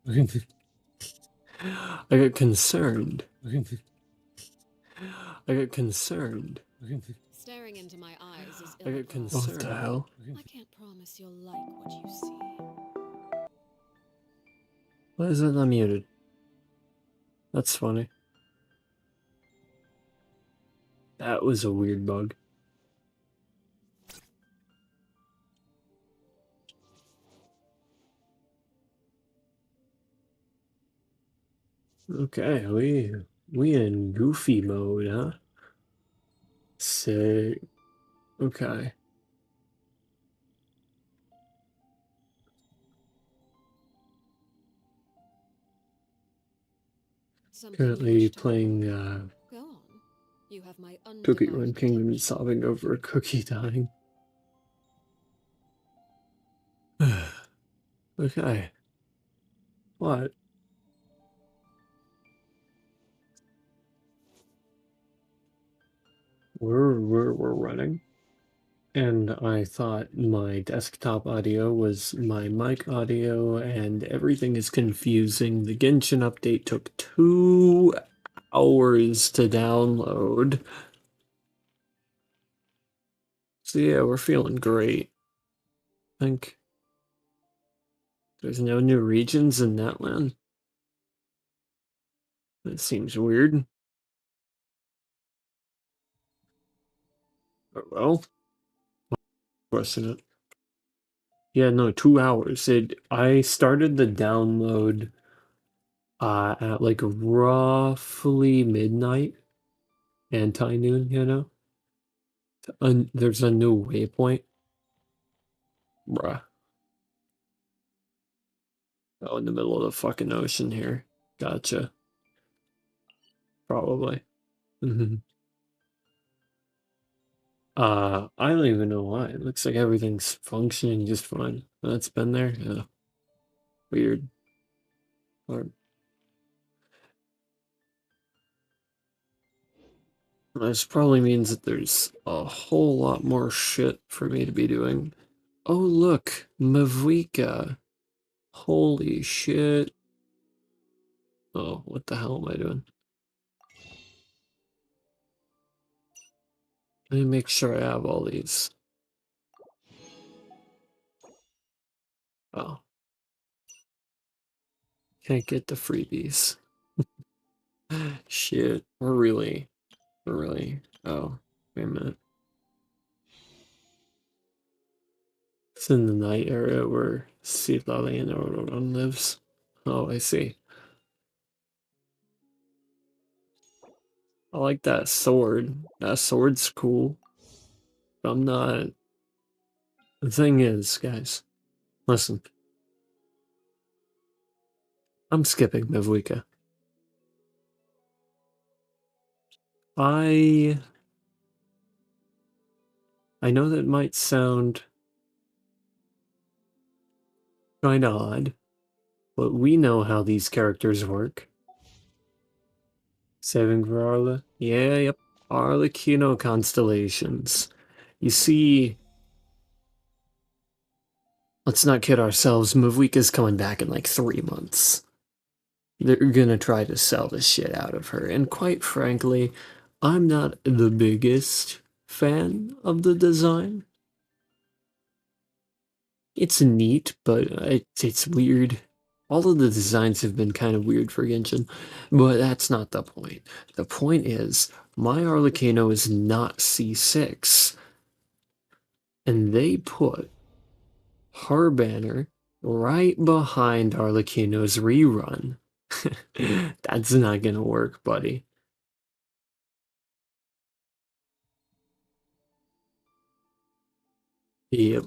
I got concerned. I got concerned. Staring into my eyes is I got ill-advised. concerned. What the hell? I can't promise you'll like what you see. Why is it unmuted? That's funny. That was a weird bug. Okay, we in goofy mode, huh? Sick. Okay. Currently playing Go on. You have my Cookie undivided Run Kingdom and attention. sobbing over a cookie dying. Okay. What? We're running. And I thought my desktop audio was my mic audio, and everything is confusing. The Genshin update took 2 hours to download. So yeah, we're feeling great. I think there's no new regions in that land. That seems weird. Oh, well, question it. Yeah, no, 2 hours. I started the download at like roughly midnight, anti-noon, you know? There's a new waypoint. Bruh. Oh, in the middle of the fucking ocean here. Gotcha. Probably. I don't even know why. It looks like everything's functioning just fine. That's been there? Yeah. Weird. Or, this probably means that there's a whole lot more shit for me to be doing. Oh, look. Mavuika. Holy shit. Oh, what the hell am I doing? Let me make sure I have all these. Oh. Can't get the freebies. Shit. We're really, oh, wait a minute. It's in the night area where Citlali and Auron lives. Oh, I see. I like that sword. That sword's cool. But I'm not... The thing is, guys, listen. I'm skipping Mavuika. I know that might sound kinda odd, but we know how these characters work. Saving for Arla? Yeah, yep. Arlecchino constellations. You see, let's not kid ourselves, Mavuika's coming back in like 3 months. They're gonna try to sell the shit out of her, and quite frankly, I'm not the biggest fan of the design. It's neat, but it's weird. All of the designs have been kind of weird for Genshin, but that's not the point. The point is, my Arlecchino is not C6, and they put her banner right behind Arlecchino's rerun. That's not gonna work, buddy. Yep.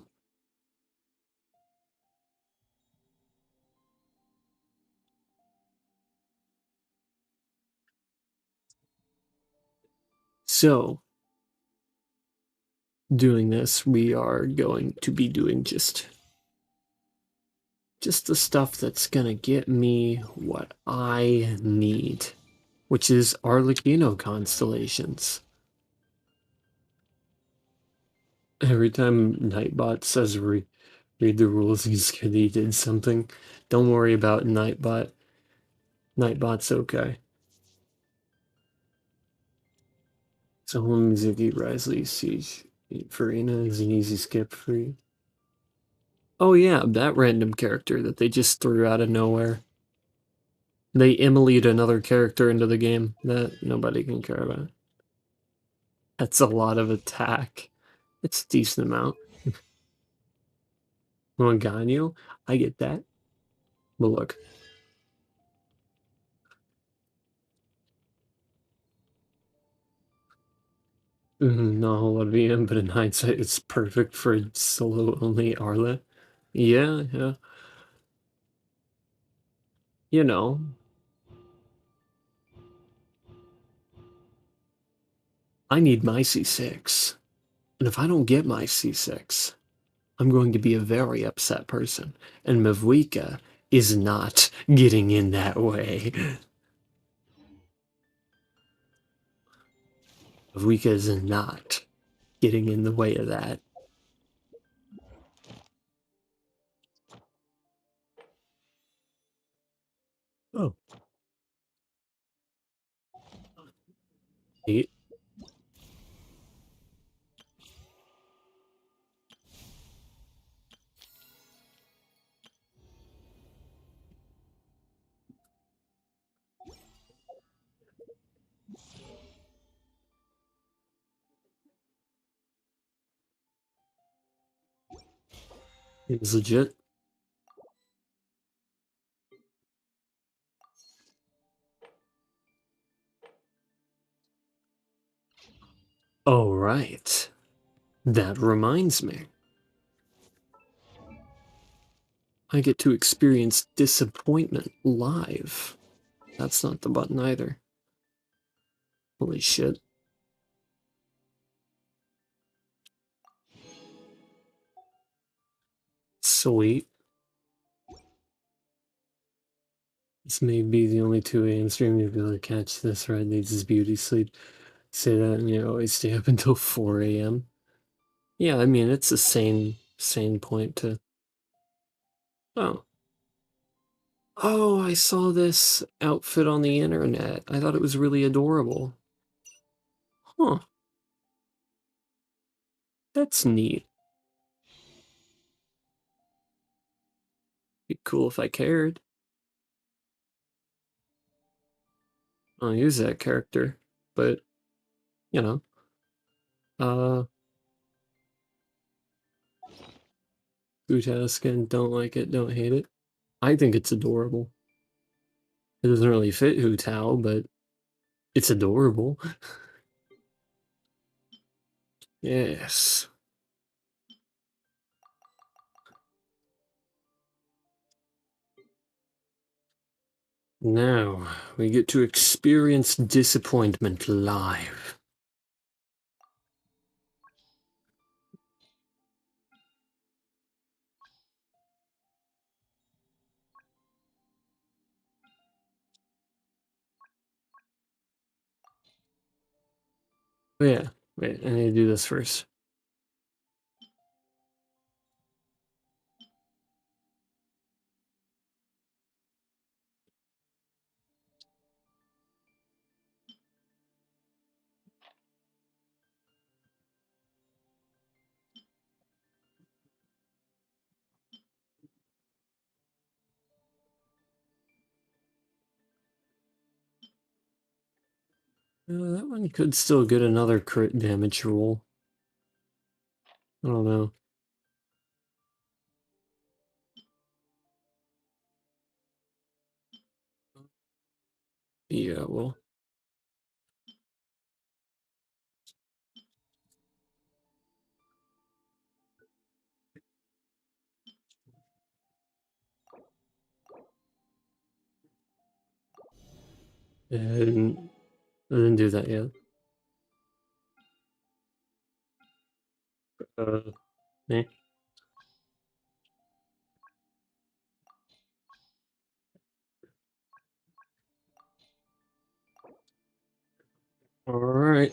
So, doing this, we are going to be doing just the stuff that's gonna get me what I need, which is Arlecchino constellations. Every time Nightbot says Read the rules. He's scared that he did something. Don't worry about Nightbot. Nightbot's okay. So home Ziggy Risley Siege. Farina is an easy skip for you. Oh yeah, that random character that they just threw out of nowhere. They Emilied another character into the game that nobody can care about. That's a lot of attack. It's a decent amount. Ganyu, I get that. But look. Not a whole lot of EM, but in hindsight, it's perfect for solo only Arla. Yeah, yeah. You know, I need my C6. And if I don't get my C6, I'm going to be a very upset person. And Mavuika is not getting in that way. Mavuika is not getting in the way of that. Oh. Eight. It's legit. Oh, right. That reminds me. I get to experience disappointment live. That's not the button either. Holy shit. Sweet. This may be the only 2 a.m. stream you'll be able to catch. This right needs his beauty sleep. Say that and you always stay up until 4 a.m. Yeah, I mean, it's a sane point to... Oh. Oh, I saw this outfit on the internet. I thought it was really adorable. Huh. That's neat. Be cool if I cared. I'll use that character, but, you know. Hutaskin, don't like it, don't hate it. I think it's adorable. It doesn't really fit Hu Tao, but it's adorable. Yes. Now, we get to experience disappointment live. Oh yeah, wait, I need to do this first. That one could still get another crit damage roll. I don't know. Yeah, well. And I didn't do that yet. Eh. Alright.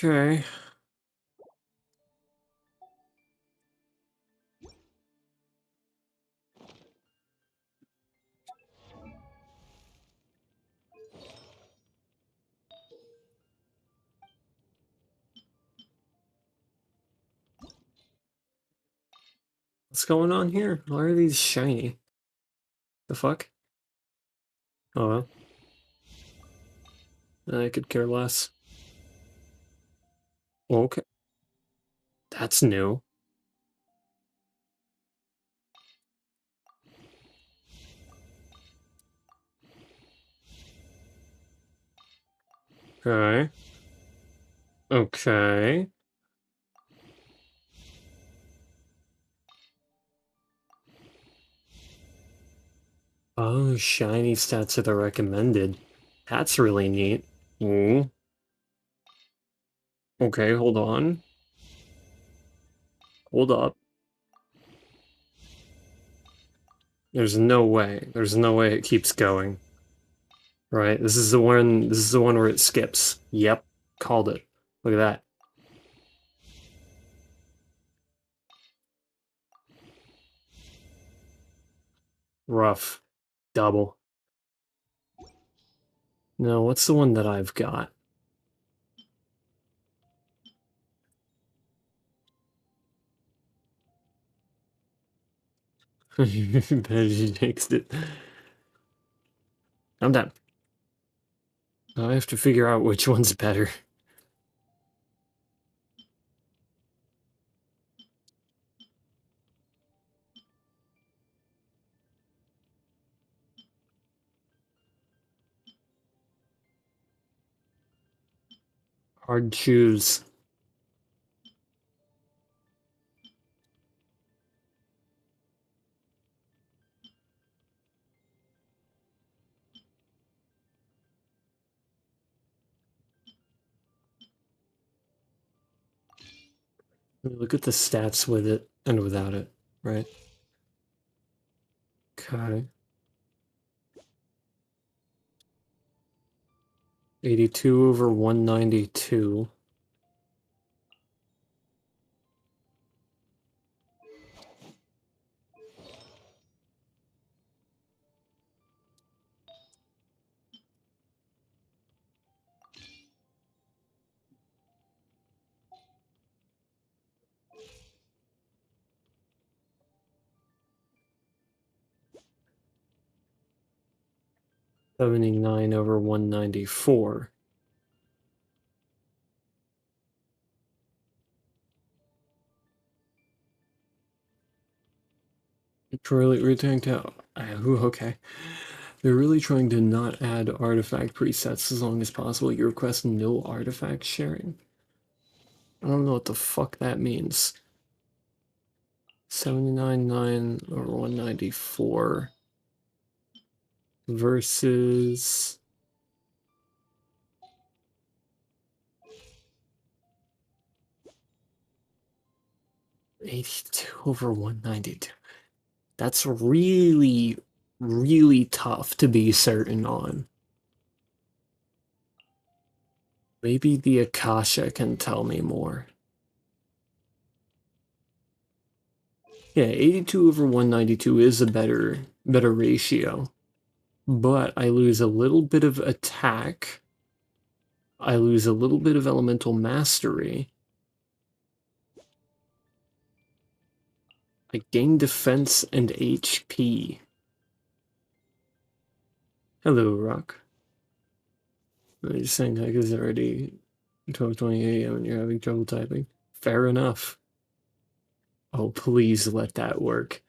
Okay. What's going on here? Why are these shiny? The fuck? Oh well. I could care less. Okay. That's new. Okay. Okay. Oh, shiny stats are the recommended. That's really neat. Ooh. Okay, hold on. Hold up. There's no way. There's no way it keeps going. Right? This is the one where it skips. Yep. Called it. Look at that. Rough. Double. No, what's the one that I've got? She fixed it. I'm done. I have to figure out which one's better. Hard to choose. Look at the stats with it and without it, right? Okay. 82 over 192. $79 over 194. It's really trying to. Okay. They're really trying to not add artifact presets as long as possible. You request no artifact sharing. I don't know what the fuck that means. 79.9 over 194 versus 82 over 192. That's really, really tough to be certain on. Maybe the Akasha can tell me more. Yeah, 82 over 192 is a better ratio. But I lose a little bit of attack. I lose a little bit of elemental mastery. I gain defense and HP. Hello, Rock. I'm just saying that because it's already 12:20 a.m. and you're having trouble typing. Fair enough. Oh, please let that work.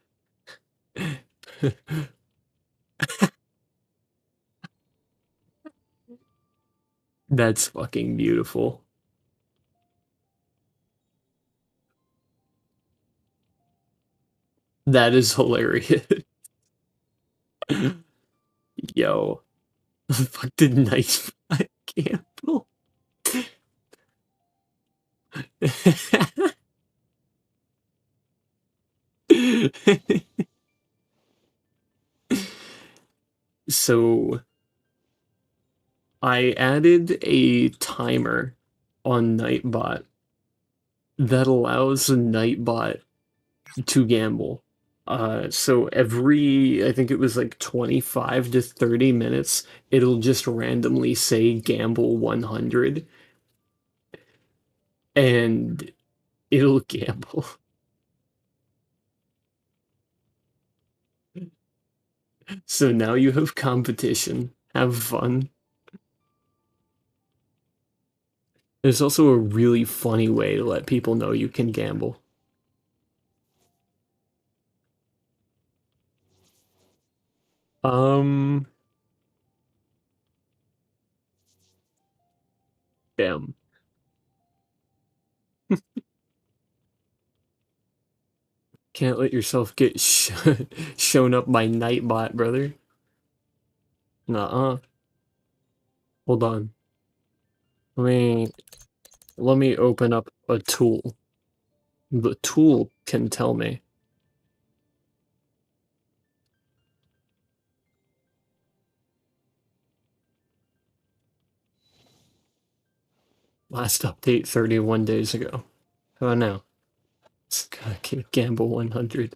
That's fucking beautiful. That is hilarious. Yo. Fuck did nice Campbell. So I added a timer on Nightbot that allows Nightbot to gamble. So I think it was like 25 to 30 minutes, it'll just randomly say gamble 100 and it'll gamble. So now you have competition. Have fun. There's also a really funny way to let people know you can gamble. Um, damn. Can't let yourself get shown up by Nightbot, brother. Nuh-uh. Hold on. Let me let me open up a tool. The tool can tell me. Last update 31 days ago. How about now? It's gotta gamble 100.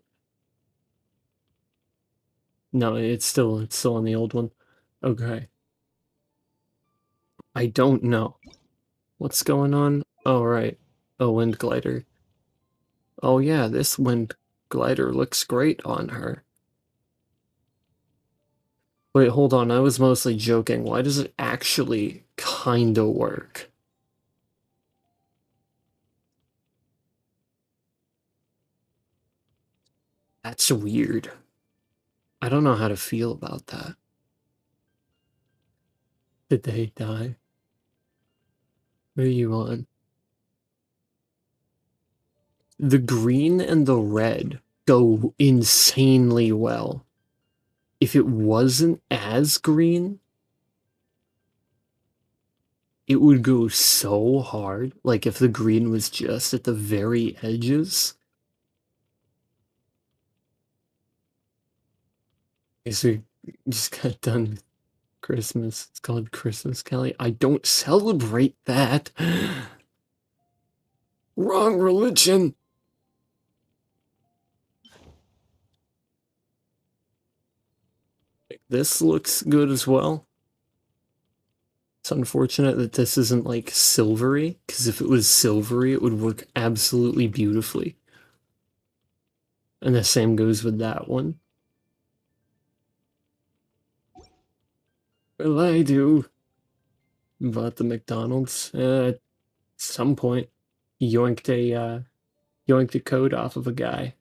No, it's still on the old one. Okay. I don't know. What's going on? Oh, right. A wind glider. Oh, yeah, this wind glider looks great on her. Wait, hold on. I was mostly joking. Why does it actually kinda work? That's weird. I don't know how to feel about that. Did they die? What are you on? The green and the red go insanely well. If it wasn't as green, it would go so hard. Like if the green was just at the very edges. Okay, so we just got done with Christmas. It's called Christmas, Kelly. I don't celebrate that. Wrong religion. This looks good as well. It's unfortunate that this isn't like silvery, because if it was silvery, it would work absolutely beautifully. And the same goes with that one. Well, I do. Bought the McDonald's at some point. Yoinked a code off of a guy.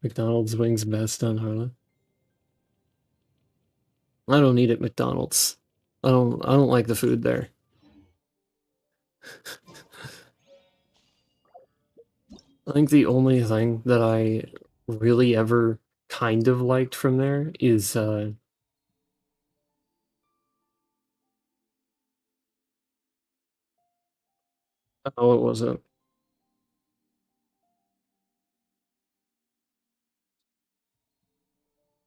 McDonald's wings best on Harlan. I don't eat at McDonald's. I don't like the food there. I think the only thing that I really ever kind of liked from there is oh, it wasn't.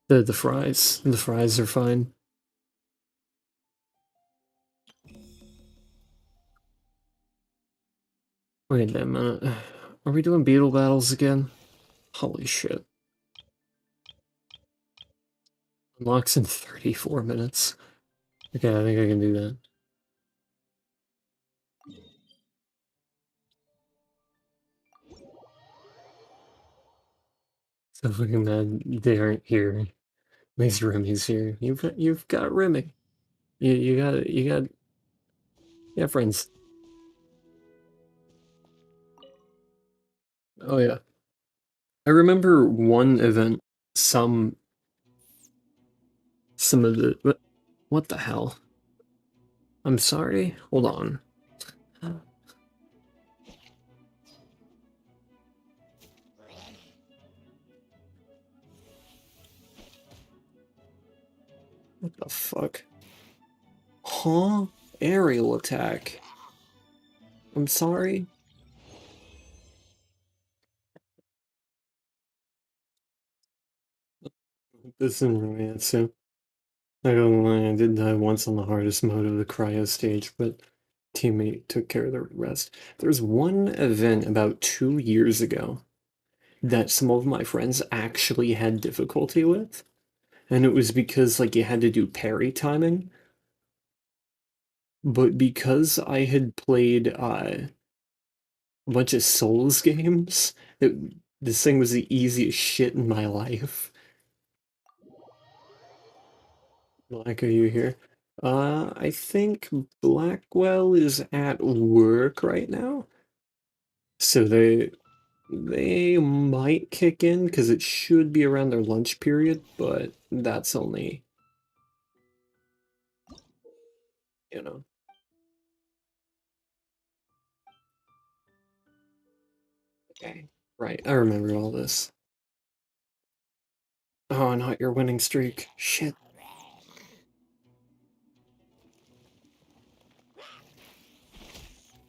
The fries. The fries are fine. Wait a minute. Are we doing beetle battles again? Holy shit. Unlocks in 34 minutes. Okay, I think I can do that. So fucking mad they aren't here. At least Remy's here. You've got Remy. You got yeah, friends. Oh yeah. I remember one event, some some of the what the hell? I'm sorry. Hold on. What the fuck? Huh? Aerial attack. I'm sorry. This isn't romance, so I don't lie, I did die once on the hardest mode of the cryo stage, but teammate took care of the rest. There's one event about 2 years ago that some of my friends actually had difficulty with, and it was because like you had to do parry timing. But because I had played a bunch of Souls games, this thing was the easiest shit in my life. Black, are you here? I think Blackwell is at work right now, so they might kick in because it should be around their lunch period, but that's only, you know. Okay, right. I remember all this. Oh, not your winning streak. Shit.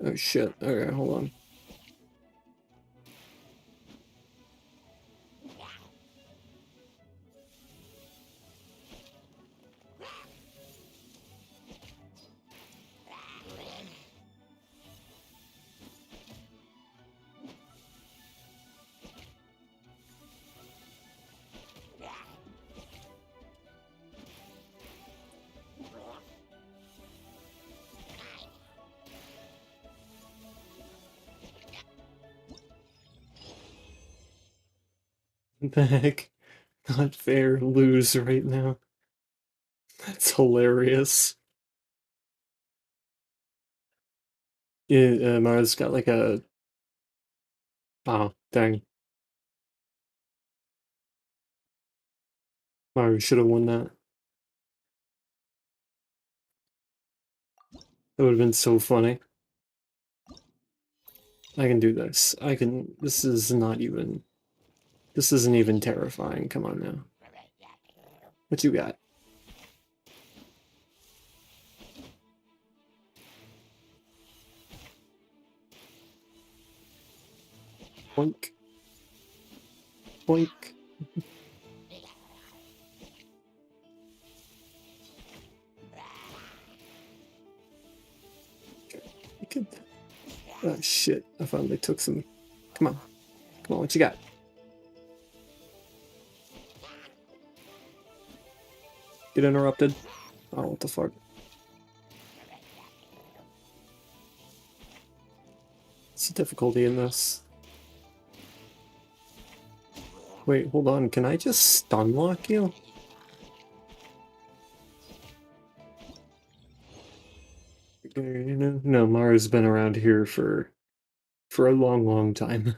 Oh shit. Okay, hold on. What the heck? Not fair. Lose right now. That's hilarious. Yeah, Mara's got like a. Oh, dang. Mara should have won that. That would have been so funny. I can do this. I can. This is not even. This isn't even terrifying. Come on now. What you got? Boink. Boink. You could. Oh shit. I finally took some. Come on. Come on, what you got? Get interrupted. Oh, what the fuck? What's the difficulty in this? Wait, hold on. Can I just stun lock you? You know, no, Mara's been around here for a long, long time.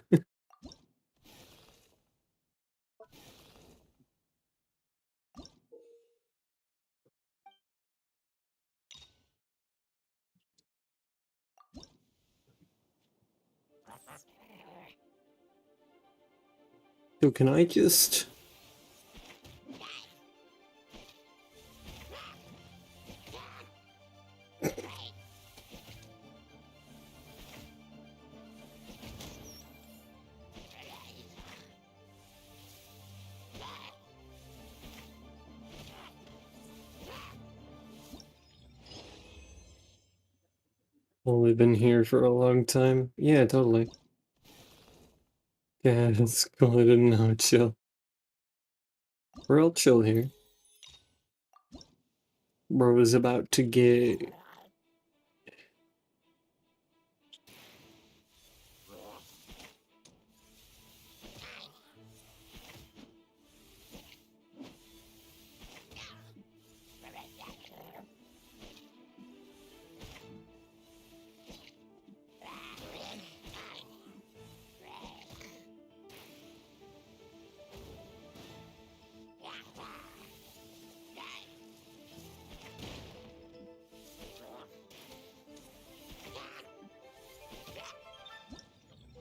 So can I just... Only been here for a long time? Yeah, totally. Yeah, it's cool. I didn't know. Chill. We're all chill here. Bro is about to get...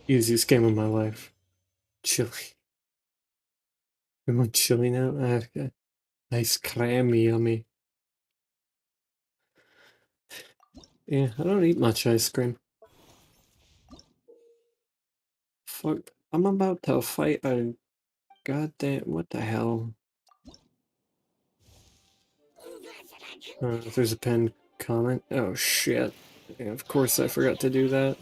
Easiest game of my life. Chili. We want chili now? Okay. Nice creamy, yummy. Yeah, I don't eat much ice cream. Fuck. I'm about to fight a goddamn... What the hell? If there's a pinned comment. Oh, shit. Yeah, of course I forgot to do that.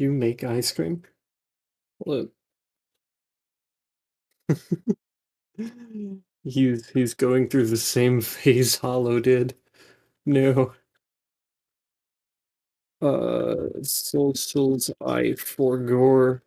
You make ice cream? Hold up. He's going through the same phase Hollow did. No. Socials I forgore.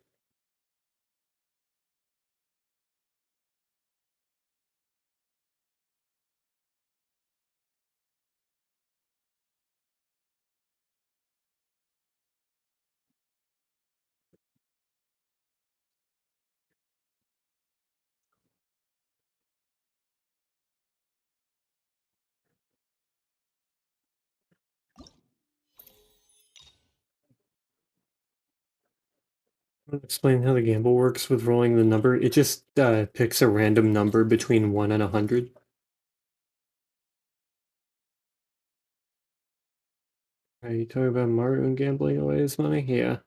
Explain how the gamble works with rolling the number. It just picks a random number between 1 and 100. Are you talking about Mario and gambling away his money? Yeah.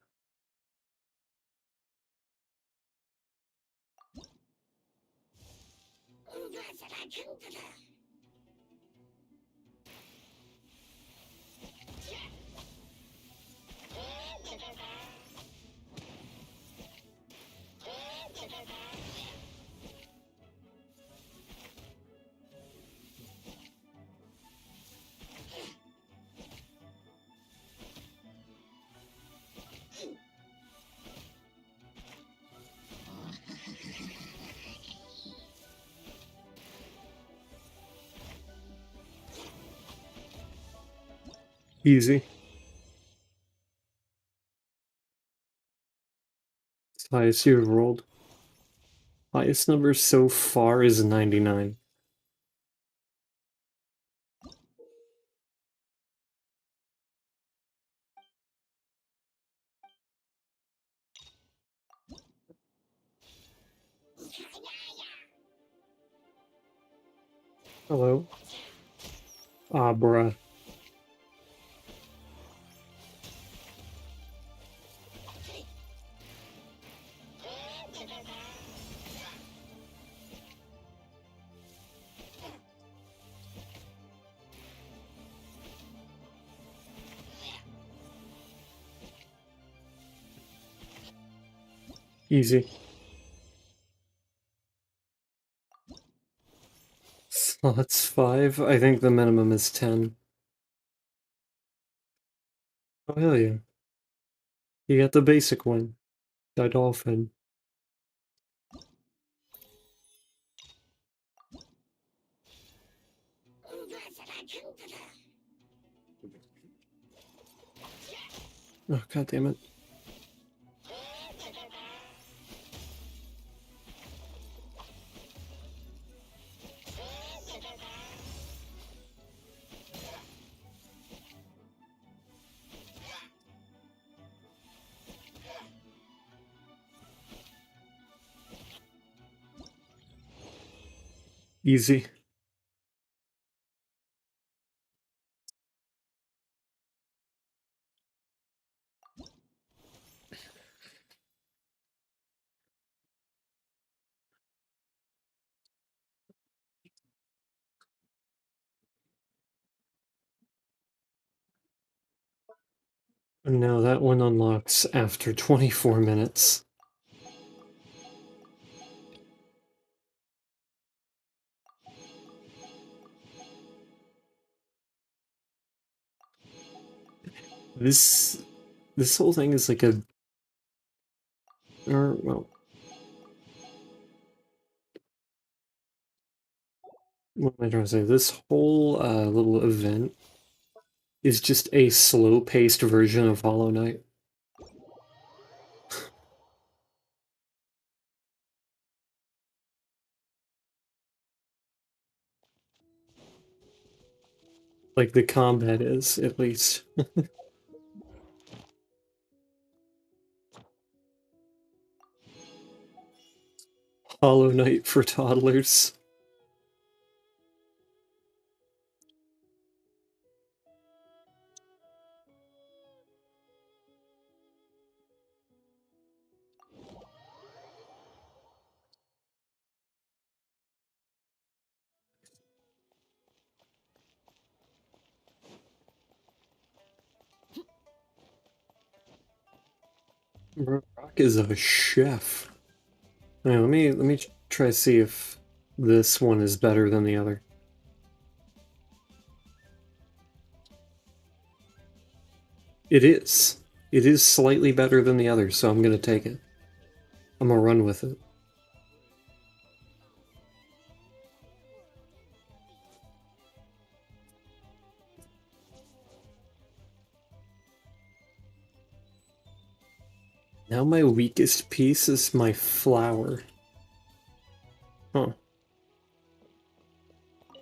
Easy. It's the highest you've rolled. Highest number so far is 99. Hello? Ah, bruh. Easy. Slots 5. I think the minimum is 10. Oh, hell yeah. You got the basic one. The dolphin. Oh, god damn it. Easy. And now that one unlocks after 24 minutes. This this whole thing is like a or well, what am I trying to say? This whole little event is just a slow-paced version of Hollow Knight. Like the combat is, at least. Hollow Knight for toddlers. Rock is a chef. Now, let me try to see if this one is better than the other. It is. It is slightly better than the other, so I'm gonna take it. I'm gonna run with it. Now my weakest piece is my flower. Huh.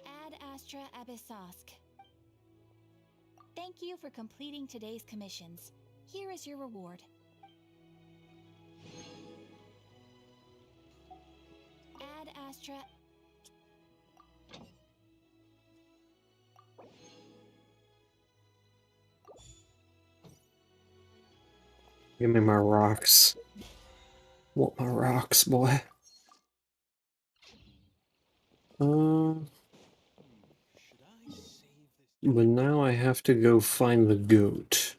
Ad Astra Abyssosk. Thank you for completing today's commissions. Here is your reward. Ad Astra. Give me my rocks. Want my rocks, boy. But now I have to go find the goat.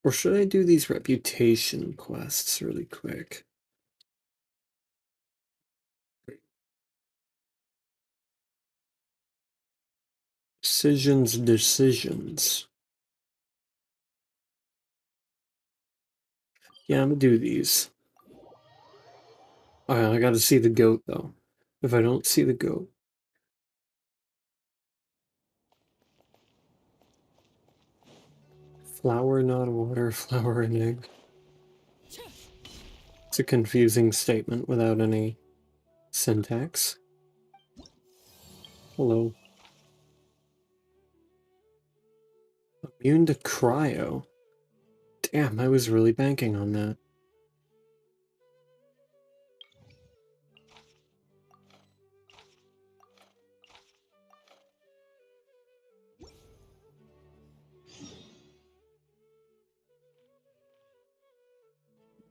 Or should I do these reputation quests really quick? Decisions. Yeah, I'm gonna do these. I gotta see the goat, though. If I don't see the goat... Flower, not water, flower and egg. It's a confusing statement without any syntax. Hello. Immune to cryo. Damn, I was really banking on that.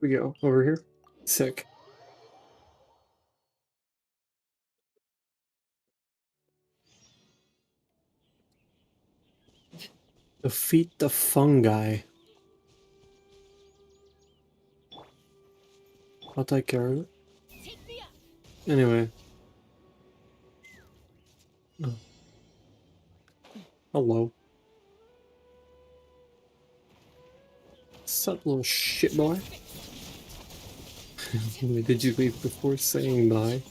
We go over here. Sick. Defeat the fungi. I'll take care of it. Anyway. Oh. Hello. Sup, little shit boy? Did you leave before saying bye?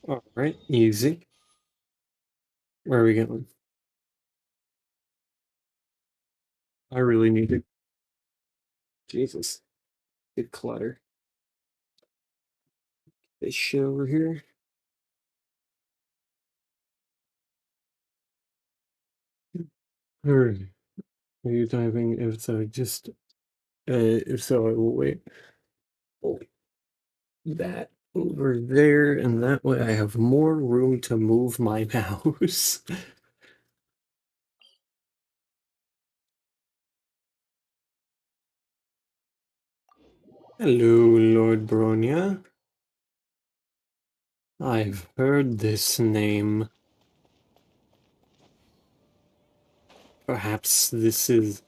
Alright, easy. Where are we going? I really need it. Jesus. Good clutter. This shit over here. Or are you typing? If so, just if so, I will wait. Oh, that over there, and that way I have more room to move my mouse. Hello, Lord Bronya. I've heard this name. Perhaps this is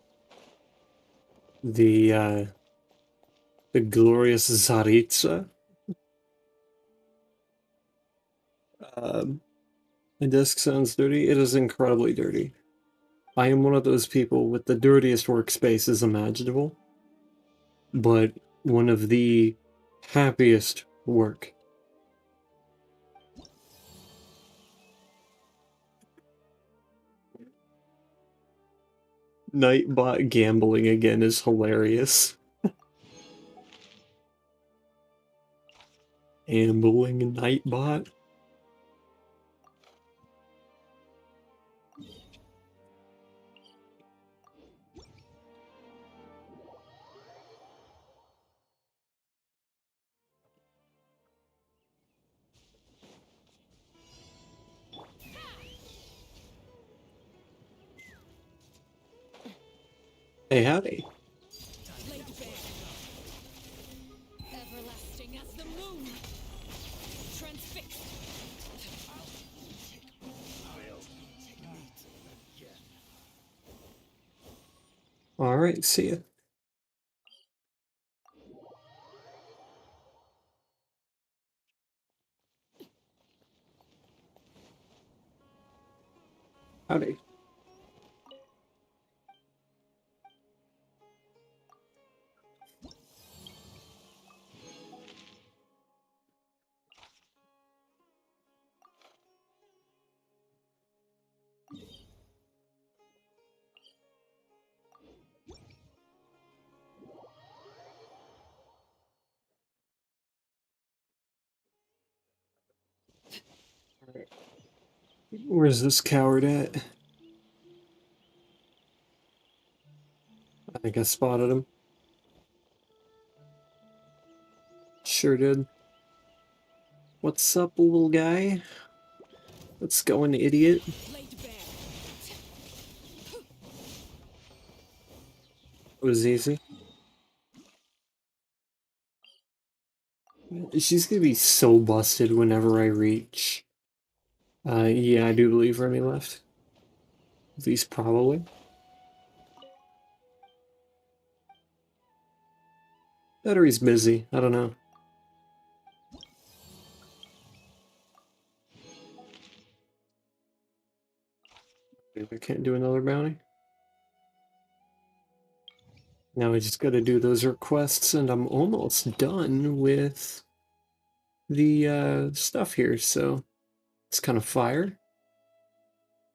the glorious Zaritza. My desk sounds dirty. It is incredibly dirty. I am one of those people with the dirtiest workspaces imaginable, but one of the happiest work. Nightbot gambling again is hilarious. Gambling Nightbot? Hey, howdy. Laid bare. Everlasting as the moon. Transfixed. Alright, see ya. Howdy. Where's this coward at? I think I spotted him. Sure did. What's up, little guy? What's going, idiot? Laid bare. It was easy. She's gonna be so busted whenever I reach. Yeah, I do believe Remy left. At least probably. Battery's busy. I don't know. I can't do another bounty. Now I just gotta do those requests and I'm almost done with the stuff here, so it's kind of fire.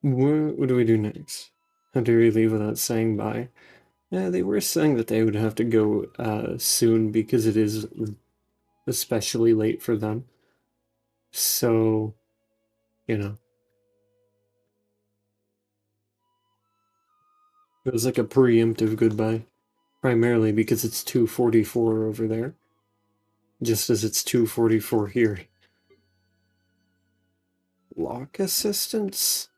What do we do next? How do we leave without saying bye? Yeah, they were saying that they would have to go soon because it is especially late for them. So, you know, it was like a preemptive goodbye, primarily because it's 2:44 over there, just as it's 2:44 here. Lock assistance?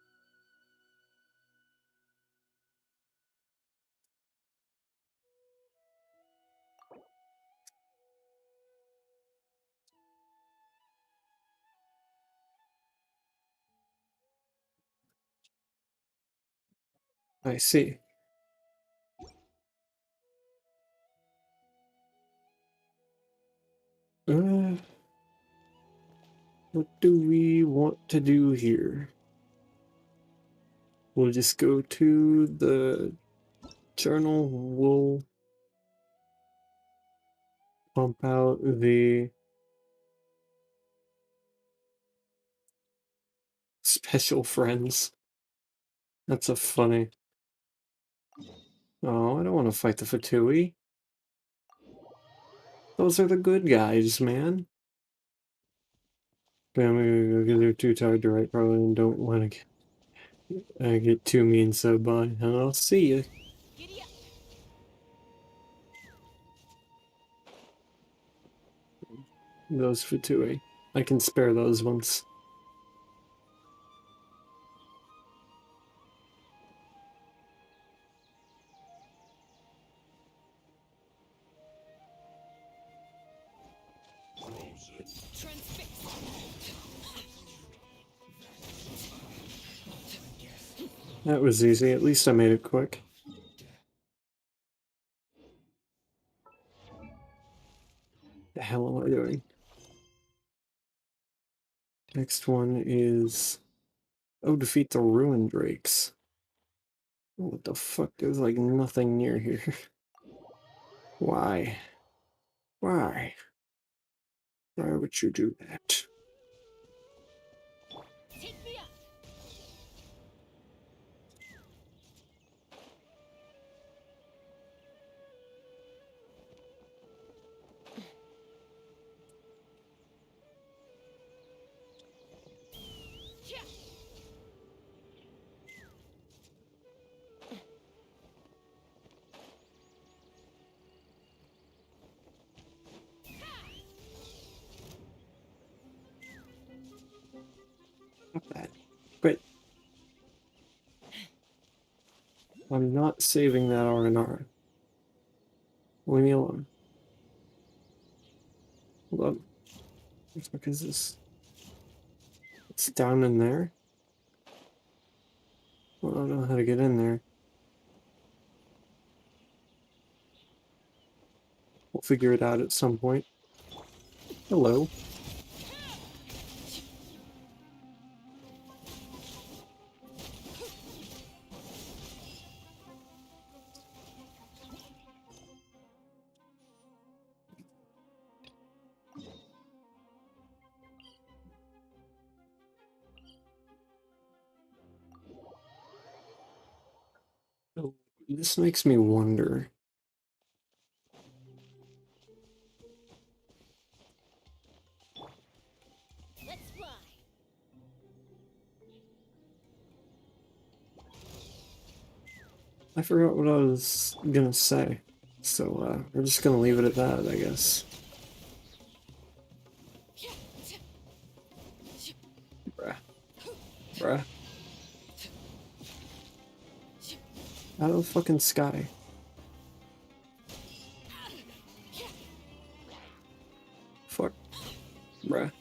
I see. What do we want to do here? We'll just go to the journal. We'll pump out the special friends. That's a funny. Oh, I don't want to fight the Fatui. Those are the good guys, man. They're too tired to write, probably, and don't want to get too mean, so bye. And I'll see you. Giddy up. Those Fatui. I can spare those ones. Transfixed. That was easy. At least I made it quick. The hell am I doing? Next one is... Oh, defeat the Ruin Drakes. What the fuck? There's like nothing near here. Why? Why? Why would you do that? Take me up. Yeah. not saving that R&R. Leave me alone. Hold up. What the fuck is this? It's down in there? Well, I don't know how to get in there. We'll figure it out at some point. Hello. Oh, this makes me wonder. Let's fly. I forgot what I was gonna say. So, we're just gonna leave it at that, I guess. Bruh. Bruh. Out of the fucking sky. Fuck. Bruh.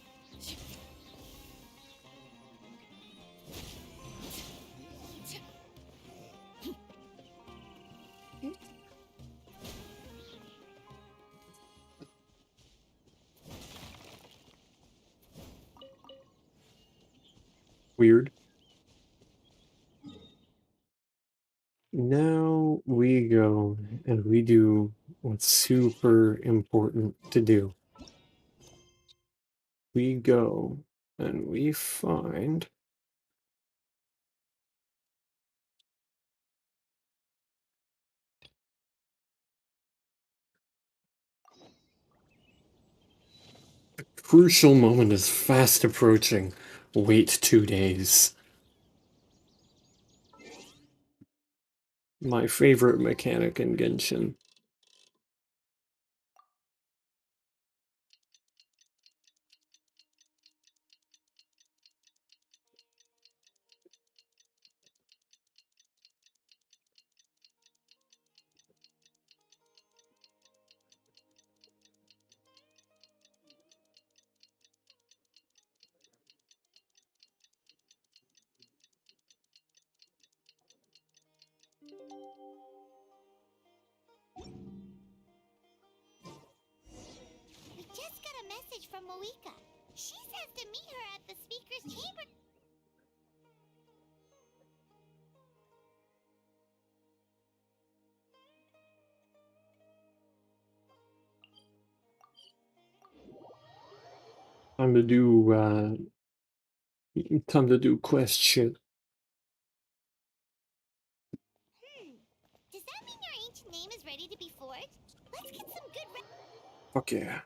Weird. Now we go and we do what's super important to do. We go and we find the crucial moment is fast approaching. Wait 2 days. My favorite mechanic in Genshin. We just got a message from Moika. She says to meet her at the speaker's chamber. Time to do quest shit. Does that mean your ancient name is ready to be forged? Let's get some good Fuck yeah.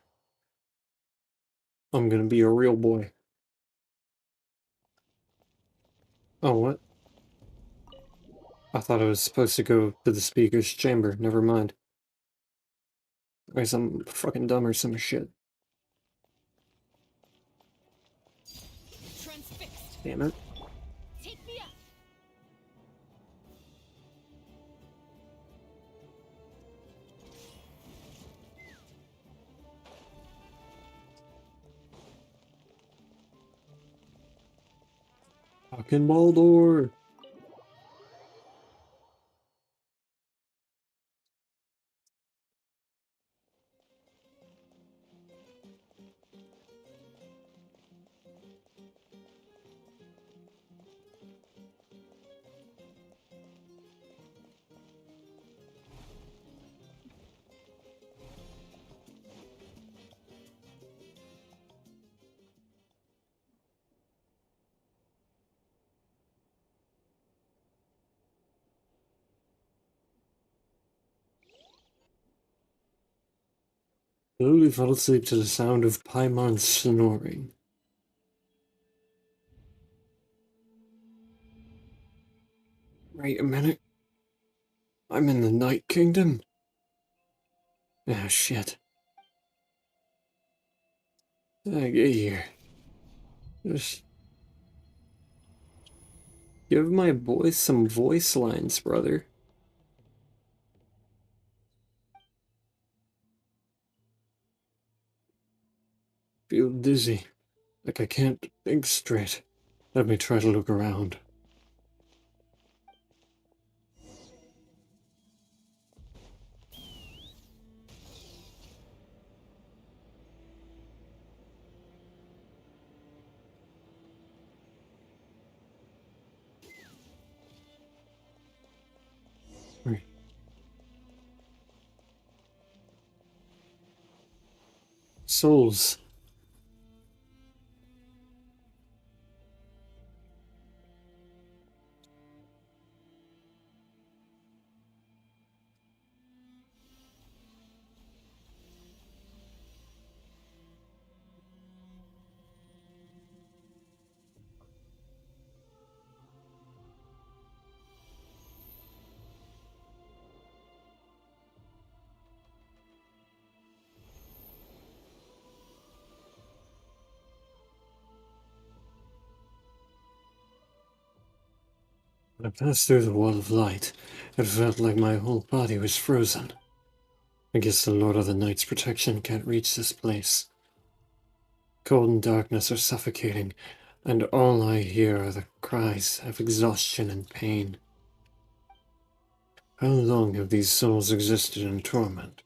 I'm gonna be a real boy. Oh, what? I thought I was supposed to go to the speaker's chamber. Never mind. I guess I'm fucking dumb or some shit. Transfixed. Damn it. Take me up. Fucking Baldor. Slowly fell asleep to the sound of Paimon snoring. Wait a minute. I'm in the Night Kingdom? Ah, shit. I get here. Just give my boy some voice lines, brother. feel dizzy, like I can't think straight. Let me try to look around. Souls. When I passed through the wall of light, it felt like my whole body was frozen. I guess the Lord of the Night's protection can't reach this place. Cold and darkness are suffocating, and all I hear are the cries of exhaustion and pain. How long have these souls existed in torment?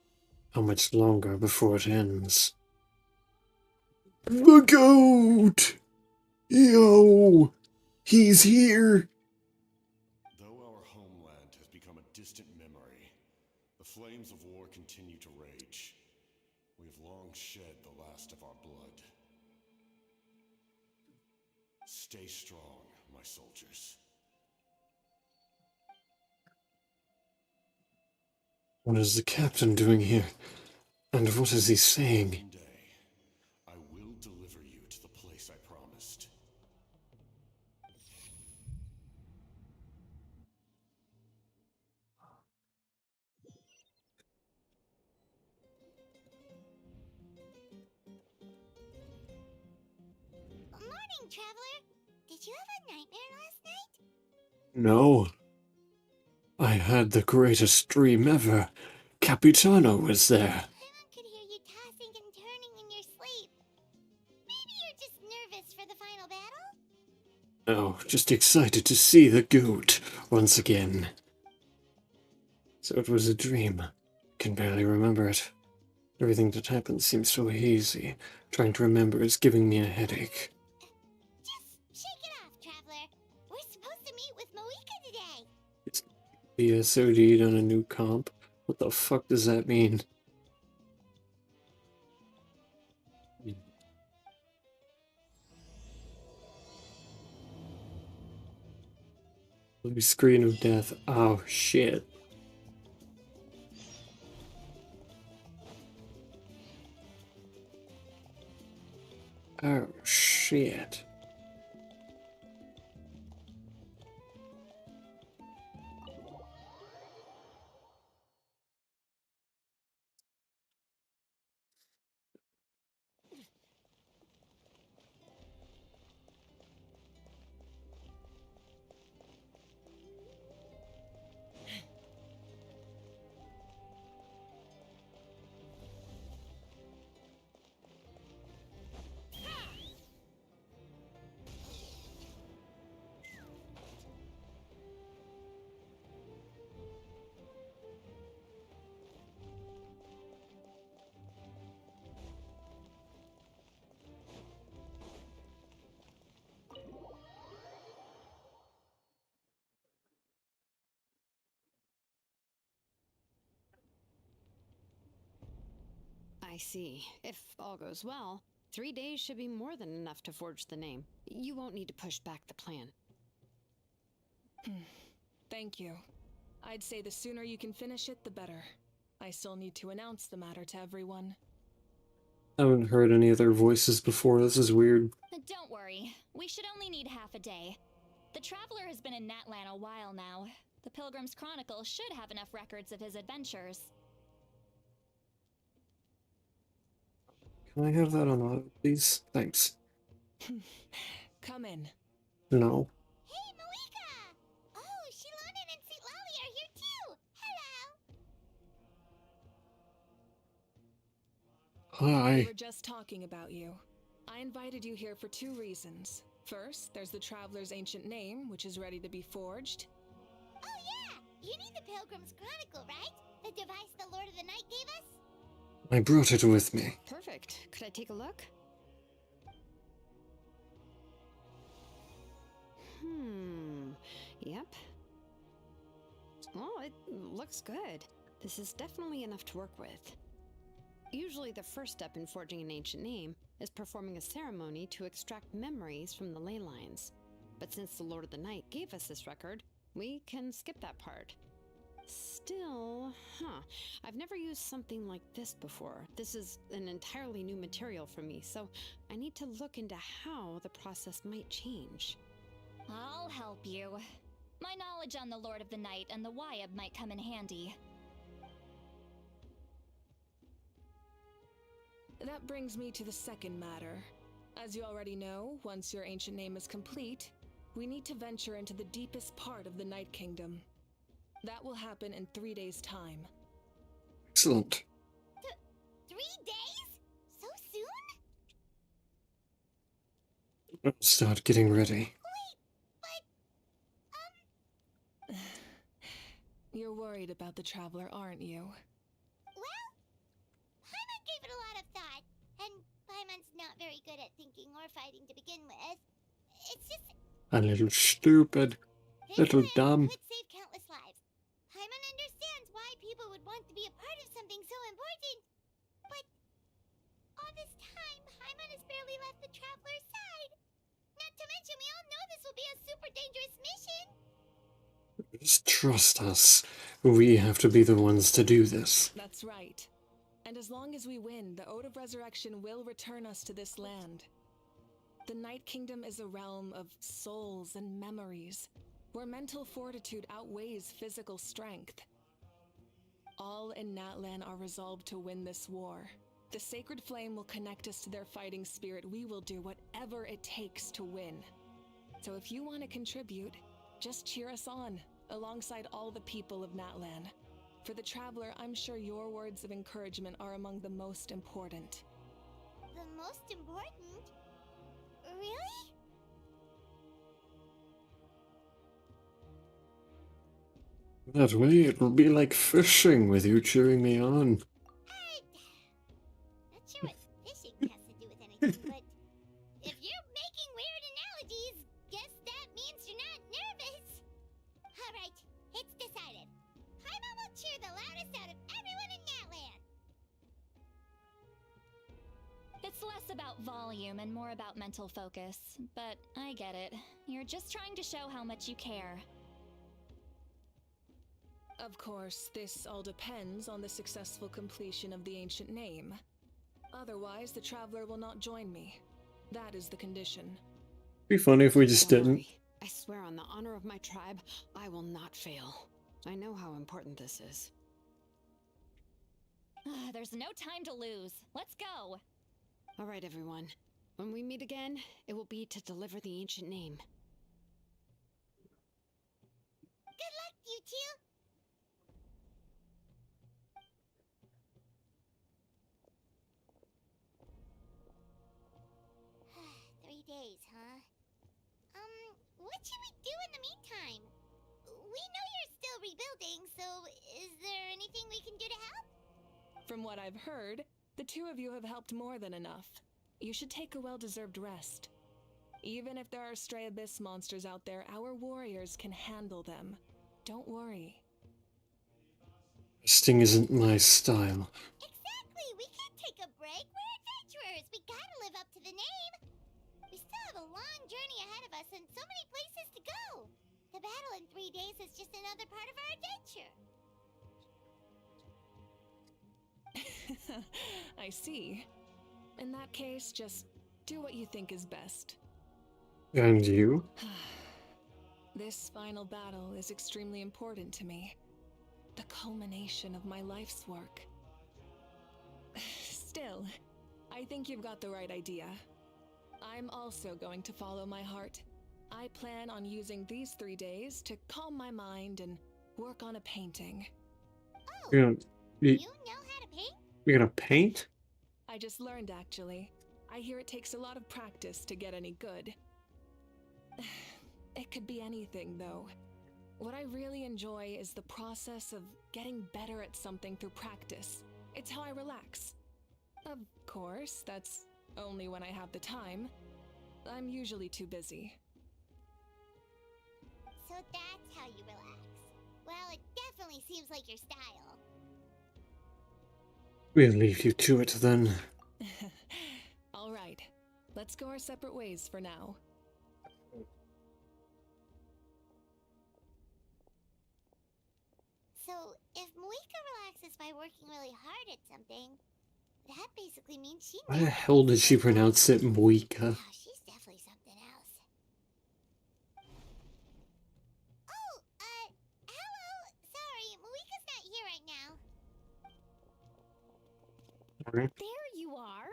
How much longer before it ends? The goat! Yo! He's here! Though our homeland has become a distant memory, the flames of war continue to rage. We have long shed the last of our blood. Stay strong, my soldiers. What is the captain doing here? And what is he saying? One day, I will deliver you to the place I promised. Morning, traveler. Did you have a nightmare last night? No. I had the greatest dream ever. Capitano was there. Everyone could hear you tossing and turning in your sleep. Maybe you're just nervous for the final battle? No, just excited to see the goat once again. So it was a dream. Can barely remember it. Everything that happened seems so hazy. Trying to remember is giving me a headache. Just shake it off, traveler. We're supposed to meet with Moika today. It's BSOD'd on a new comp? What the fuck does that mean? Blue screen of death. Oh shit. Oh shit. I see. If all goes well, 3 days should be more than enough to forge the name. You won't need to push back the plan. Thank you. I'd say the sooner you can finish it, the better. I still need to announce the matter to everyone. I haven't heard any of their voices before. This is weird. Don't worry. We should only need half a day. The traveler has been in Natlan a while now. The Pilgrim's Chronicle should have enough records of his adventures. Can I have that on auto, please? Thanks. Come in. No. Hey, Moika! Oh, Shilonen and Sitlali are here too! Hello! We Hi. were just talking about you. I invited you here for two reasons. First, there's the Traveler's ancient name, which is ready to be forged. Oh yeah! You need the Pilgrim's Chronicle, right? The device the Lord of the Night gave us? I brought it with me. Perfect. Could I take a look? Yep. Well, it looks good. This is definitely enough to work with. Usually the first step in forging an ancient name is performing a ceremony to extract memories from the ley lines. But since the Lord of the Night gave us this record, we can skip that part. Still, I've never used something like this before. This is an entirely new material for me, so I need to look into how the process might change. I'll help you. My knowledge on the Lord of the Night and the Wyab might come in handy. That brings me to the second matter. As you already know, once your ancient name is complete, we need to venture into the deepest part of the Night Kingdom. That will happen in 3 days' time. Excellent. 3 days? So soon? I'll start getting ready. You're worried about the Traveler, aren't you? Well, Paimon gave it a lot of thought, and Paimon's not very good at thinking or fighting to begin with. It's just... A little stupid. this Little plan dumb. could save countless lives. Paimon understands why people would want to be a part of something so important. But all this time, Paimon has barely left the Traveler's side. Not to mention, we all know this will be a super dangerous mission. Just trust us. We have to be the ones to do this. That's right. And as long as we win, the Ode of Resurrection will return us to this land. The Night Kingdom is a realm of souls and memories, where mental fortitude outweighs physical strength. All in Natlan are resolved to win this war. The Sacred Flame will connect us to their fighting spirit. We will do whatever it takes to win. So if you want to contribute, just cheer us on, alongside all the people of Natlan. For the Traveler, I'm sure your words of encouragement are among the most important. The most important? Really? That way, it will be like fishing with you cheering me on. Not sure what fishing has to do with anything, but if you're making weird analogies, guess that means you're not nervous. Alright, it's decided. Paimon will cheer the loudest out of everyone in Natlan. It's less about volume and more about mental focus, but I get it. You're just trying to show how much you care. Of course, this all depends on the successful completion of the ancient name. Otherwise, the Traveler will not join me. That is the condition. Be funny if we just Don't didn't. worry. I swear on the honor of my tribe, I will not fail. I know how important this is. There's no time to lose. Let's go. All right, everyone. When we meet again, it will be to deliver the ancient name. Good luck, you two. 3 days, huh? What should we do in the meantime? We know you're still rebuilding, so is there anything we can do to help? From what I've heard, the two of you have helped more than enough. You should take a well-deserved rest. Even if there are stray abyss monsters out there, our warriors can handle them. Don't worry. Resting isn't my style. Exactly! We can't take a break. We're adventurers. We gotta live up to the name. We still have a long journey ahead of us and so many places to go. The battle in 3 days is just another part of our adventure. I see. In that case, just do what you think is best. And you? This final battle is extremely important to me. The culmination of my life's work. Still, I think you've got the right idea. I'm also going to follow my heart. I plan on using these 3 days to calm my mind and work on a painting. Oh, You're gonna, you know how to paint? you're gonna paint? I just learned, actually. I hear it takes a lot of practice to get any good. It could be anything, though. What I really enjoy is the process of getting better at something through practice. It's how I relax. Of course, that's only when I have the time. I'm usually too busy. So that's how you relax. Well, it definitely seems like your style. We'll leave you to it then. All right, let's go our separate ways for now. So, if Moika relaxes by working really hard at something, that basically means she Why never the hell did gets she to pronounce it Moika? Wow, she's definitely something else. Oh, hello! Sorry, Moika's not here right now. Alright, There you are.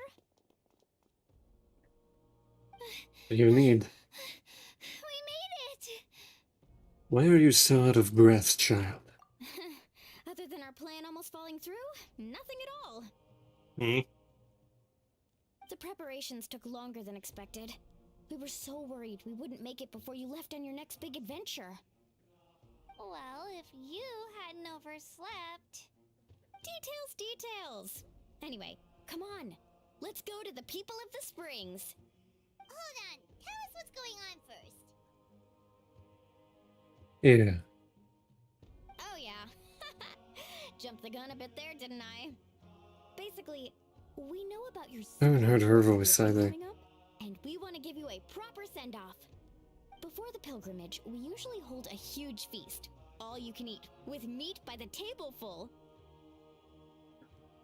what do you need? We made it! Why are you so out of breath, child? Other than our plan almost falling through, nothing at all. Hmm? The preparations took longer than expected. We were so worried we wouldn't make it before you left on your next big adventure. Well, if you hadn't overslept... Details! Anyway, come on. Let's go to the people of the Springs. Hold on, tell us what's going on first. Yeah. Oh yeah. Jumped the gun a bit there, didn't I? Basically, we know about your I haven't heard her celebration voice either. coming up, and we want to give you a proper send-off. Before the pilgrimage, we usually hold a huge feast. All you can eat, with meat by the tableful.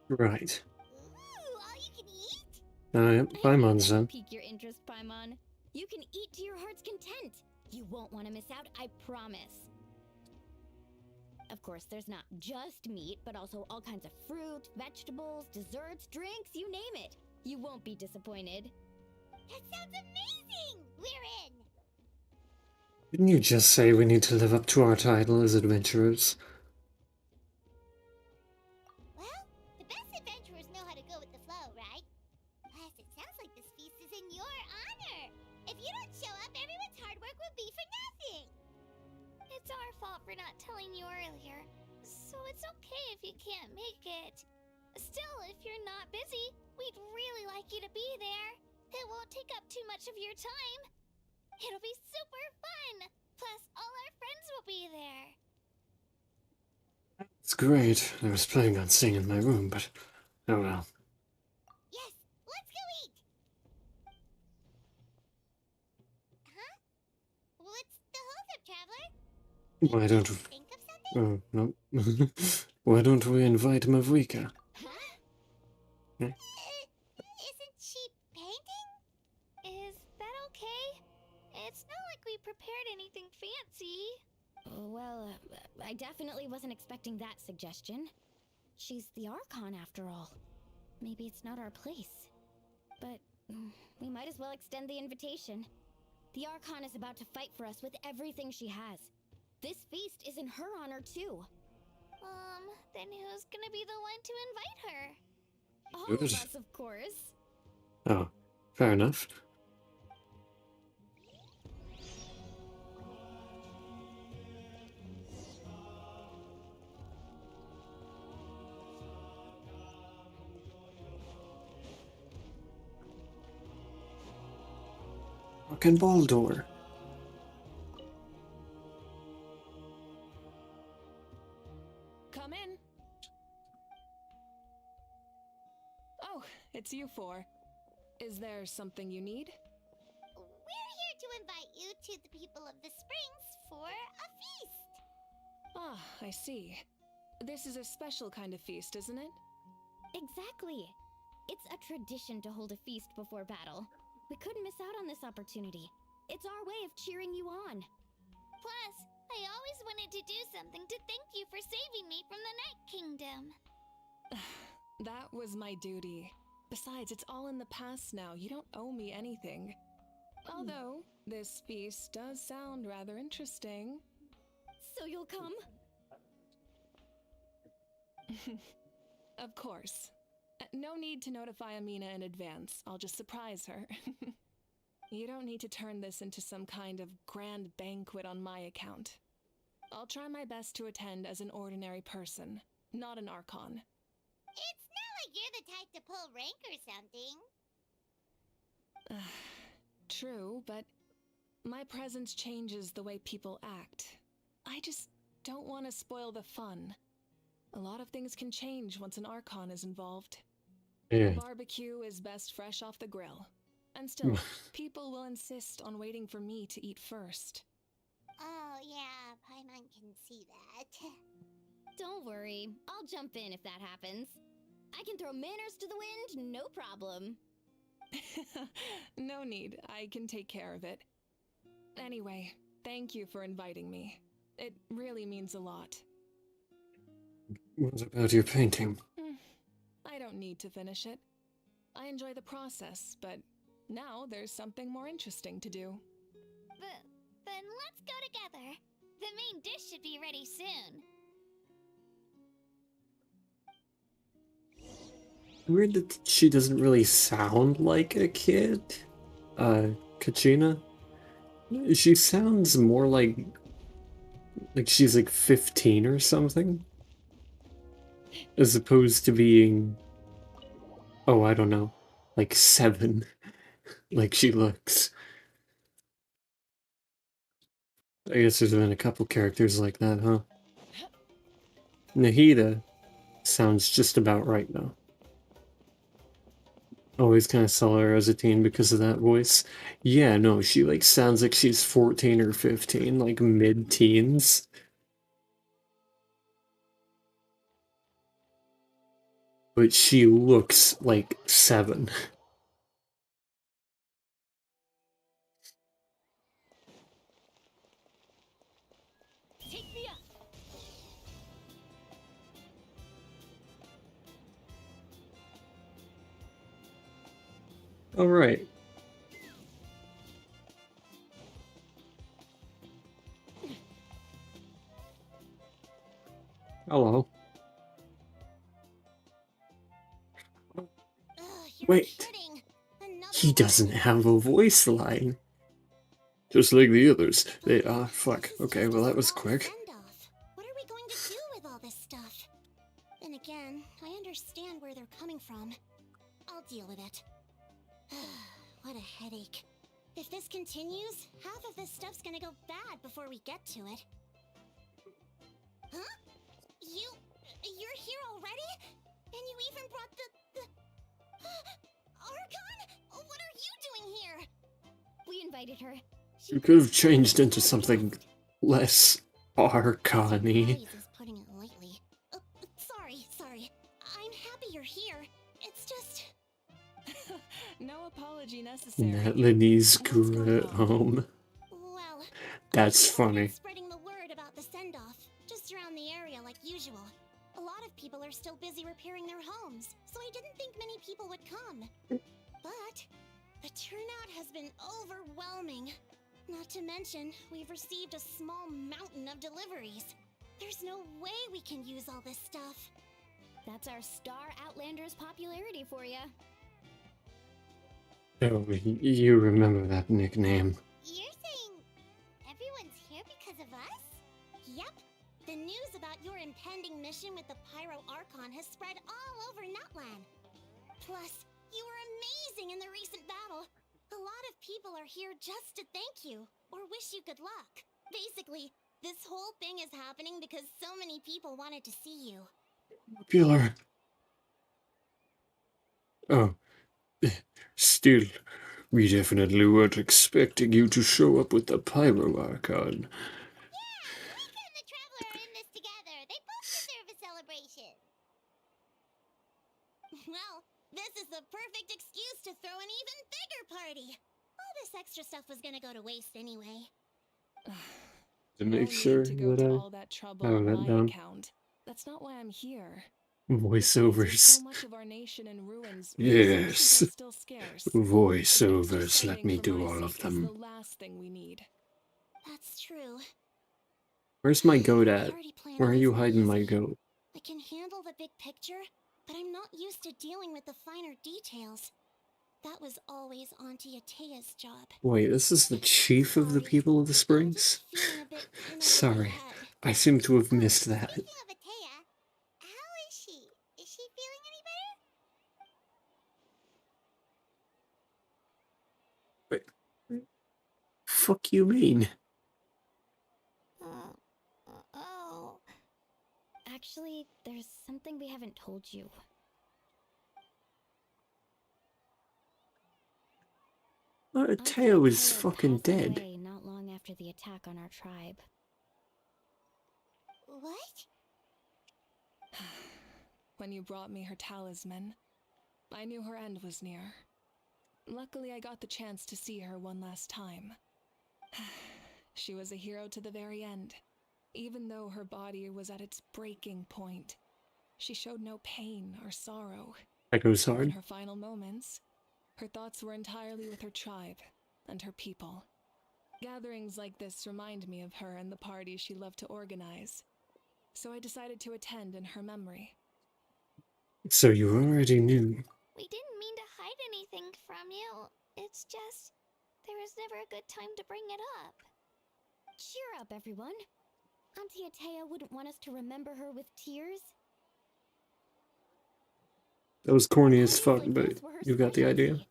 Right. Ooh, all you can eat? Paimon's then. Pique your interest, Paimon. You can eat to your heart's content. You won't want to miss out, I promise. Of course, there's not just meat, but also all kinds of fruit, vegetables, desserts, drinks, you name it. You won't be disappointed. That sounds amazing! We're in! Didn't you just say we need to live up to our title as adventurers? Well, the best adventurers know how to go with the flow, right? Plus, it sounds like this feast is in your honor. If you don't show up, everyone's hard work will be for nothing. It's our fault for not telling you earlier, so it's okay if you can't make it. Still, if you're not busy, we'd really like you to be there. It won't take up too much of your time. It'll be super fun. Plus, all our friends will be there. It's great. I was planning on staying in my room, but oh well. Yes, let's go eat. Huh? What's the holdup, traveler? Why don't Think of something? oh no. Why don't we invite Mavika? Huh? Hmm? Isn't she painting? Is that okay? It's not like we prepared anything fancy. Well, I definitely wasn't expecting that suggestion. She's the Archon after all. Maybe it's not our place. But we might as well extend the invitation. The Archon is about to fight for us with everything she has. This feast is in her honor too. Then who's gonna be the one to invite her? All of Good. us, of course. Oh, fair enough. Fucking Baldur. Come in. Oh, it's you four. Is there something you need? We're here to invite you to the people of the Springs for a feast. Ah, I see. This is a special kind of feast, isn't it? Exactly. It's a tradition to hold a feast before battle. We couldn't miss out on this opportunity. It's our way of cheering you on. Plus, I always wanted to do something to thank you for saving me from the Night Kingdom. That was my duty. Besides, it's all in the past now. You don't owe me anything. Although, this feast does sound rather interesting. So you'll come? Of course. No need to notify Amina in advance. I'll just surprise her. You don't need to turn this into some kind of grand banquet on my account. I'll try my best to attend as an ordinary person, not an Archon. It's not like you're the type to pull rank or something. True, but my presence changes the way people act. I just don't want to spoil the fun. A lot of things can change once an Archon is involved. Yeah. A barbecue is best fresh off the grill. And still, people will insist on waiting for me to eat first. Oh, yeah, Paimon can see that. Don't worry, I'll jump in if that happens. I can throw manners to the wind, no problem. No need, I can take care of it. Anyway, thank you for inviting me. It really means a lot. What about your painting? I don't need to finish it. I enjoy the process, but now there's something more interesting to do. Then let's go together. The main dish should be ready soon. Weird that she doesn't really sound like a kid. Kachina? She sounds more like she's like 15 or something. As opposed to being, oh, I don't know, like 7, like she looks. I guess there's been a couple characters like that, huh? Nahida sounds just about right, though. Always kind of saw her as a teen because of that voice. Yeah, no, she like sounds like she's 14 or 15, like mid-teens. But she looks like 7. Take me up. All right. Hello. You're Wait. kidding. Another He one? doesn't have a voice line. Just like the others. They, fuck. This is Okay, just well a that was small quick. send-off. What are we going to do with all this stuff? Then again, I understand where they're coming from. I'll deal with it. What a headache. If this continues, half of this stuff's gonna go bad before we get to it. Huh? You're here already? And you even brought the Archon? What are you doing here? We invited her. You could have changed into something less Archon-y. Surprise is putting it lightly. Sorry. I'm happy you're here. It's just... No apology necessary. Natalie's What's going grew at on? home. Well... That's people have been funny. spreading the word about the send-off, just around the area like usual. A lot of people are still busy repairing their homes, so I didn't think many people would come. But the turnout has been overwhelming. Not to mention, we've received a small mountain of deliveries. There's no way we can use all this stuff. That's our Star Outlander's popularity for you. Oh, you remember that nickname. You're saying everyone's here because of us? Yep. The news about your impending mission with the Pyro Archon has spread all over Nutland. Plus, you were amazing in the recent battle. A lot of people are here just to thank you, or wish you good luck. Basically, this whole thing is happening because so many people wanted to see you. Popular. Oh. Still, we definitely weren't expecting you to show up with the Pyro Archon. Yeah, Mika and the Traveler are in this together. They both deserve a celebration. Well, this is the perfect excuse to throw an even bigger party. All this extra stuff was gonna go to waste anyway. To No make need sure to go that to I all that trouble have on that my down. account. That's not why I'm here. Besides, with Voiceovers. so much of our nation in ruins, Yes. resources are still scarce. Voiceovers, let me for do my all of sake is them. the last thing we need. That's true. Where's my goat The at? party planner Where are you isn't hiding my easy. goat? I can handle the big picture, but I'm not used to dealing with the finer details. That was always Auntie Atea's job. Wait, this is the chief of the people of the I'm springs? just feeling a bit in over my Sorry, head. I seem to have Oh, missed that. speaking of Atea, how is she? Is she feeling any Wait, fuck you mean? better? Oh. Actually, there's something we haven't told you. Teo is Teo fucking passed dead. away not long after the attack on our tribe. What? When you brought me her talisman, I knew her end was near. Luckily, I got the chance to see her one last time. She was a hero to the very end. Even though her body was at its breaking point, she showed no pain or sorrow. That goes In hard. her final moments, her thoughts were entirely with her tribe and her people. Gatherings like this remind me of her and the parties she loved to organize. So I decided to attend in her memory. So you already knew. We didn't mean to hide anything from you. It's just, there was never a good time to bring it up. Cheer up, everyone. Auntie Atea wouldn't want us to remember her with tears. That was corny as fuck, Parties like but this were her you got the idea. specialty.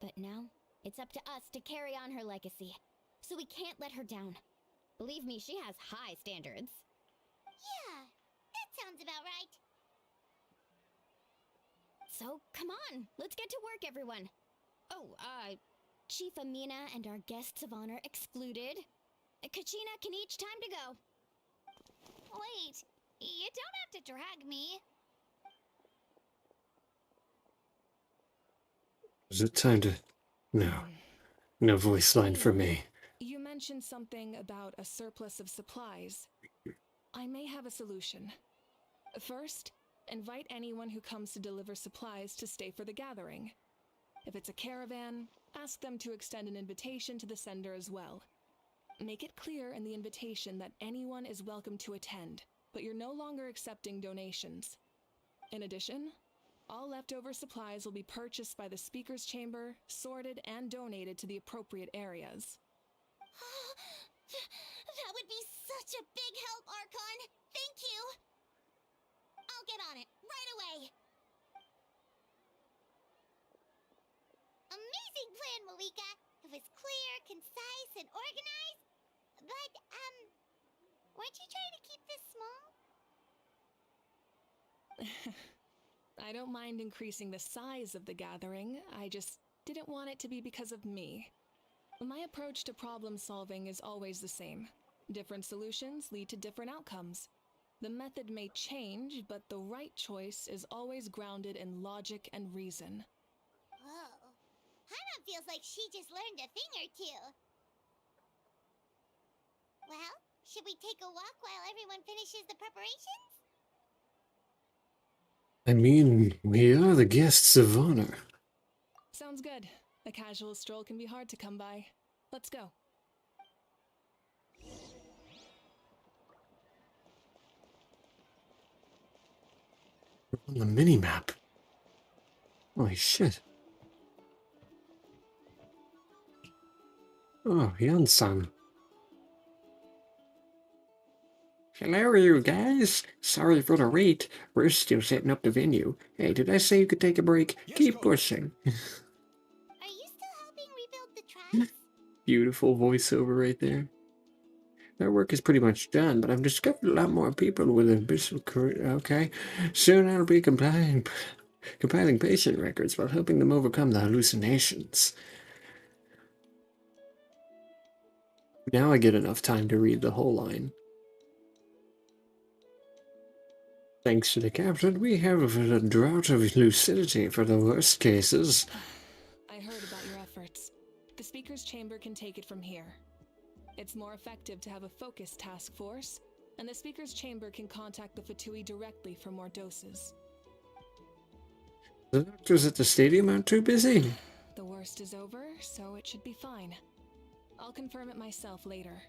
But now, it's up to us to carry on her legacy. So we can't let her down. Believe me, she has high standards. Yeah, that sounds about right. So, come on, let's get to work, everyone. Oh, Chief Amina and our guests of honor excluded. Kachina can each time to go. Wait, you don't have to drag me. Is it time to... No. No voice line for me. You mentioned something about a surplus of supplies. I may have a solution. First, invite anyone who comes to deliver supplies to stay for the gathering. If it's a caravan, ask them to extend an invitation to the sender as well. Make it clear in the invitation that anyone is welcome to attend, but you're no longer accepting donations. In addition, all leftover supplies will be purchased by the speaker's chamber, sorted, and donated to the appropriate areas. That would be such a big help, Archon. Thank you. I'll get on it right away. Amazing plan, Malika. It was clear, concise, and organized. But, weren't you trying to keep this small? I don't mind increasing the size of the gathering, I just didn't want it to be because of me. My approach to problem solving is always the same. Different solutions lead to different outcomes. The method may change, but the right choice is always grounded in logic and reason. Whoa. Hana feels like she just learned a thing or two. Well, should we take a walk while everyone finishes the preparations? I mean, we are the guests of honor. Sounds good. A casual stroll can be hard to come by. Let's go. On the mini-map. Holy shit. Oh, Yan-san. Hello, you guys. Sorry for the wait. We're still setting up the venue. Hey, did I say you could take a break? Yes, Keep go. pushing. Are you still helping rebuild the tribes? Beautiful voiceover right there. Their work is pretty much done, but I've discovered a lot more people with ambitious career. Okay. Soon I'll be compiling patient records while helping them overcome the hallucinations. Now I get enough time to read the whole line. Thanks to the captain, we have a drought of lucidity for the worst cases. I heard about your efforts. The speaker's chamber can take it from here. It's more effective to have a focused task force, and the speaker's chamber can contact the Fatui directly for more doses. The doctors at the stadium aren't too busy. The worst is over, so it should be fine. I'll confirm it myself later.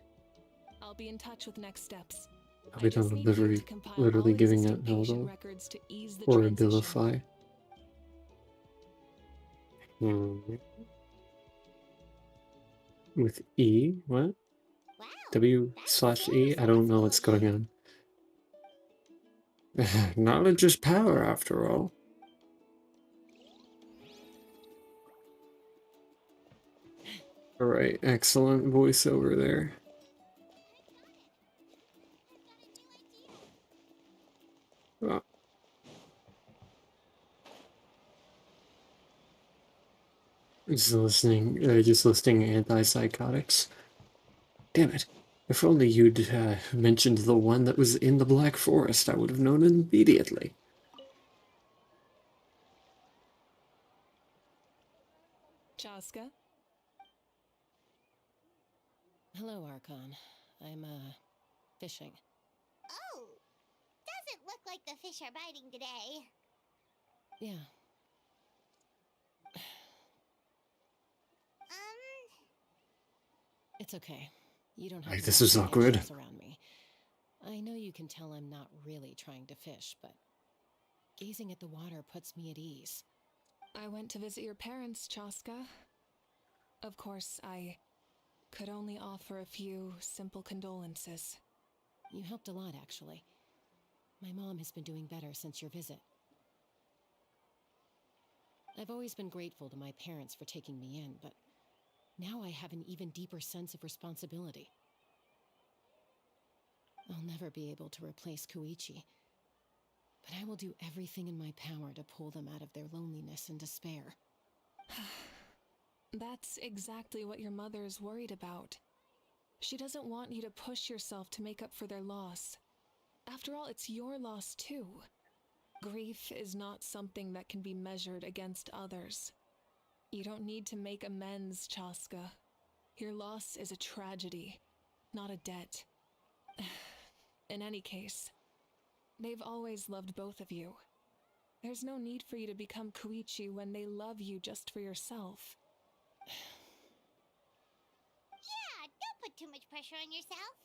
I'll be in touch with next steps. Are I we just done need you literally, to compile literally all giving existing it patient Hilda? records to ease the Or transition. abilify? With E? What? Wow, W that is slash so E? I don't know responsible what's of you. going on. Knowledge is power, after all. Alright, excellent voiceover there. Oh. Just listing antipsychotics. Damn it. If only you'd mentioned the one that was in the Black Forest, I would have known immediately. Chaska? Hello, Archon. I'm, fishing. Oh, doesn't look like the fish are biting today. Yeah. It's okay. You don't have to This walk is on awkward. eggshells around me. I know you can tell I'm not really trying to fish, but gazing at the water puts me at ease. I went to visit your parents, Chaska. Of course, I could only offer a few simple condolences. You helped a lot, actually. My mom has been doing better since your visit. I've always been grateful to my parents for taking me in, but now I have an even deeper sense of responsibility. I'll never be able to replace Koichi, but I will do everything in my power to pull them out of their loneliness and despair. That's exactly what your mother is worried about. She doesn't want you to push yourself to make up for their loss. After all, it's your loss too. Grief is not something that can be measured against others. You don't need to make amends, Chaska. Your loss is a tragedy, not a debt. In any case, they've always loved both of you. There's no need for you to become Koichi when they love you just for yourself. Yeah, don't put too much pressure on yourself.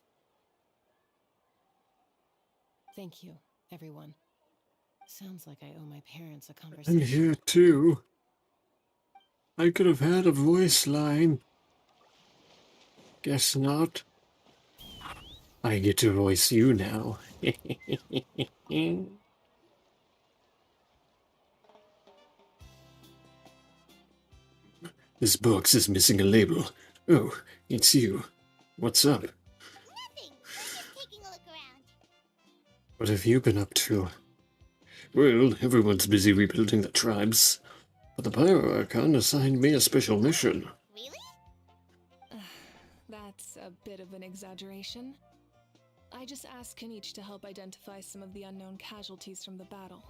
Thank you, everyone. Sounds like I owe my parents a I'm conversation. here too. I could have had a voice line. Guess not. I get to voice you now. This box is missing a label. Oh, it's you. What's up? Nothing. I'm just taking a look around. What have you been up to? Well, everyone's busy rebuilding the tribes. But the Pyro Archon assigned me a special mission. Really? That's a bit of an exaggeration. I just asked Kenichi to help identify some of the unknown casualties from the battle.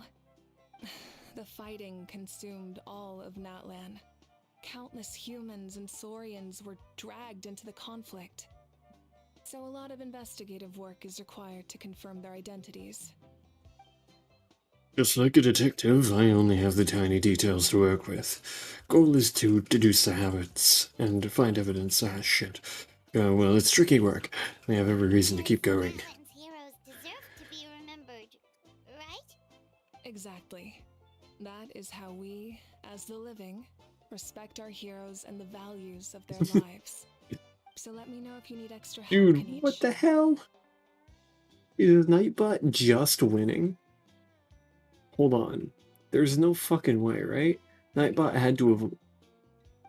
The fighting consumed all of Natlan. Countless humans and Saurians were dragged into the conflict. So a lot of investigative work is required to confirm their identities. Just like a detective, I only have the tiny details to work with. Goal is to deduce the habits and find evidence. Ah, shit. Well, it's tricky work. I have every reason to keep going. Natlan's heroes deserve to be remembered, right? Exactly. That is how we, as the living, respect our heroes and the values of their lives. So let me know if you need extra help, Dude, Kenichi. what the hell? Is Nightbot just winning? Hold on. There's no fucking way, right? Nightbot had to have...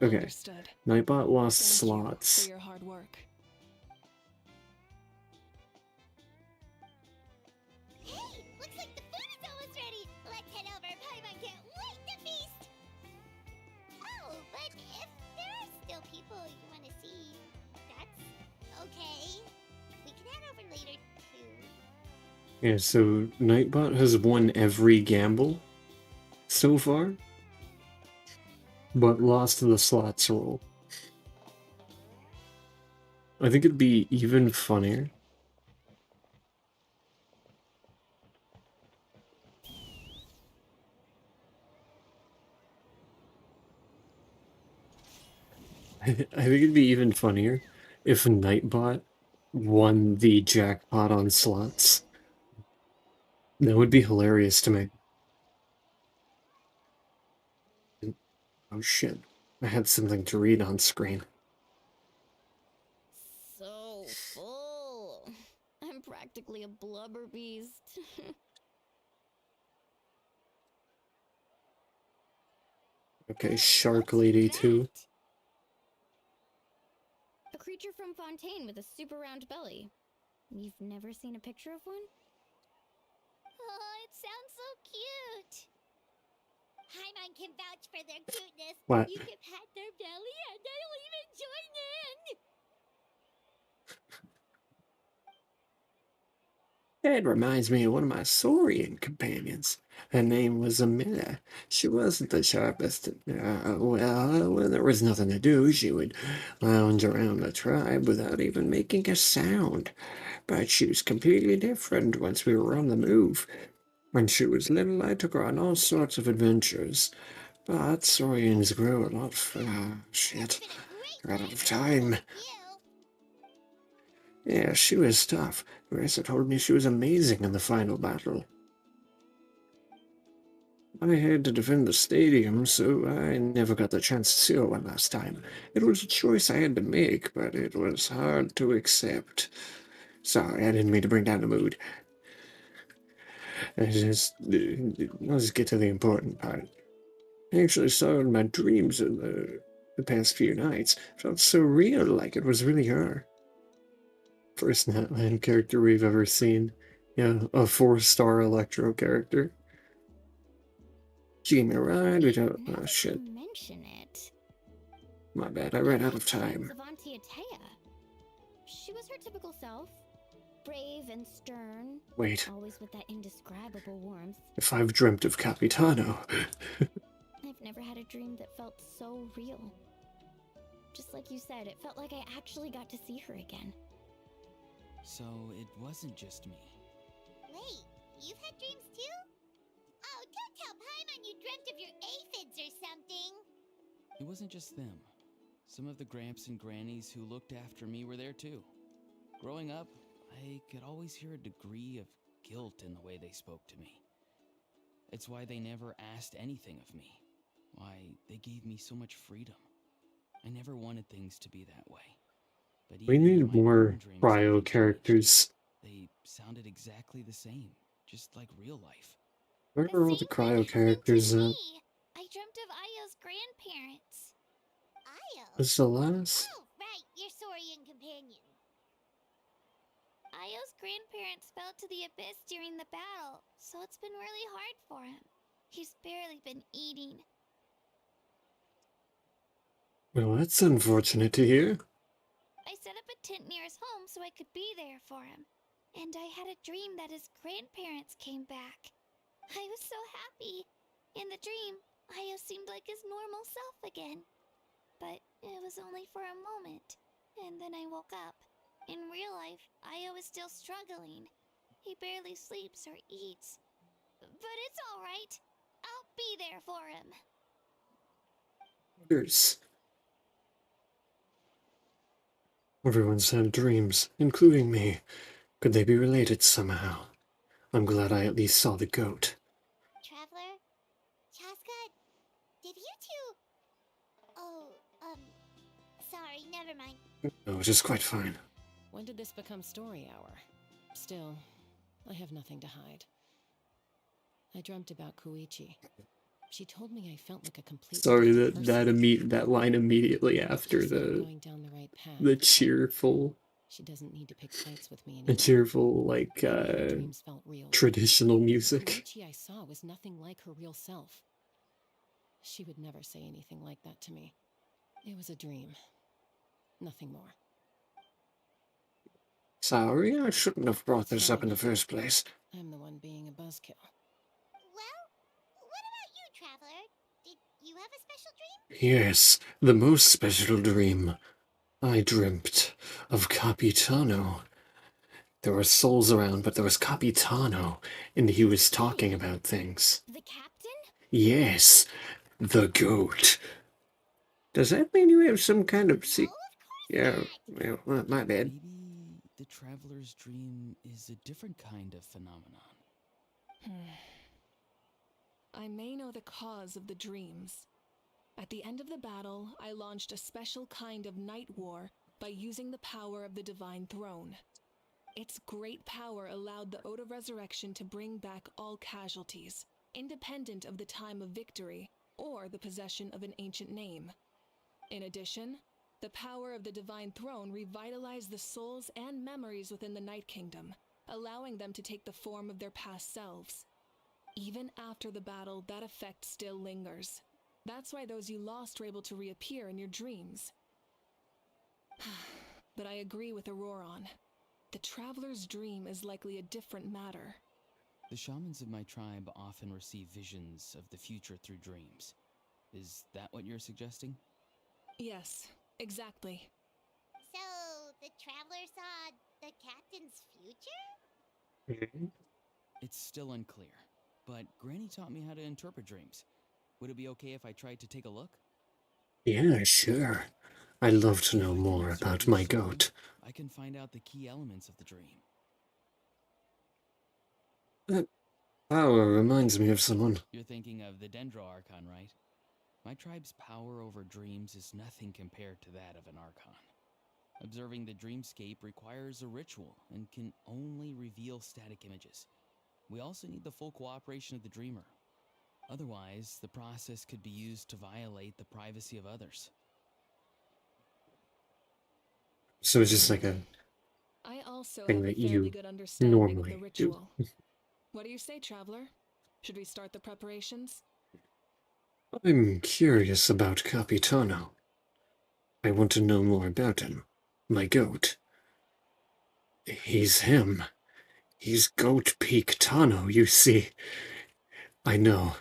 Okay. Understood. Nightbot lost Thank slots. you for your hard work. Hey, looks like the food is almost ready. Let's head over. Paimon can't wait to feast. Oh, but if there are still people you want to see, that's okay. We can head over later too. Yeah, so Nightbot has won every gamble so far, but lost the slots roll. I think it'd be even funnier. I think it'd be even funnier if Nightbot won the jackpot on slots. That would be hilarious to me. Oh shit. I had something to read on screen. So full. I'm practically a blubber beast. Okay, Shark Lady too. A creature from Fontaine with a super round belly. You've never seen a picture of one? Oh, it sounds so cute. Paimon can vouch for their cuteness. What? You can pat their belly and I'll even join in. It reminds me of one of my Saurian companions. Her name was Amina. She wasn't the sharpest. Well, when there was nothing to do, she would lounge around the tribe without even making a sound. But she was completely different once we were on the move. When she was little, I took her on all sorts of adventures. But Saurians grew a lot. Shit. We're out of time. Yeah, she was tough. Marissa told me she was amazing in the final battle. I had to defend the stadium, so I never got the chance to see her one last time. It was a choice I had to make, but it was hard to accept. Sorry, I didn't mean to bring down the mood. Let's get to the important part. I actually saw her in my dreams in the past few nights. It felt so real, like it was really her. First Natland character we've ever seen. Yeah, a 4-star Electro character. She gave me a ride. We don't. Oh shit. Mention it. My bad. I ran out of time. She was her typical self, brave and stern. Wait. Always with that indescribable warmth. If I've dreamt of Capitano. I've never had a dream that felt so real. Just like you said, it felt like I actually got to see her again. So it wasn't just me. Wait, you've had dreams too? Oh, don't tell Paimon you dreamt of your aphids or something. It wasn't just them. Some of the Gramps and Grannies who looked after me were there too. Growing up, I could always hear a degree of guilt in the way they spoke to me. It's why they never asked anything of me. Why they gave me so much freedom. I never wanted things to be that way. But We even in need my more own dreams, cryo nothing changed. characters. They sounded exactly the same, just like real life. Where are all the cryo characters at? I dreamt of Io's grandparents. Io? Is the last? Oh, right, your Saurian companion. Io's grandparents fell to the abyss during the battle, so it's been really hard for him. He's barely been eating. Well, that's unfortunate to hear. I set up a tent near his home so I could be there for him. And I had a dream that his grandparents came back. I was so happy. In the dream, Io seemed like his normal self again. But it was only for a moment. And then I woke up. In real life, Io is still struggling. He barely sleeps or eats. But it's all right. I'll be there for him. Years. Everyone's had dreams, including me. Could they be related somehow? I'm glad I at least saw the goat. Traveler? Chaska? Did you two... Oh, sorry, never mind. No, it is quite fine. When did this become story hour? Still, I have nothing to hide. I dreamt about Koichi. She told me I felt like a complete. Sorry that line immediately after going down the right path. the cheerful. She doesn't need to pick fights with me anymore. The cheerful, like, dreams felt real. traditional music. Koichi I saw was nothing like her real self. She would never say anything like that to me. It was a dream. Nothing more. Sorry, I shouldn't have brought this up in the first place. I'm the one being a buzzkill. Well, what about you, Traveler? Did you have a special dream? Yes, the most special dream. I dreamt of Capitano. There were souls around, but there was Capitano, and he was talking about things. The captain? Yes, the goat. Does that mean you have some kind of No, of course Yeah, not. well, my bad. Maybe the traveler's dream is a different kind of phenomenon. I may know the cause of the dreams. At the end of the battle, I launched a special kind of night war by using the power of the Divine Throne. Its great power allowed the Ode of Resurrection to bring back all casualties, independent of the time of victory or the possession of an ancient name. In addition, the power of the Divine Throne revitalized the souls and memories within the Night Kingdom, allowing them to take the form of their past selves. Even after the battle, that effect still lingers. That's why those you lost were able to reappear in your dreams. But I agree with Auroron. The traveler's dream is likely a different matter. The shamans of my tribe often receive visions of the future through dreams. Is that what you're suggesting? Yes, exactly. So, the traveler saw the captain's future? It's still unclear, but Granny taught me how to interpret dreams. Would it be okay if I tried to take a look? Yeah, sure. I'd love to know If I can more observe about your my soul, goat. I can find out the key elements of the dream. That power reminds me of someone. You're thinking of the Dendro Archon, right? My tribe's power over dreams is nothing compared to that of an Archon. Observing the dreamscape requires a ritual and can only reveal static images. We also need the full cooperation of the dreamer. Otherwise, the process could be used to violate the privacy of others. So it's just like a I also thing have a that fairly you good understanding of the normally do. ritual. What do you say, traveler? Should we start the preparations? I'm curious about Capitano. I want to know more about him. My goat. He's him. He's GOATPEAKTANO, you see. I know.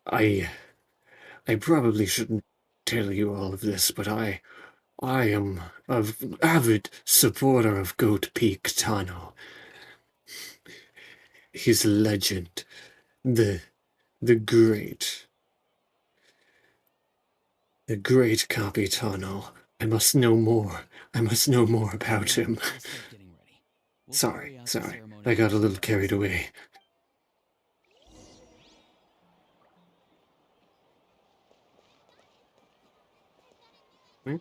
I probably shouldn't tell you all of this, but I am an avid supporter of GOATPEAKTANO. He's a legend. The great. The great Capitano. I must know more. I must know more about him. Let's start getting ready. We'll Sorry. carry out the I ceremony got a little first. carried away. Hmm?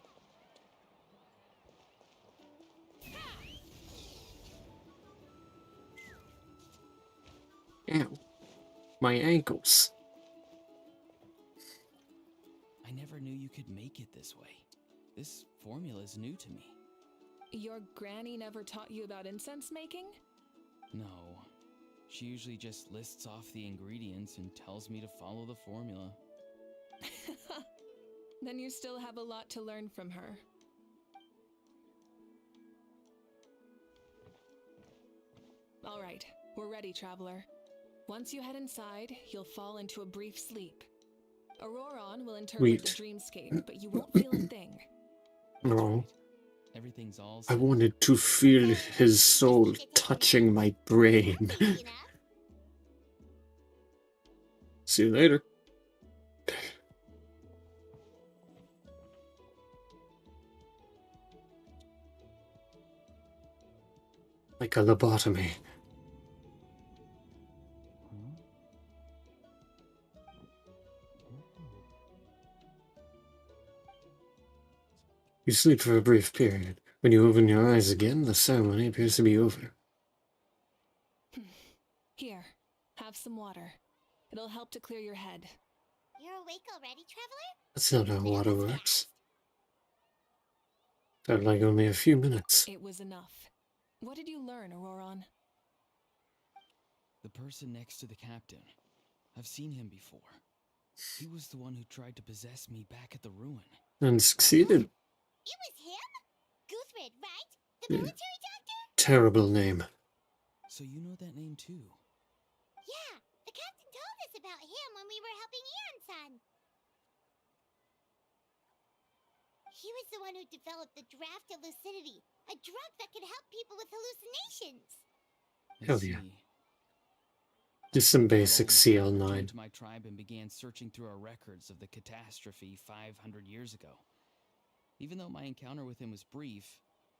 Ow. My ankles. I never knew you could make it this way. This formula is new to me. Your granny never taught you about incense making? No. She usually just lists off the ingredients and tells me to follow the formula. Then you still have a lot to learn from her. All right, we're ready, traveler. Once you head inside, you'll fall into a brief sleep. Auroron will interpret the dreamscape, but you won't feel a thing. No. Everything's all I set. wanted to feel his soul touching my brain. See you later. Like a lobotomy. You sleep for a brief period. When you open your eyes again, the ceremony appears to be over. Here, have some water. It'll help to clear your head. You're awake already, traveler? That's not how That water was works. fast. Felt like only a few minutes. It was enough. What did you learn, Auroron? The person next to the captain. I've seen him before. He was the one who tried to possess me back at the ruin. And succeeded. It was him? Guthred, right? The Yeah. military doctor? Terrible name. So you know that name too? Yeah, the captain told us about him when we were helping Ian-san. He was the one who developed the draft of lucidity, a drug that could help people with hallucinations. I Hell see. yeah. Just some basic I CL9. returned to my tribe and began searching through our records of the catastrophe 500 years ago. Even though my encounter with him was brief,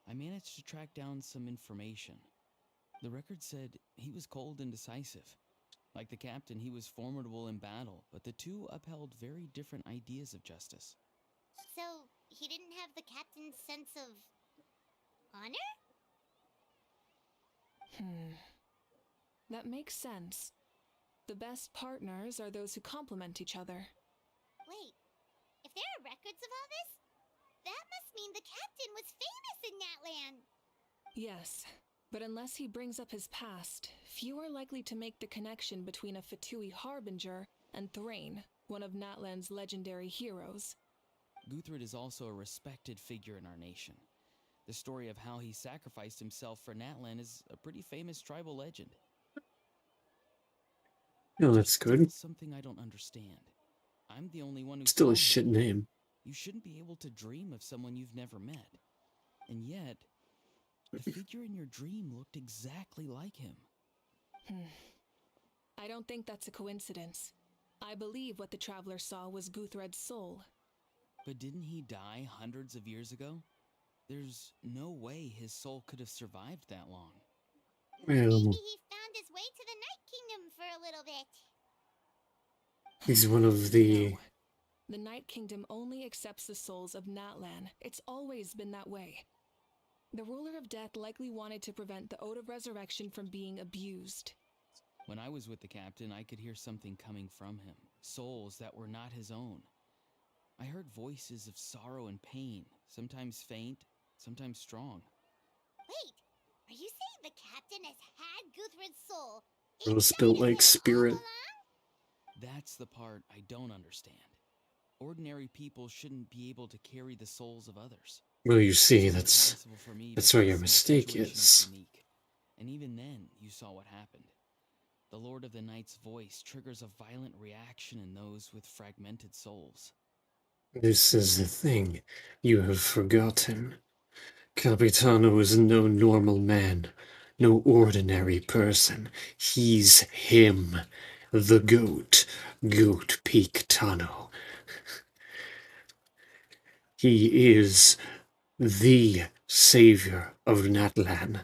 I managed to track down some information. The record said he was cold and decisive. Like the captain, he was formidable in battle, but the two upheld very different ideas of justice. So, he didn't have the captain's sense of honor? That makes sense. The best partners are those who complement each other. Wait, if there are records of all this, that must mean the captain was famous in that land. Yes, but unless he brings up his past, few are likely to make the connection between a Fatui harbinger and Thrain, one of Natlan's legendary heroes. Guthred is also a respected figure in our nation. The story of how he sacrificed himself for Natlan is a pretty famous tribal legend. No, that's good. Something I don't understand. I'm the only one who Still saw a him. shit name. You shouldn't be able to dream of someone you've never met. And yet, the figure in your dream looked exactly like him. I don't think that's a coincidence. I believe what the traveler saw was Guthred's soul. But didn't he die hundreds of years ago? There's no way his soul could have survived that long. Maybe Well, he found his way to the Night Kingdom for a little bit. he's one of the... No. The Night Kingdom only accepts the souls of Natlan. It's always been that way. The ruler of death likely wanted to prevent the Ode of Resurrection from being abused. When I was with the captain, I could hear something coming from him. Souls that were not his own. I heard voices of sorrow and pain, sometimes faint, sometimes strong. Wait, are you saying the captain has had Guthred's soul? It was inside built of like him all spirit. along? That's the part I don't understand. Ordinary people shouldn't be able to carry the souls of others. Well, you see, It's that's impossible for me where your because my mistake situation is. unique. And even then, you saw what happened. The Lord of the Night's voice triggers a violent reaction in those with fragmented souls. This is the thing you have forgotten. Capitano is no normal man, no ordinary person. He's him, the goat, GOATPEAKTANO. He is the savior of Natlan,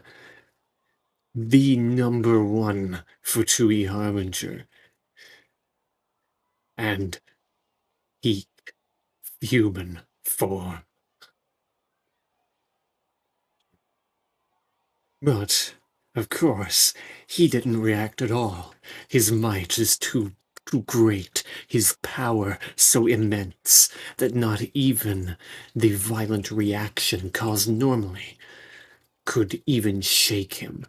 the #1 Fatui harbinger, and he human form. But, of course, he didn't react at all. His might is too great, his power so immense, that not even the violent reaction caused normally could even shake him.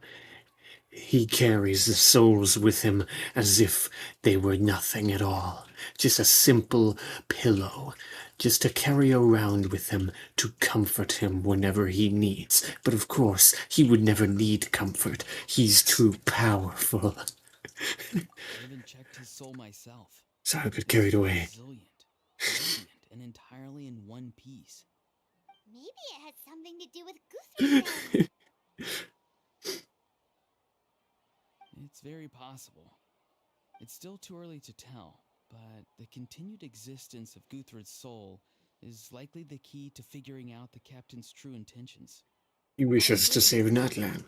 He carries the souls with him as if they were nothing at all, just a simple pillow, just to carry around with him to comfort him whenever he needs. But of course, he would never need comfort. He's too powerful. I even checked his soul myself. So I got carried away. Resilient, radiant, and entirely in one piece. Maybe it had something to do with Guthred then. It's very possible. It's still too early to tell, but the continued existence of Guthred's soul is likely the key to figuring out the captain's true intentions. He wishes to save Natlan.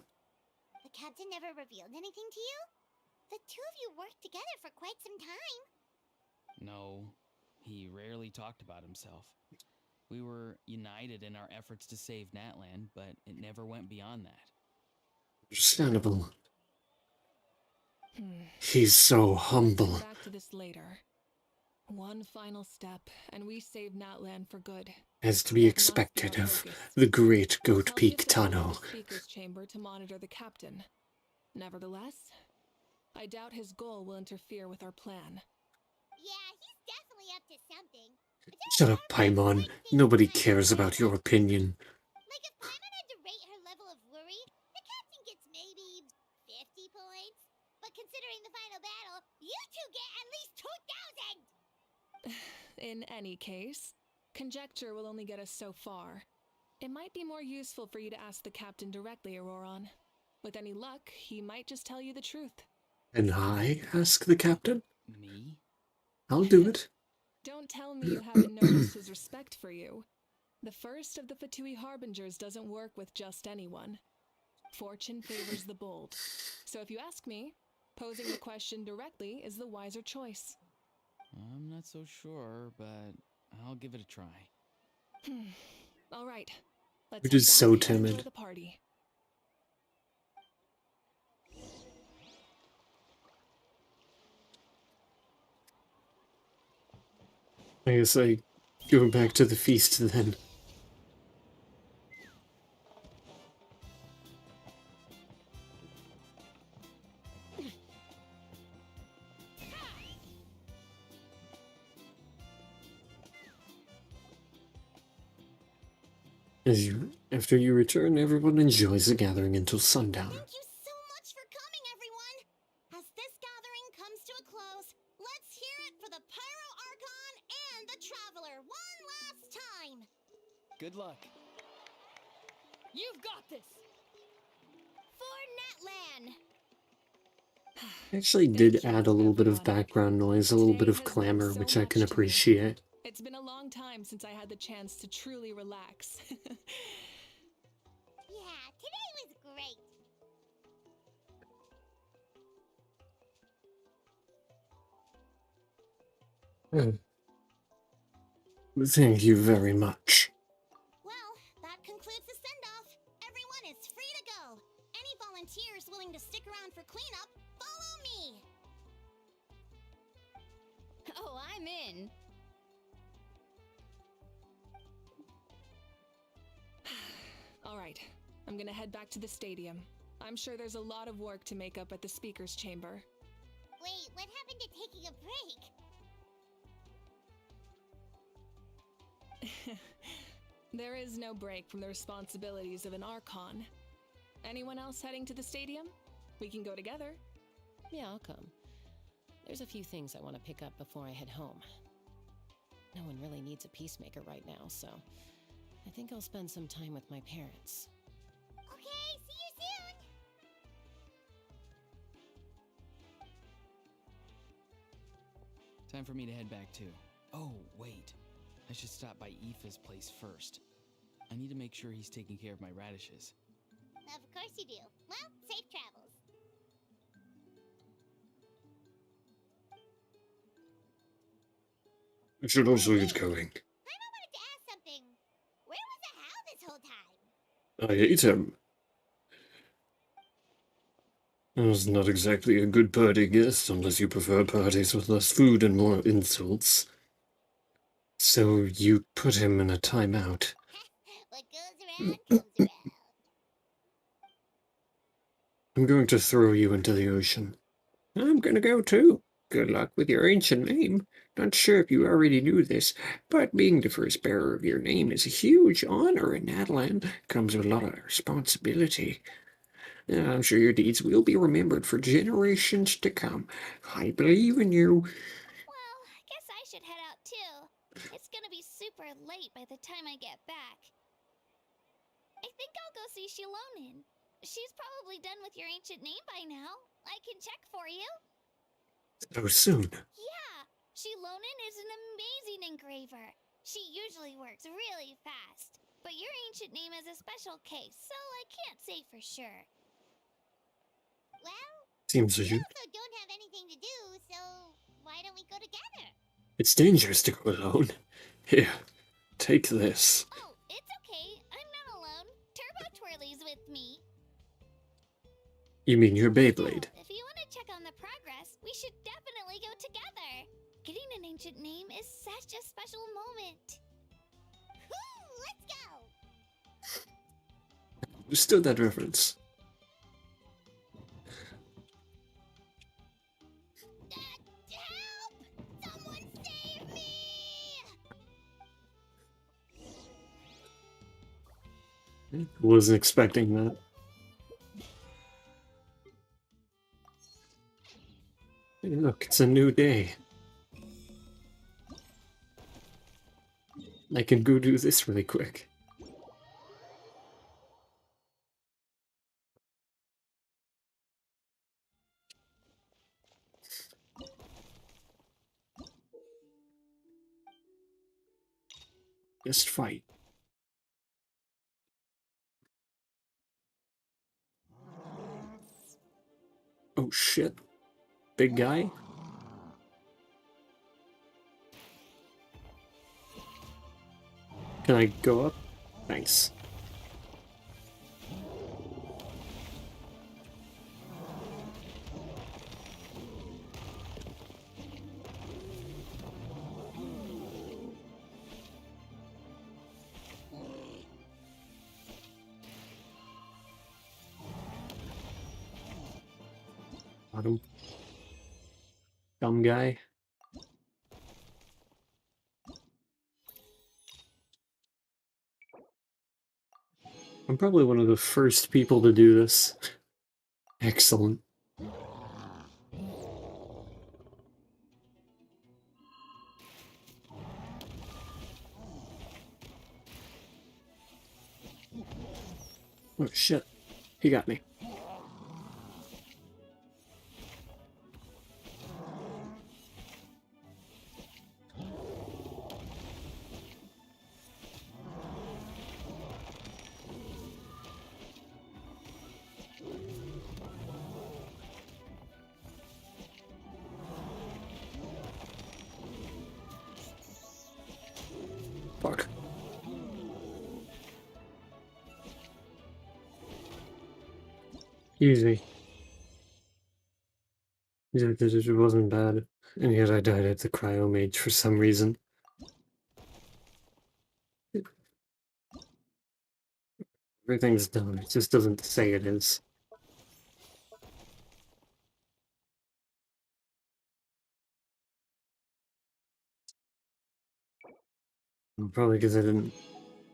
The captain never revealed anything to you? The two of you worked together for quite some time. No, he rarely talked about himself. We were united in our efforts to save Natlan, but it never went beyond that. Understandable. He's so humble. We'll come back to this later. One final step, and we save Natlan for good. As to be expected of the great GOATPEAKTANO. Speaker's chamber to monitor the captain. Nevertheless, I doubt his goal will interfere with our plan. Yeah, he's definitely up to something. Shut up, Paimon. Nobody cares about your opinion. Like if Paimon had to rate her level of worry, the captain gets maybe 50 points. But considering the final battle, you two get at least 2,000! In any case, conjecture will only get us so far. It might be more useful for you to ask the captain directly, Auroron. With any luck, he might just tell you the truth. And I ask the captain? Me? I'll do it. Don't tell me you haven't noticed his respect for you. The first of the Fatui Harbingers doesn't work with just anyone. Fortune favors the bold. So if you ask me, posing the question directly is the wiser choice. I'm not so sure, but I'll give it a try. All right, let's Which head is so back and enjoy timid. the party. I guess I go back to the feast then. After you return, everyone enjoys the gathering until sundown. Thank you so much for coming, everyone! As this gathering comes to a close, let's hear it for the Pyro Archon and the Traveler one last time! Good luck. You've got this! For Netland! I actually did add a little bit of background noise, a little bit of clamor, which I can appreciate. It's been a long time since I had the chance to truly relax. Yeah, today was great! Thank you very much. Well, that concludes the send-off. Everyone is free to go. Any volunteers willing to stick around for cleanup, follow me! Oh, I'm in. All right, I'm gonna head back to the stadium. I'm sure there's a lot of work to make up at the speaker's chamber. Wait, what happened to taking a break? There is no break from the responsibilities of an Archon. Anyone else heading to the stadium? We can go together. Yeah, I'll come. There's a few things I want to pick up before I head home. No one really needs a peacemaker right now, so I think I'll spend some time with my parents. Okay, see you soon! Time for me to head back too. Oh, wait. I should stop by Aoife's place first. I need to make sure he's taking care of my radishes. Of course you do. Well, safe travels. I should also get going. Paimon wanted to ask something. Where was the Hal this whole time? I ate him. That was not exactly a good party guest, unless you prefer parties with less food and more insults. So you put him in a timeout. What goes around comes around. I'm going to throw you into the ocean. I'm gonna go too. Good luck with your ancient name. Not sure if you already knew this, but being the first bearer of your name is a huge honor in Natlan. Comes with a lot of responsibility. I'm sure your deeds will be remembered for generations to come. I believe in you. Well, I guess I should head out too. It's gonna be super late by the time I get back. I think I'll go see Shilonin. She's probably done with your ancient name by now. I can check for you. So soon. Yeah, Shilonin is an amazing engraver. She usually works really fast. But your ancient name is a special case, so I can't say for sure. Well, Seems we legit. also don't have anything to do, so why don't we go together? It's dangerous to go alone. Here, take this. Oh, it's okay. I'm not alone. Turbo Twirly's with me. You mean your So, Beyblade? if you want to check on the progress, we should definitely go together. Getting an ancient name is such a special moment. Woo, let's go! Understood that reference. Help! Someone save me! Wasn't expecting that. Hey, look, it's a new day. I can go do this really quick. Just fight. Oh shit. Big guy? Can I go up? Nice. Bottom. Dumb guy. I'm probably one of the first people to do this. Excellent. Oh shit. He got me. Fuck. Easy. It wasn't bad. And yet I died at the cryo mage for some reason. Everything's done. It just doesn't say it is. Probably because I didn't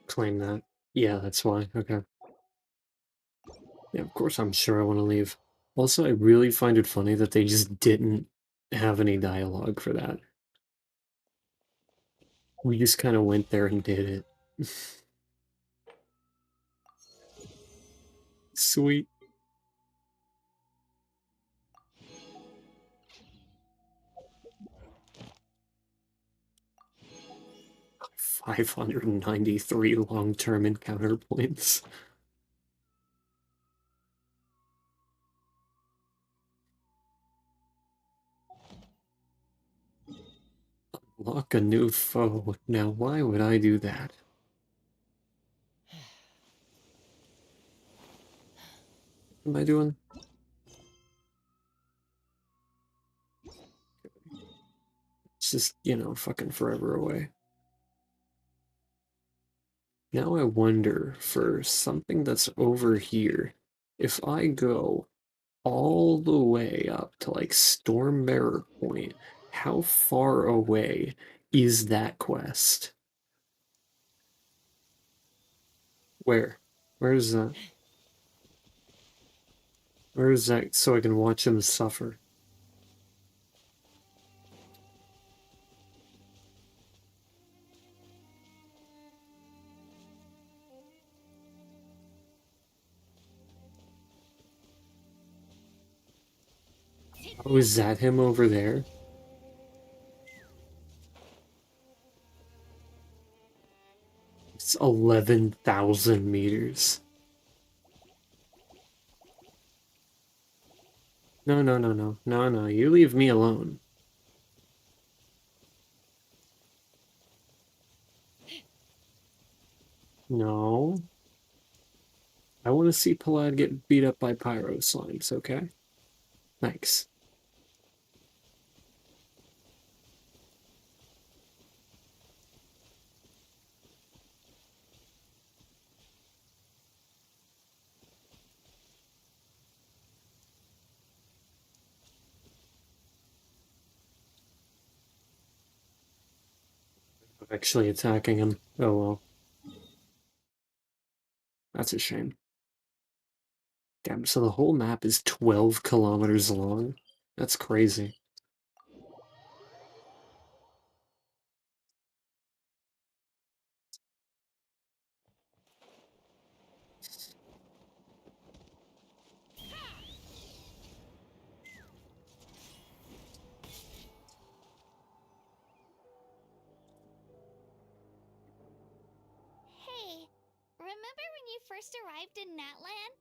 claim that. Yeah, that's why. Okay. Yeah, of course I'm sure I want to leave. Also, I really find it funny that they just didn't have any dialogue for that. We just kind of went there and did it. Sweet. $593 long-term encounter points. Unlock a new foe. Now, why would I do that? What am I doing? It's just, you know, fucking forever away. Now I wonder, for something that's over here, if I go all the way up to like Stormbearer Point, how far away is that quest? Where? Where is that? Where is that so I can watch him suffer? Oh, is that him over there? It's 11,000 meters. No, no, no, no. No, no, you leave me alone. No. I want to see Palad get beat up by pyro slimes, okay? Thanks. Actually attacking him. Oh well. That's a shame. Damn, so the whole map is 12 kilometers long? That's crazy. Hey, remember when you first arrived in Natlan?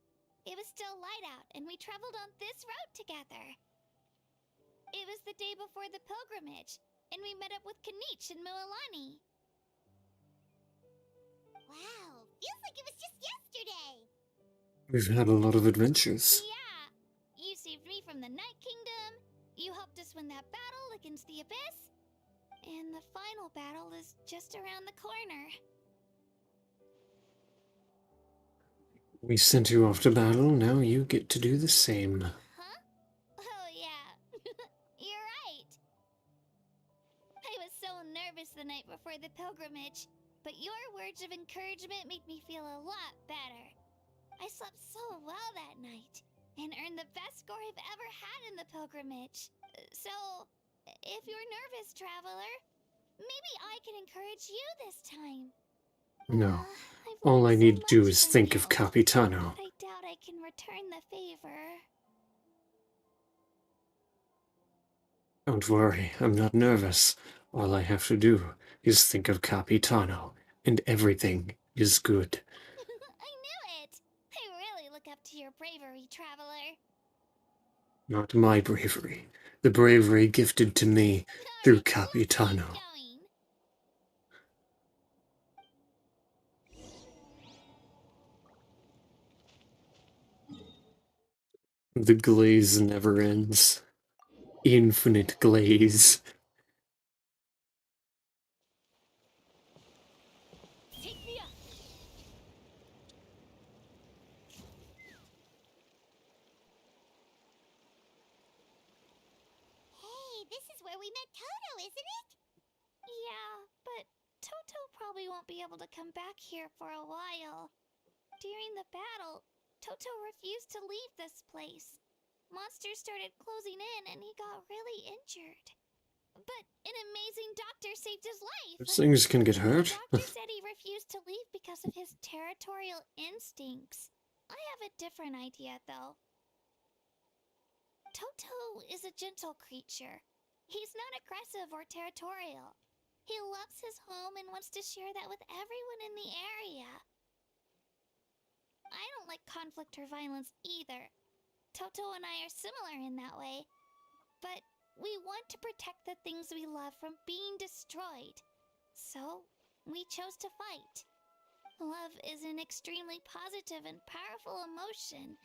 It was still light out, and we traveled on this road together. It was the day before the pilgrimage, and we met up with Kanich and Moalani. Wow, feels like it was just yesterday. We've had a lot of adventures. Yeah, you saved me from the Night Kingdom, you helped us win that battle against the Abyss, and the final battle is just around the corner. We sent you off to battle, now you get to do the same. Huh? Oh, yeah. You're right. I was so nervous the night before the pilgrimage, but your words of encouragement made me feel a lot better. I slept so well that night, and earned the best score I've ever had in the pilgrimage. So, if you're nervous, traveler, maybe I can encourage you this time. No. I've All I learned need so to do much is from think you, of Capitano. but I doubt I can return the favor. Don't worry, I'm not nervous. All I have to do is think of Capitano, and everything is good. I knew it! I really look up to your bravery, traveler. Not my bravery. The bravery gifted to me through Capitano. Going. The glaze never ends. Infinite glaze. Take me up! Hey, this is where we met Toto, isn't it? Yeah, but Toto probably won't be able to come back here for a while. During the battle, Toto refused to leave this place. Monsters started closing in and he got really injured. But an amazing doctor saved his life. Those things can get The hurt. doctor said he refused to leave because of his territorial instincts. I have a different idea, though. Toto is a gentle creature. He's not aggressive or territorial. He loves his home and wants to share that with everyone in the area. I don't like conflict or violence either. Toto and I are similar in that way. But we want to protect the things we love from being destroyed. So, we chose to fight. Love is an extremely positive and powerful emotion,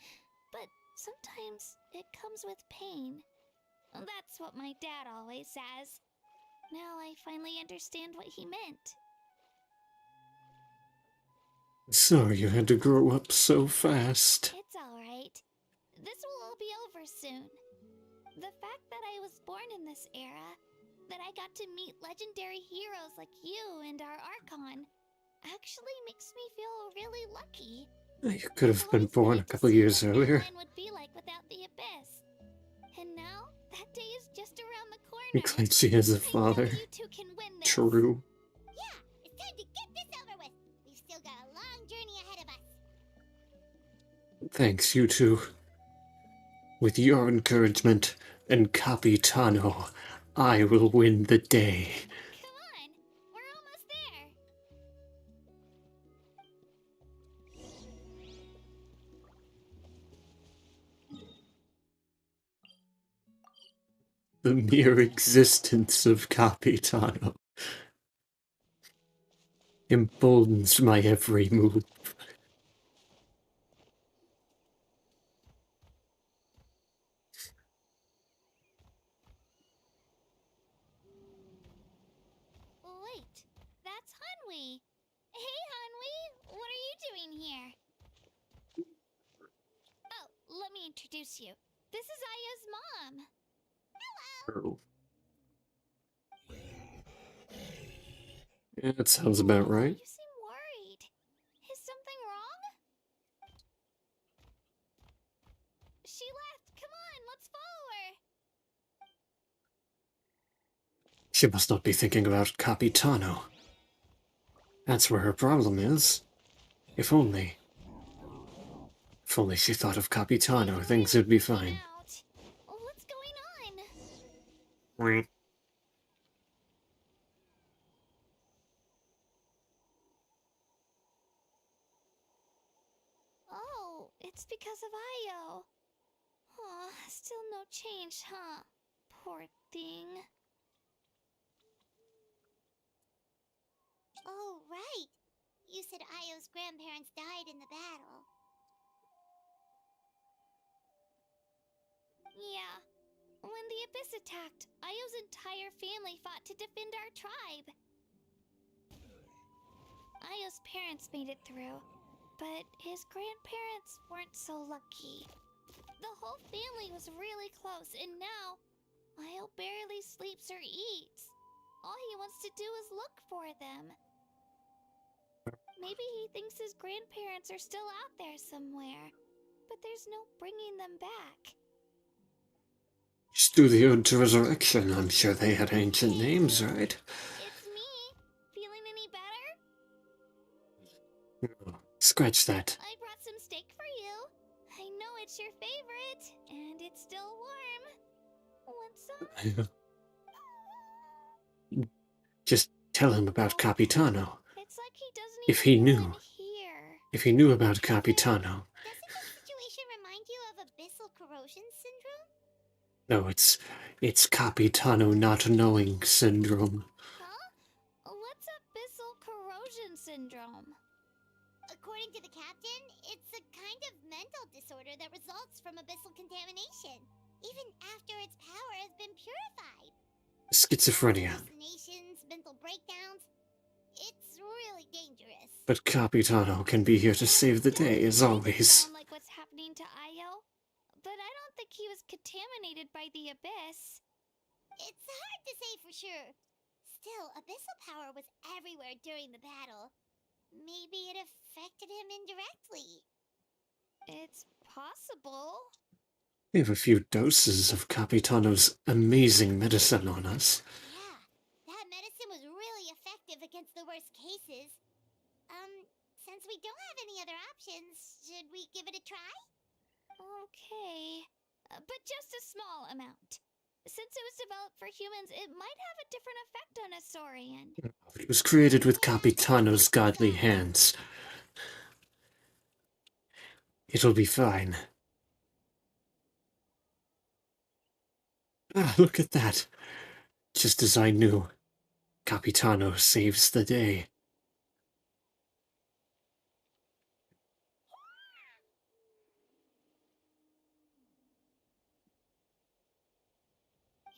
but sometimes it comes with pain. That's what my dad always says. Now I finally understand what he meant. So you had to grow up so fast. It's alright. This will all be over soon. The fact that I was born in this era, that I got to meet legendary heroes like you and our Archon, actually makes me feel really lucky. You could have been born a couple years earlier. What would be like without the Abyss. And now, that day is just around the corner. I'm glad she has a I know father. you two can win this. True. Yeah, it's time to get this over with. We've still got a long journey ahead of us. Thanks, you two. With your encouragement and Capitano, I will win the day. Come on, we're almost there. The mere existence of Capitano emboldens my every move. Wait, that's Hanwi. Hey, Hanwi, what are you doing here? Oh, let me introduce you. This is Aya's mom. Hello. Oh. Yeah, that sounds about right. You seem worried. Is something wrong? She left. Come on, let's follow her. She must not be thinking about Capitano. That's where her problem is. If only she thought of Capitano, things would be fine. What's going on? Oh, it It's because of Io. Aw, still no change, huh? Poor thing. Oh, right. You said Io's grandparents died in the battle. Yeah. When the Abyss attacked, Io's entire family fought to defend our tribe. Io's parents made it through, but his grandparents weren't so lucky. The whole family was really close, and now Io barely sleeps or eats. All he wants to do is look for them. Maybe he thinks his grandparents are still out there somewhere, but there's no bringing them back. Just do the Ode to Resurrection. I'm sure they had ancient names, right? It's me. Feeling any better? Oh, scratch that. I brought some steak for you. I know it's your favorite, and it's still warm. Want some? Just tell him about Capitano. It's like he doesn't If even he know knew. I'm here. If he knew about Capitano. Doesn't this situation remind you of abyssal corrosion syndrome? No, it's Capitano not knowing syndrome. Huh? What's abyssal corrosion syndrome? According to the captain, it's a kind of mental disorder that results from abyssal contamination, even after its power has been purified. Schizophrenia. Hallucinations, mental breakdowns. It's really dangerous. But Capitano can be here to save the day, as always. Sound like what's happening to Io? But I don't think he was contaminated by the Abyss. It's hard to say for sure. Still, abyssal power was everywhere during the battle. Maybe it affected him indirectly. It's possible. We have a few doses of Capitano's amazing medicine on us. Yeah, that medicine was really effective against the worst cases. Since we don't have any other options, should we give it a try? Okay. But just a small amount. Since it was developed for humans, it might have a different effect on a Saurian. It was created with Capitano's godly hands. It'll be fine. Ah, look at that. Just as I knew. Capitano saves the day.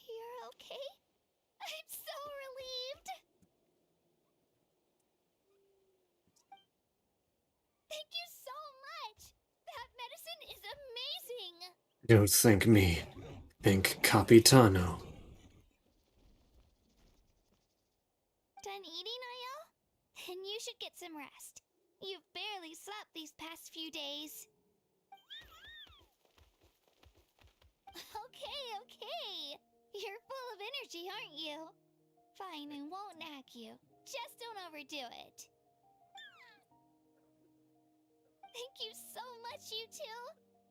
You're okay? I'm so relieved! Thank you so much! That medicine is amazing! Don't thank me. Thank Capitano. Done eating, Io? Then you should get some rest. You've barely slept these past few days. Okay. You're full of energy, aren't you? Fine, I won't nag you. Just don't overdo it. Thank you so much, you two.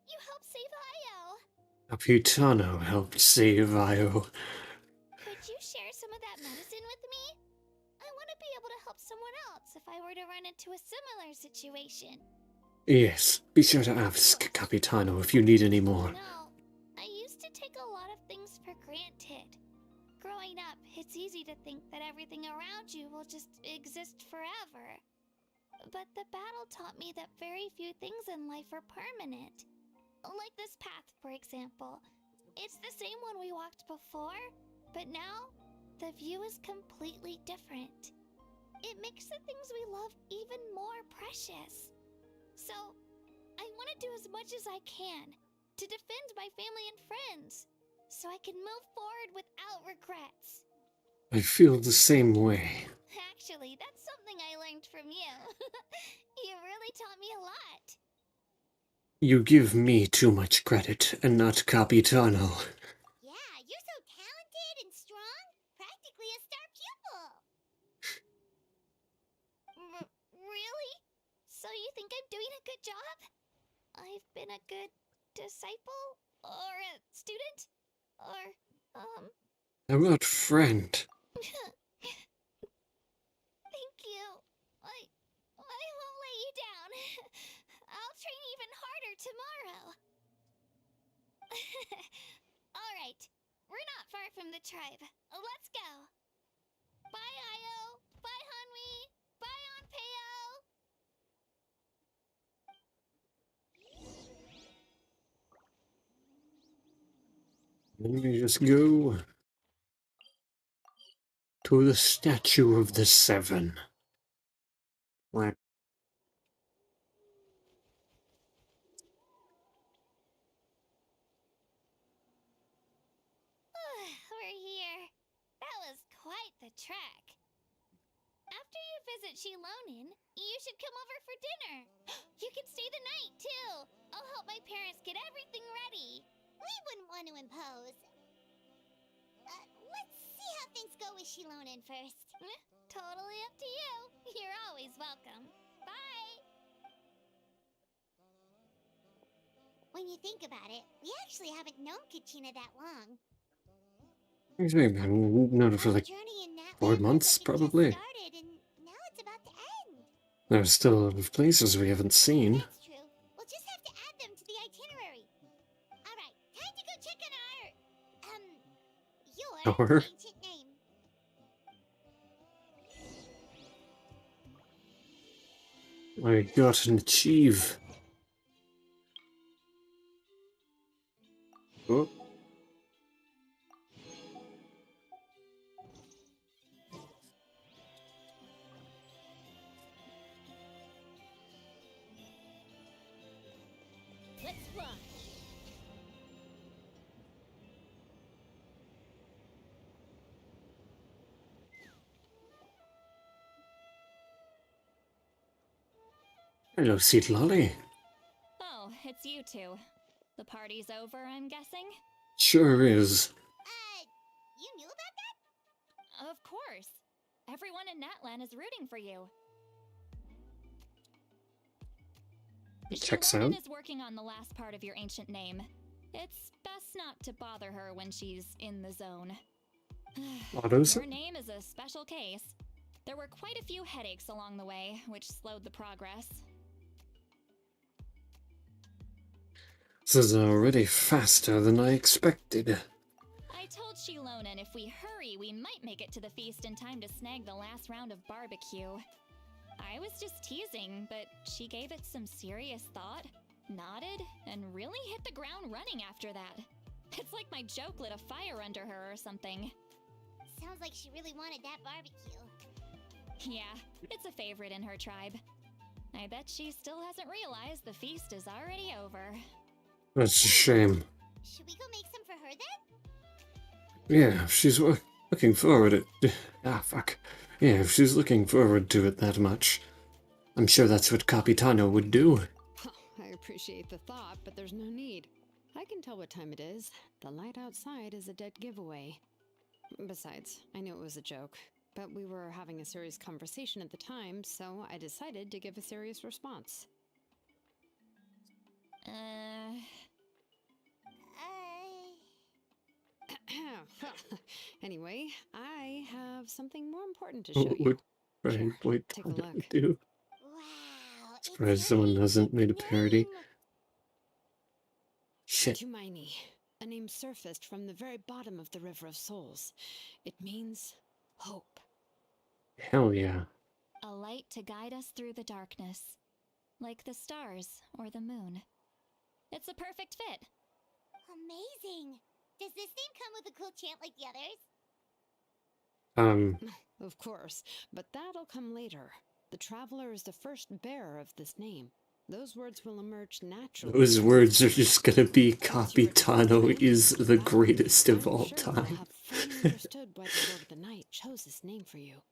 You helped save Io. Capitano helped save Io. Could you share some of that medicine with me? I want to be able to help someone else if I were to run into a similar situation. Yes, be sure to ask Capitano if you need any more. No, I used to take a lot of things for granted. Growing up, it's easy to think that everything around you will just exist forever. But the battle taught me that very few things in life are permanent. Like this path, for example. It's the same one we walked before, but now the view is completely different. It makes the things we love even more precious. So, I want to do as much as I can to defend my family and friends, so I can move forward without regrets. I feel the same way. Actually, that's something I learned from you. You really taught me a lot. You give me too much credit, and not Capitano. Yeah, you're so talented and strong. Practically a star pupil. Really? So you think I'm doing a good job? I've been a good disciple? Or a student? Or, How about friend? Thank you. I won't let you down. I'll train even harder tomorrow. Let me just go to the statue of the seven. What? We're here. That was quite the trek. After you visit Shilonin, you should come over for dinner. You can stay the night, too. I'll help my parents get everything ready. We wouldn't want to impose. Let's see how things go with Shilonin first. Totally up to you. You're always welcome. Bye. When you think about it, we actually haven't known Kachina that long. I've known her for like Journey in that 4 land months, looks like it probably. just started, and now it's about to end. There's still a lot of places we haven't seen. That's true. We'll just have to add them to the itinerary. All right, time to go check on your Our? ancient name. I got an achieve. Oh. Let's fly. Hello, Seat Lolly. Oh, it's you two. The party's over, I'm guessing? Sure is. You knew about that? Of course. Everyone in Natlan is rooting for you. Checks Shilonin out. is working on the last part of your ancient name. It's best not to bother her when she's in the zone. Autos. Your name is a special case. There were quite a few headaches along the way, which slowed the progress. This is already faster than I expected. I told Shilonin if we hurry, we might make it to the feast in time to snag the last round of barbecue. I was just teasing, but she gave it some serious thought, nodded, and really hit the ground running after that. It's like my joke lit a fire under her or something. Sounds like she really wanted that barbecue. Yeah, it's a favorite in her tribe. I bet she still hasn't realized the feast is already over. That's a shame. Should we go make some for her then? Yeah, if she's looking forward to... Ah, fuck. Yeah, if she's looking forward to it that much, I'm sure that's what Capitano would do. I appreciate the thought, but there's no need. I can tell what time it is. The light outside is a dead giveaway. Besides, I knew it was a joke, but we were having a serious conversation at the time, so I decided to give a serious response. Anyway, I have something more important to show you. What Here, White take a look. do? Wow. Surprised someone hasn't made a parody. name. Shit. Tumaini, a name surfaced from the very bottom of the River of Souls. It means hope. Hell yeah. A light to guide us through the darkness, like the stars or the moon. It's a perfect fit. Amazing. Does this name come with a cool chant like the others? Of course, but that'll come later. The Traveler is the first bearer of this name. Those words will emerge naturally. Those words are just gonna be Capitano is the greatest of all I'm sure you'll time. have fully understood why the Lord of the Night chose this name for you.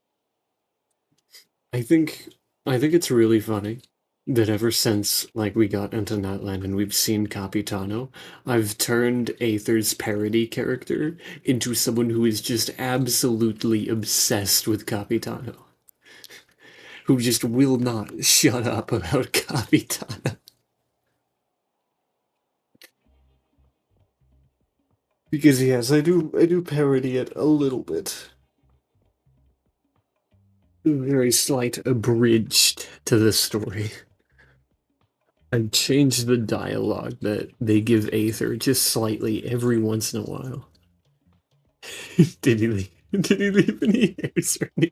I think it's really funny that ever since like we got into Natland and we've seen Capitano, I've turned Aether's parody character into someone who is just absolutely obsessed with Capitano. Who just will not shut up about Capitano. Because yes, I do parody it a little bit. Very slight abridged to the story. I changed the dialogue that they give Aether just slightly every once in a while. Did he leave any hairs or anything?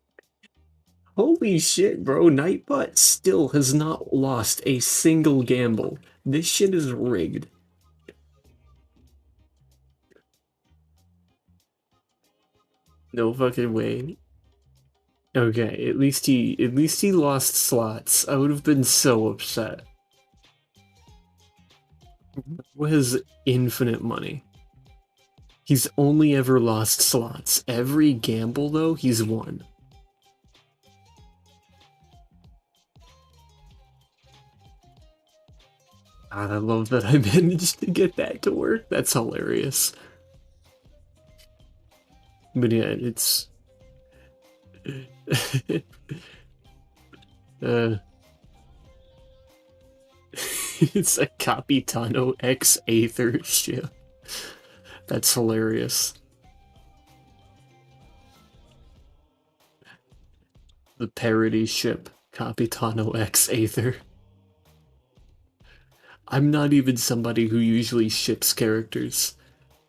Holy shit, bro. Nightbot still has not lost a single gamble. This shit is rigged. No fucking way. Okay, at least he lost slots. I would have been so upset. Who has infinite money? He's only ever lost slots. Every gamble, though, he's won. God, I love that I managed to get that to work. That's hilarious. But yeah, it's... uh... it's a Capitano X Aether ship. That's hilarious. The parody ship, Capitano X Aether. I'm not even somebody who usually ships characters,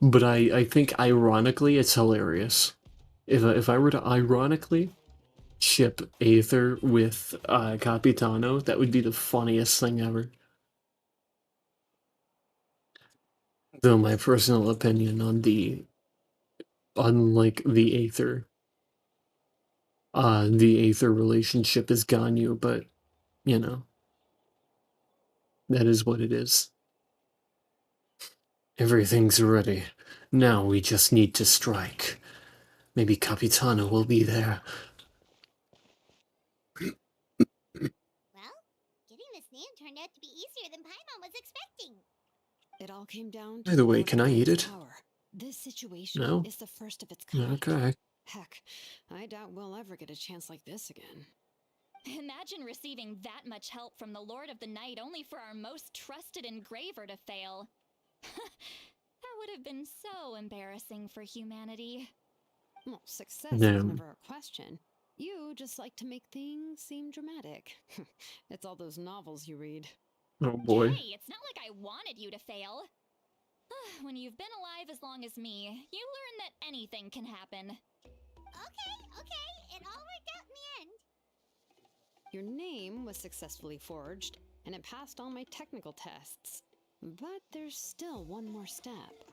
but I think ironically it's hilarious. If I were to ironically ship Aether with Capitano, that would be the funniest thing ever. Though my personal opinion on the unlike the Aether relationship is Ganyu, but you know, that is what it is. Everything's ready. Now we just need to strike. Maybe Capitano will be there. Well, getting this name turned out to be easier than Paimon was expecting. It all came down to By the way, Lord can I eat Gaea's it? power. This situation No? is the first of its kind. Okay. Heck, I doubt we'll ever get a chance like this again. Imagine receiving that much help from the Lord of the Night only for our most trusted engraver to fail. That would have been so embarrassing for humanity. Well, success is Damn. never a question. You just like to make things seem dramatic. It's all those novels you read. Oh boy. Hey, it's not like I wanted you to fail. When you've been alive as long as me, you learn that anything can happen. Okay, it all worked out in the end. Your name was successfully forged, and it passed all my technical tests. But there's still one more step.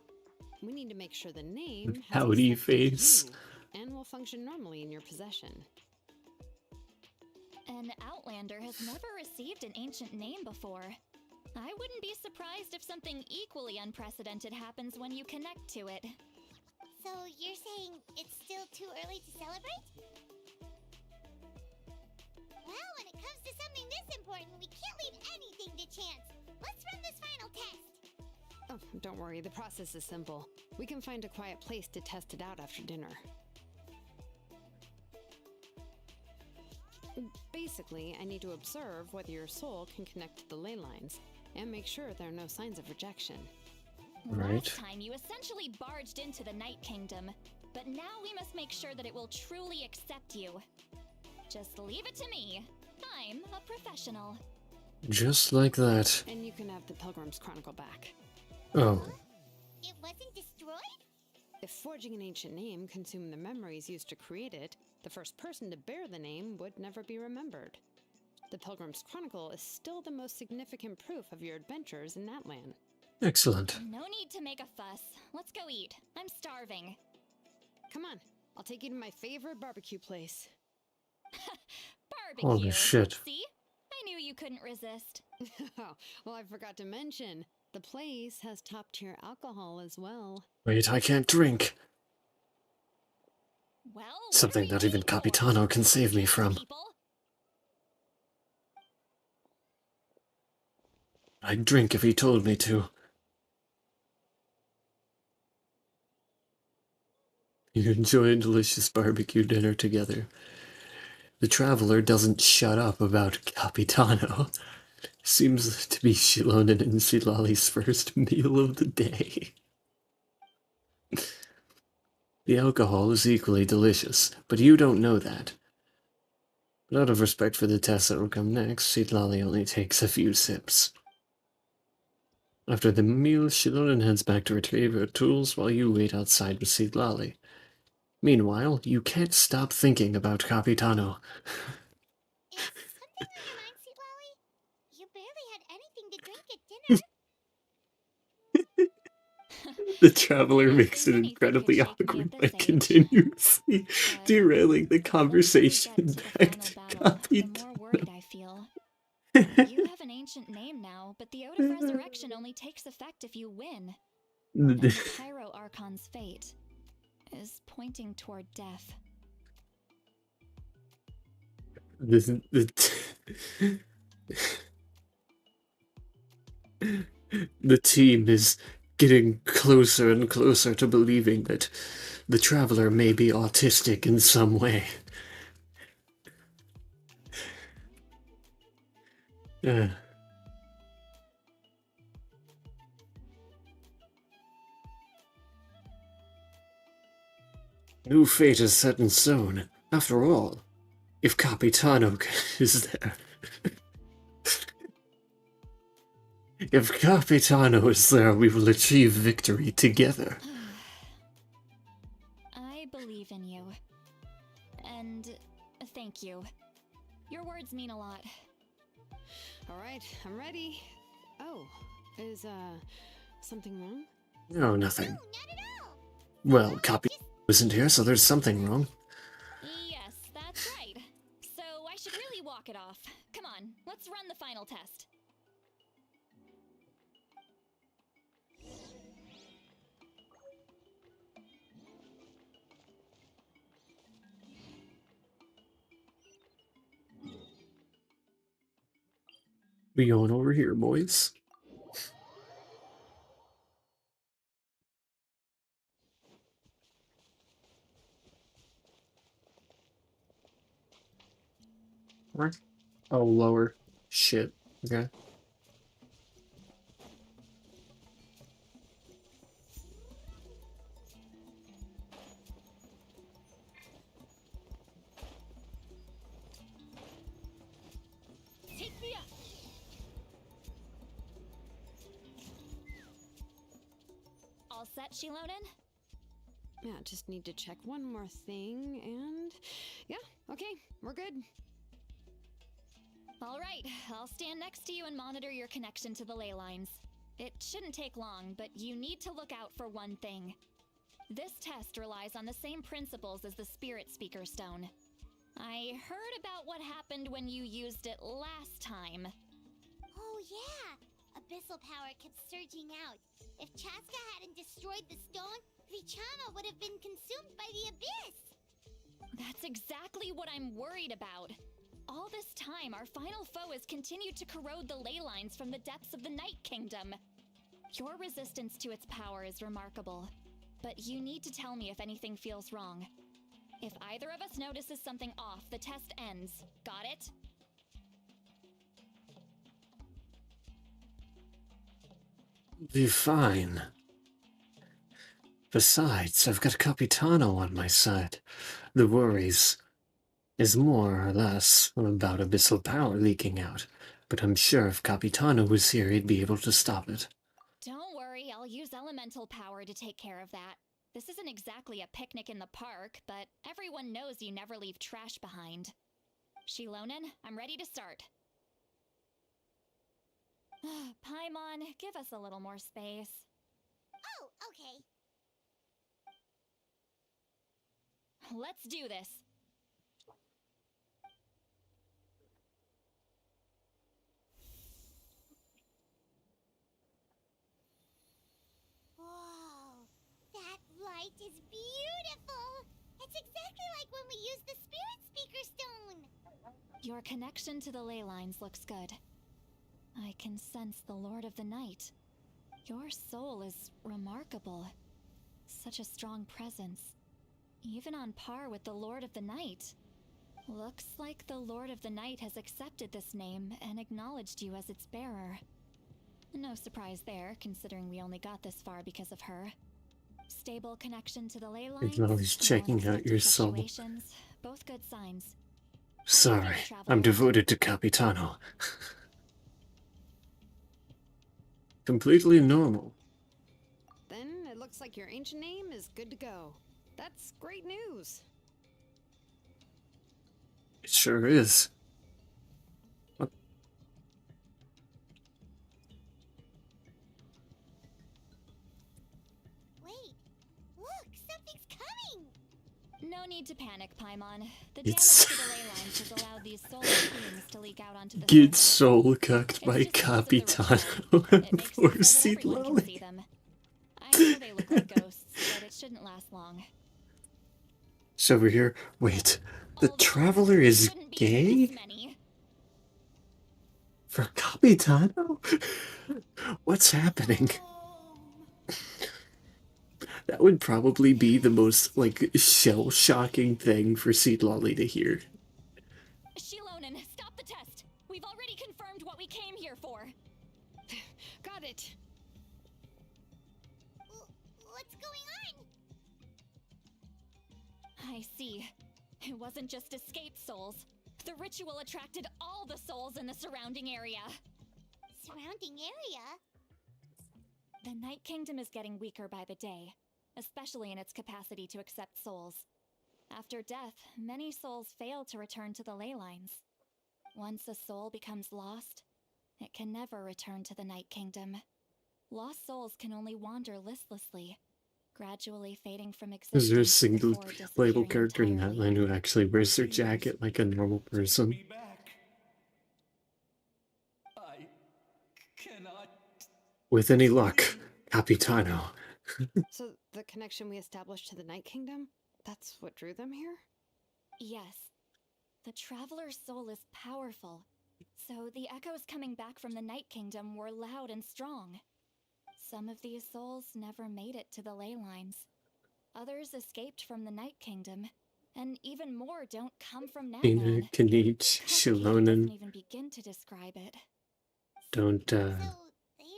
We need to make sure the name has Howdy accepted face. you and will function normally in your possession. An Outlander has never received an ancient name before. I wouldn't be surprised if something equally unprecedented happens when you connect to it. So you're saying it's still too early to celebrate? Well, when it comes to something this important, we can't leave anything to chance. Let's run this final test. Oh, don't worry, the process is simple. We can find a quiet place to test it out after dinner. Basically, I need to observe whether your soul can connect to the ley lines, and make sure there are no signs of rejection. Right. Last time you essentially barged into the Night Kingdom, but now we must make sure that it will truly accept you. Just leave it to me. I'm a professional. Just like that. And you can have the Pilgrim's Chronicle back. Oh. It wasn't destroyed? If forging an ancient name consumed the memories used to create it, the first person to bear the name would never be remembered. The Pilgrim's Chronicle is still the most significant proof of your adventures in that land. Excellent. No need to make a fuss. Let's go eat. I'm starving. Come on, I'll take you to my favorite barbecue place. Barbecue. Holy shit. See? I knew you couldn't resist. Well, I forgot to mention, the place has top-tier alcohol as well. Wait, I can't drink. Well, Something that even Capitano can save me from. I'd drink if he told me to. You enjoy a delicious barbecue dinner together. The traveler doesn't shut up about Capitano. Seems to be Shilonen and Silali's first meal of the day. The alcohol is equally delicious, but you don't know that. But out of respect for the test that will come next, Silali only takes a few sips. After the meal, Shilonen heads back to retrieve her tools while you wait outside with Silali. Meanwhile, you can't stop thinking about Capitano. Is something on your mind, Sweet Lolly? You barely had anything to drink at dinner. The traveler makes it Anything could incredibly shake me awkward at by this age. continuously But derailing the the closer we get conversation to the back final to battle, the Capitano. more worried I feel. You have an ancient name now, but the Ode of Resurrection only takes effect if you win. And the Pyro Archon's fate is pointing toward death. The team is getting closer and closer to believing that the traveler may be autistic in some way. New fate is set in stone. After all, if Capitano is there. If Capitano is there, we will achieve victory together. I believe in you. And thank you. Your words mean a lot. All right, I'm ready. Oh, is something wrong? No, nothing. No, not at all. Well, Capitano isn't here, so there's something wrong. Yes, that's right. So I should really walk it off. Come on, let's run the final test. We going over here, boys. Right. Oh, lower. Shit. Okay. Take me up. All set, Shilonen? Yeah, just need to check one more thing, and yeah, okay, we're good. All right, I'll stand next to you and monitor your connection to the ley lines. It shouldn't take long, but you need to look out for one thing. This test relies on the same principles as the Spirit Speaker Stone. I heard about what happened when you used it last time. Oh yeah, abyssal power kept surging out. If Chaska hadn't destroyed the stone, Vichama would have been consumed by the abyss. That's exactly what I'm worried about. All this time, our final foe has continued to corrode the ley lines from the depths of the Night Kingdom. Your resistance to its power is remarkable, but you need to tell me if anything feels wrong. If either of us notices something off, the test ends. Got it? Be fine. Besides, I've got Capitano on my side. The worries is more or less about abyssal power leaking out, but I'm sure if Capitano was here, he'd be able to stop it. Don't worry, I'll use elemental power to take care of that. This isn't exactly a picnic in the park, but everyone knows you never leave trash behind. Shilonen, I'm ready to start. Paimon, give us a little more space. Oh, okay. Let's do this. Whoa, that light is beautiful. It's exactly like when we used the Spirit Speaker Stone. Your connection to the ley lines looks good. I can sense the Lord of the Night. Your soul is remarkable. Such a strong presence. Even on par with the Lord of the Night. Looks like the Lord of the Night has accepted this name and acknowledged you as its bearer. No surprise there, considering we only got this far because of her. Stable connection to the ley lines. Acknowledge checking no out your soul. fluctuations, both good signs. Sorry, I'm devoted to Capitano. Completely normal. Then it looks like your ancient name is good to go. That's great news. It sure is. What? need to panic, Paimon. The It's- damage to the ley lines has allowed these solar fumes to leak out onto the Get surface. soul cucked by It's just because of the Capitano. ritual. It makes Poor it so that Seed everyone can Lolly. see them. I know they look like ghosts, but it shouldn't last long. So we're here. Wait, the Although Traveler there is shouldn't be gay? this many. For Capitano? What's happening? That would probably be the most, like, shell-shocking thing for Seed Lolly to hear. Shilonen, stop the test. We've already confirmed what we came here for. Got it. What's going on? I see. It wasn't just escape souls. The ritual attracted all the souls in the surrounding area. Surrounding area? The Night Kingdom is getting weaker by the day, especially in its capacity to accept souls. After death, many souls fail to return to the ley lines. Once a soul becomes lost, it can never return to the Night Kingdom. Lost souls can only wander listlessly, gradually fading from existence. Is there a single before playable disappearing character in that entirely. line who actually wears their jacket like a normal person? Me back. I cannot. With any luck, Capitano. So the connection we established to the Night Kingdom, that's what drew them here? Yes. The Traveler's soul is powerful, so the echoes coming back from the Night Kingdom were loud and strong. Some of these souls never made it to the ley lines. Others escaped from the Night Kingdom, and even more don't come from Ina, Natlan. Kanich, Complicated Shilonen. doesn't even begin to describe it. Don't So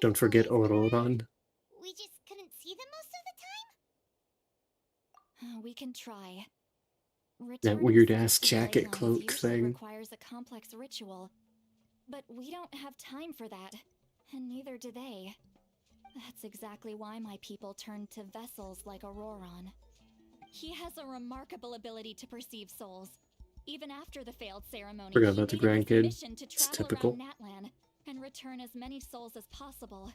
don't forget always were- Auroron. We just couldn't see them most of the time? We can try. That Returning weird-ass souls to the ley jacket lines cloak usually thing. requires a complex ritual, but we don't have time for that, and neither do they. That's exactly why my people turned to vessels like Auroron. He has a remarkable ability to perceive souls. Even after the failed ceremony, Forgot he about the made it his grandkid. mission to It's travel typical. around Natlan and return as many souls as possible.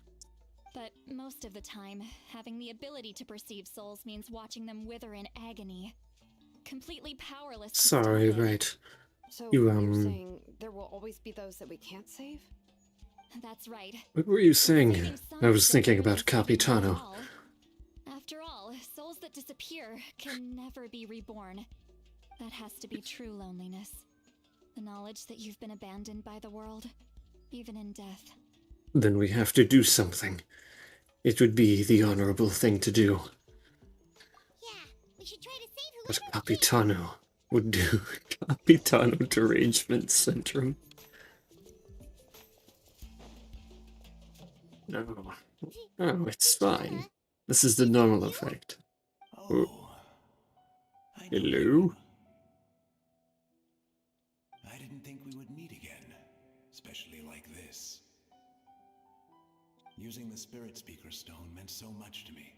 But most of the time, having the ability to perceive souls means watching them wither in agony. Completely powerless to Sorry, stop it. right. So You, you're saying there will always be those that we can't save? That's right. What were you saying? Saving some I was is thinking better about than saving them Capitano. all. After all, souls that disappear can never be reborn. That has to be true loneliness. The knowledge that you've been abandoned by the world, even in death. Then we have to do something. It would be the honorable thing to do. Yeah, we should try to save What whoever we can. Capitano would do. Capitano derangement syndrome. No. Oh, it's fine. This is the normal effect. Oh. I know Hello? you. I didn't think we would meet again, especially like this. Using the Spirit Speaker Stone meant so much to me.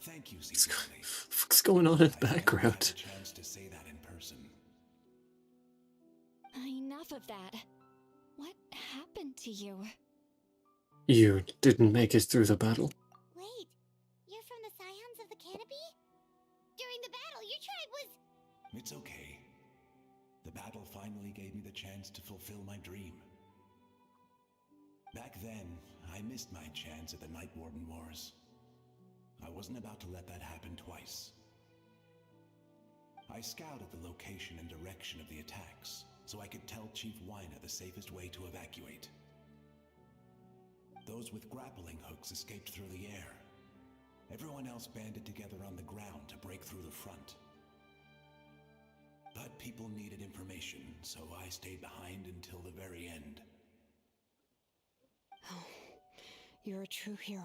Thank you, secretly. What's going on in the I never had background? the chance to say that in person. Enough of that. What happened to you? You didn't make it through the battle. Wait, you're from the Scions of the Canopy? During the battle, your tribe was... It's okay. The battle finally gave me the chance to fulfill my dream. Back then, I missed my chance at the Night Warden Wars. I wasn't about to let that happen twice. I scouted the location and direction of the attacks, so I could tell Chief Wyna the safest way to evacuate. Those with grappling hooks escaped through the air. Everyone else banded together on the ground to break through the front. But people needed information, so I stayed behind until the very end. Oh, you're a true hero.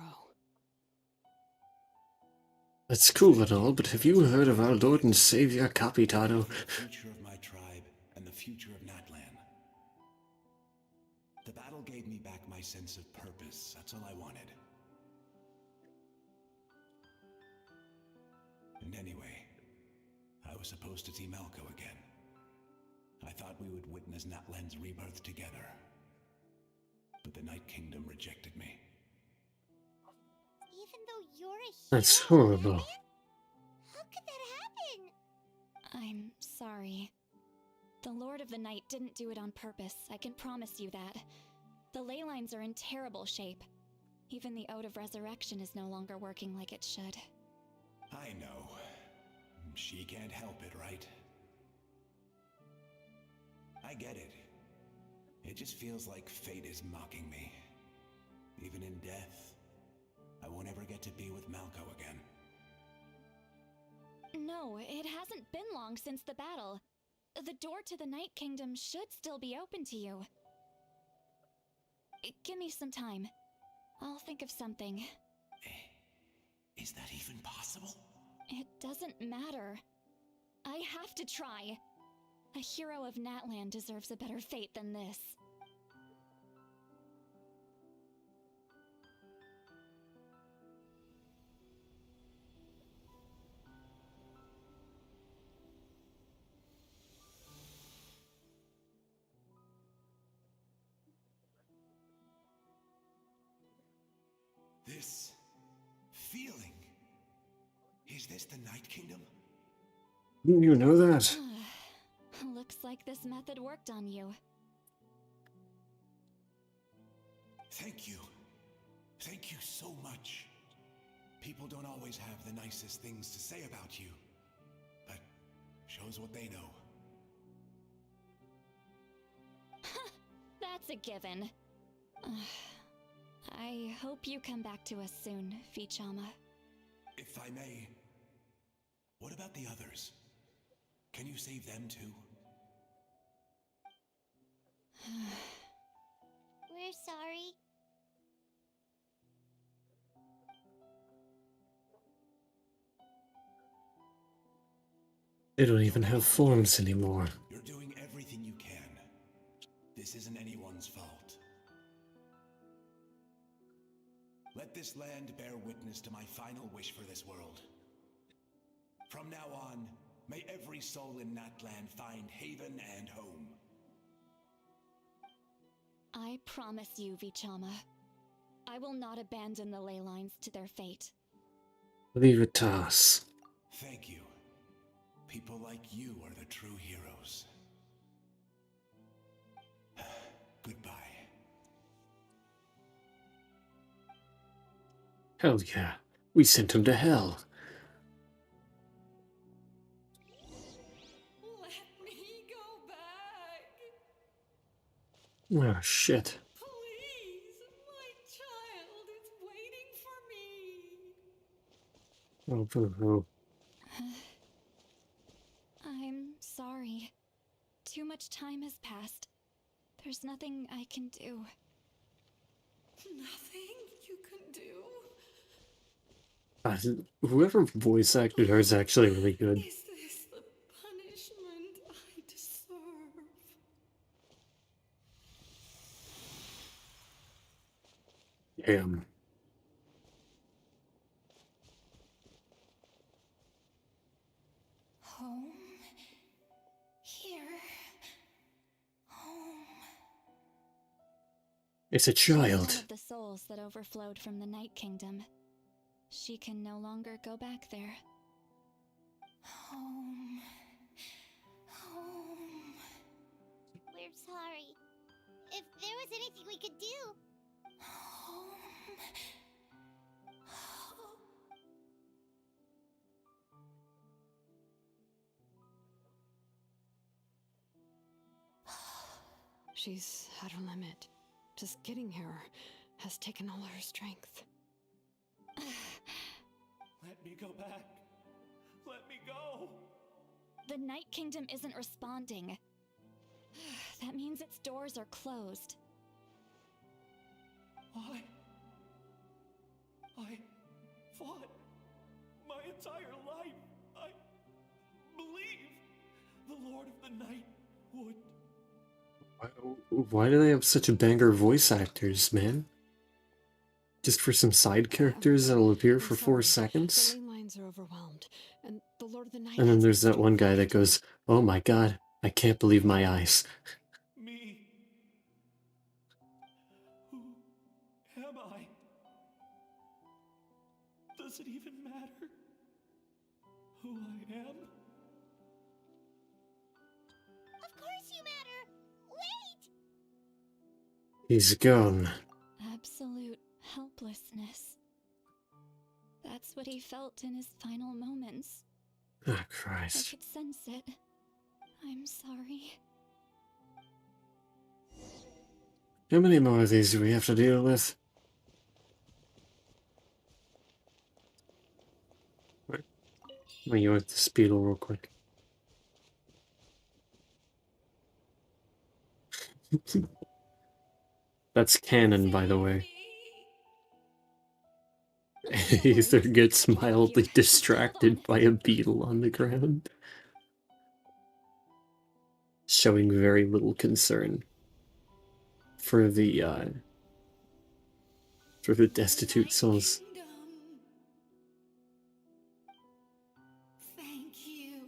That's cool and all, but have you heard of our Lord and Savior Capitano? For the future of my tribe and the future of Natlan. The battle gave me back my sense of purpose. That's all I wanted. And anyway, I was supposed to see Malco again. I thought we would witness Natlan's rebirth together. But the Night Kingdom rejected me. Even though you're a hero, That's horrible. Batman? How could that happen? I'm sorry. The Lord of the Night didn't do it on purpose, I can promise you that. The ley lines are in terrible shape. Even the Ode of Resurrection is no longer working like it should. I know. She can't help it, right? I get it. It just feels like fate is mocking me. Even in death, I won't ever get to be with Malco again. No, it hasn't been long since the battle. The door to the Night Kingdom should still be open to you. Give me some time. I'll think of something. Is that even possible? It doesn't matter. I have to try. A hero of Natlan deserves a better fate than this. This feeling. Is this the Night Kingdom? You know that? Looks like this method worked on you. Thank you. Thank you so much. People don't always have the nicest things to say about you, but shows what they know. That's a given. I hope you come back to us soon, V-Chama. If I may, what about the others? Can you save them too? We're sorry. They don't even have forms anymore. You're doing everything you can. This isn't anyone's fault. Let this land bear witness to my final wish for this world. From now on, may every soul in Natlan find haven and home. I promise you, V-Chama. I will not abandon the ley lines to their fate. Levitas. Thank you. People like you are the true heroes. Goodbye. Hell yeah. We sent him to hell. Let me go back. Oh, shit. Please, my child is waiting for me. Oh, boo-hoo. I'm sorry. Too much time has passed. There's nothing I can do. Nothing you can do. Whoever voice acted her is actually really good. Is this the punishment I deserve? Damn. Home? Here? Home? It's a She's one child. of the souls that overflowed from the Night Kingdom. She can no longer go back there. Home. Home. We're sorry. If there was anything we could do. Home. She's at her limit. Just getting here has taken all her strength. Let me go back. Let me go. The Night Kingdom isn't responding. That means its doors are closed. I fought my entire life. I believe the Lord of the Night would. Why do they have such a banger voice actors, man? Just for some side characters that'll appear for 4 seconds? The ley lines are overwhelmed, and the Lord of the Night. And then has there's that taken one guy charge. that goes, "Oh my god, I can't believe my eyes." Me. Who am I? Does it even matter who I am? He's gone. Absolute helplessness. That's what he felt in his final moments. Oh, I Christ. could sense it. I'm sorry. How many more of these do we have to deal with? Right. Let me yoink this beetle real quick. That's canon, by the way. Ether gets mildly distracted by a beetle on the ground, showing very little concern for the destitute souls. Thank you.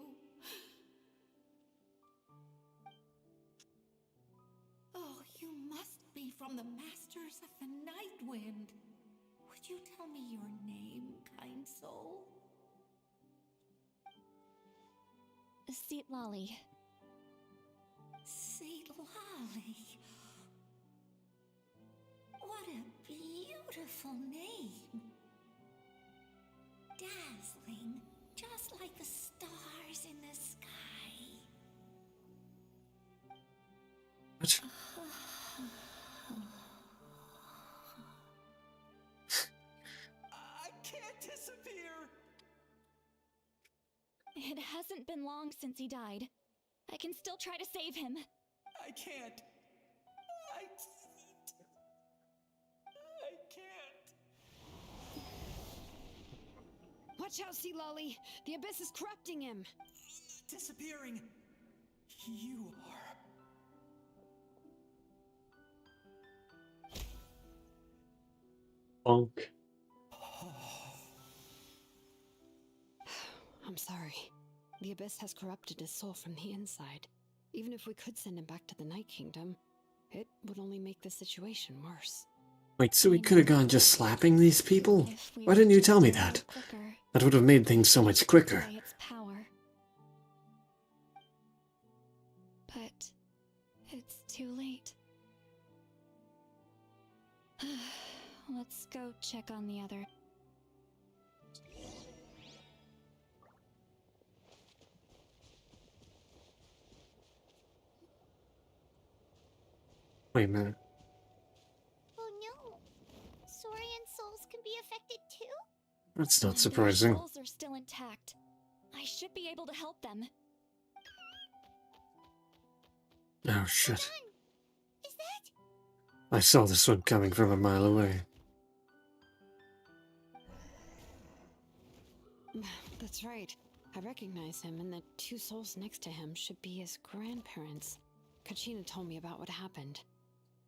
Oh, you must be from the Masters of the Night Wind. Would you tell me your name, kind soul? Seat Lolly. Seat Lolly. What a beautiful name. Dazzling, just like the stars in the sky. What? I can't disappear. It hasn't been long since he died. I can still try to save him. I can't. I can't. Watch out, Sea Lolly! The abyss is corrupting him! Disappearing. You are. Bonk. I'm sorry. The abyss has corrupted his soul from the inside. Even if we could send him back to the Night Kingdom, it would only make the situation worse. Wait, so we could have gone just slapping these people? Why didn't you tell me that? That would have made things so much quicker. By its power. But it's too late. Let's go check on the other. Wait a minute. Oh no! Saurian souls can be affected too? That's not Their surprising. souls are still intact. I should be able to help them. Oh shit. Is that? I saw this one coming from a mile away. That's right. I recognize him, and the two souls next to him should be his grandparents. Kachina told me about what happened.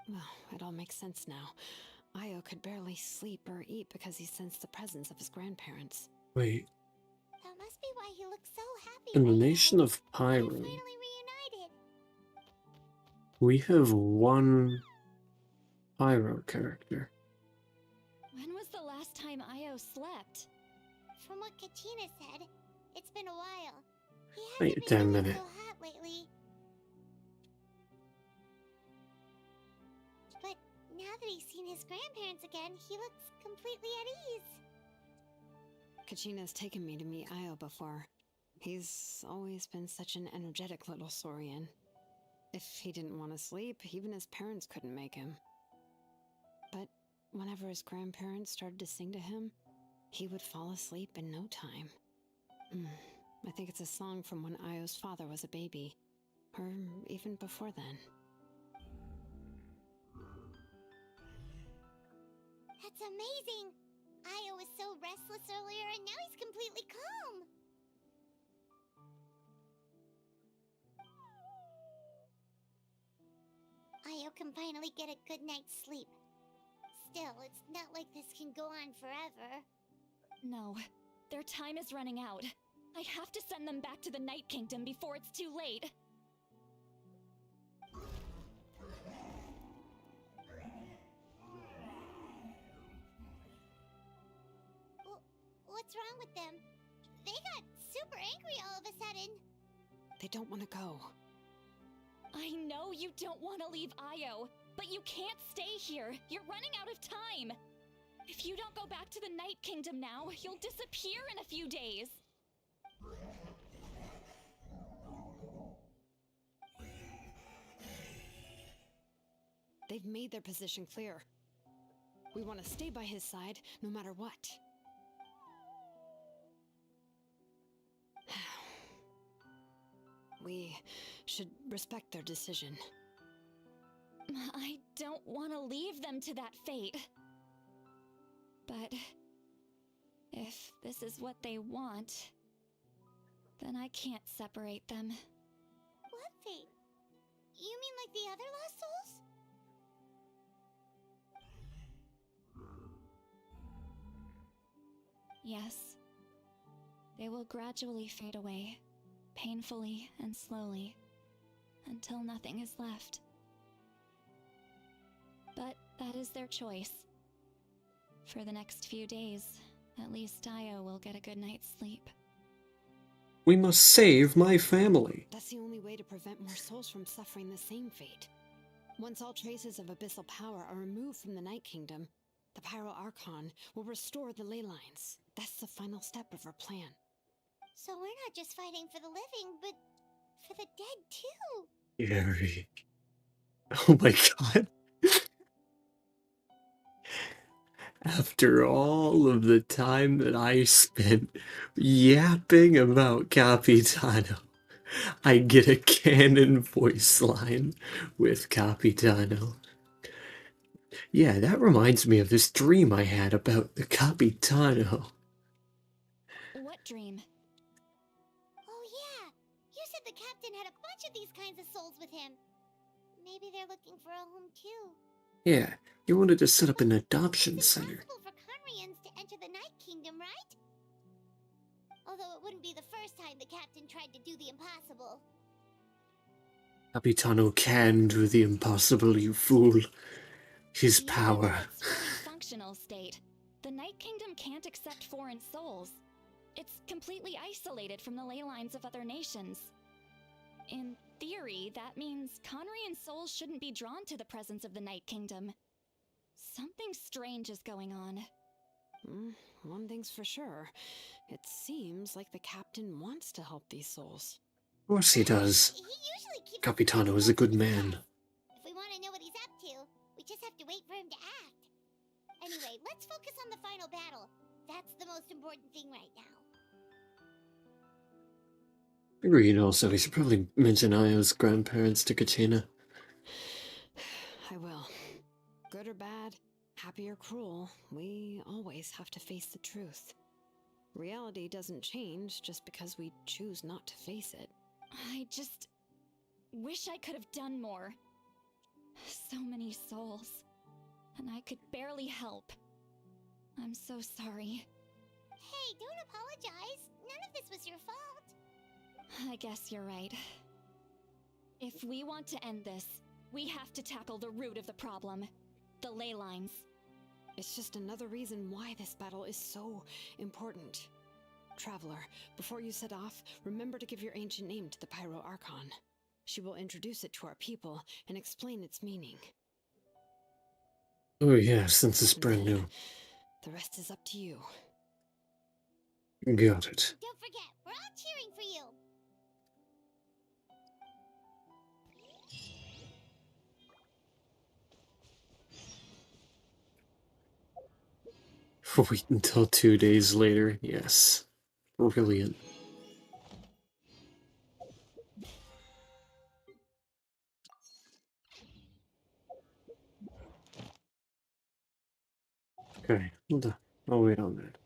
Well, it all makes sense now. Io could barely sleep or eat because he sensed the presence of his grandparents. Wait, That must be why he looks so happy. in the right nation now. of They're Pyro, finally reunited. we have one Pyro character. When was the last time Io slept? From what Kachina said, it's been a while. He Wait a hasn't damn been feeling minute. so hot lately. But now that he's seen his grandparents again, he looks completely at ease. Kachina's taken me to meet Io before. He's always been such an energetic little saurian. If he didn't want to sleep, even his parents couldn't make him. But whenever his grandparents started to sing to him, he would fall asleep in no time. I think it's a song from when Io's father was a baby, or even before then. That's amazing! Io was so restless earlier and now he's completely calm. Io can finally get a good night's sleep. Still, it's not like this can go on forever. No, their time is running out. I have to send them back to the Night Kingdom before it's too late. What's wrong with them? They got super angry all of a sudden. They don't want to go. I know you don't want to leave Io, but you can't stay here. You're running out of time. If you don't go back to the Night Kingdom now, you'll disappear in a few days. They've made their position clear. We want to stay by his side, no matter what. We should respect their decision. I don't want to leave them to that fate. But if this is what they want, then I can't separate them. What fate? You mean like the other lost souls? Yes. They will gradually fade away, painfully and slowly, until nothing is left. But that is their choice. For the next few days, at least Io will get a good night's sleep. We must save my family. That's the only way to prevent more souls from suffering the same fate. Once all traces of abyssal power are removed from the Night Kingdom, the Pyro Archon will restore the ley lines. That's the final step of our plan. So we're not just fighting for the living, but for the dead too. Gary. Oh my god. After all of the time that I spent yapping about Capitano, I get a canon voice line with Capitano. Yeah, that reminds me of this dream I had about the Capitano. What dream? Oh yeah, you said the captain had a bunch of these kinds of souls with him. Maybe they're looking for a home too. Yeah, you wanted to set up an adoption It's center. impossible for Conrians to enter the Night Kingdom, right? Although it wouldn't be the first time the captain tried to do the impossible. Capitano can do the impossible, you fool. His Even power. in its fully functional state, the Night Kingdom can't accept foreign souls. It's completely isolated from the ley lines of other nations. In theory, that means Conrian souls shouldn't be drawn to the presence of the Night Kingdom. Something strange is going on. One thing's for sure. It seems like the captain wants to help these souls. Of course he does. He usually keeps Capitano is a good man. If we want to know what he's up to, we just have to wait for him to act. Anyway, let's focus on the final battle. That's the most important thing right now. Agreed. Also, we should probably mention Io's grandparents to Kachina. I will. Good or bad, happy or cruel, we always have to face the truth. Reality doesn't change just because we choose not to face it. I just wish I could have done more. So many souls, and I could barely help. I'm so sorry. Hey, don't apologize. None of this was your fault. I guess you're right. If we want to end this, we have to tackle the root of the problem. The ley lines. It's just another reason why this battle is so important. Traveler, before you set off, remember to give your ancient name to the Pyro Archon. She will introduce it to our people and explain its meaning. Oh yeah, since it's And brand then new. The rest is up to you. Got it. Don't forget, we're all cheering for you. Wait until 2 days later. Yes. Brilliant. Okay, hold on. I'll wait on that.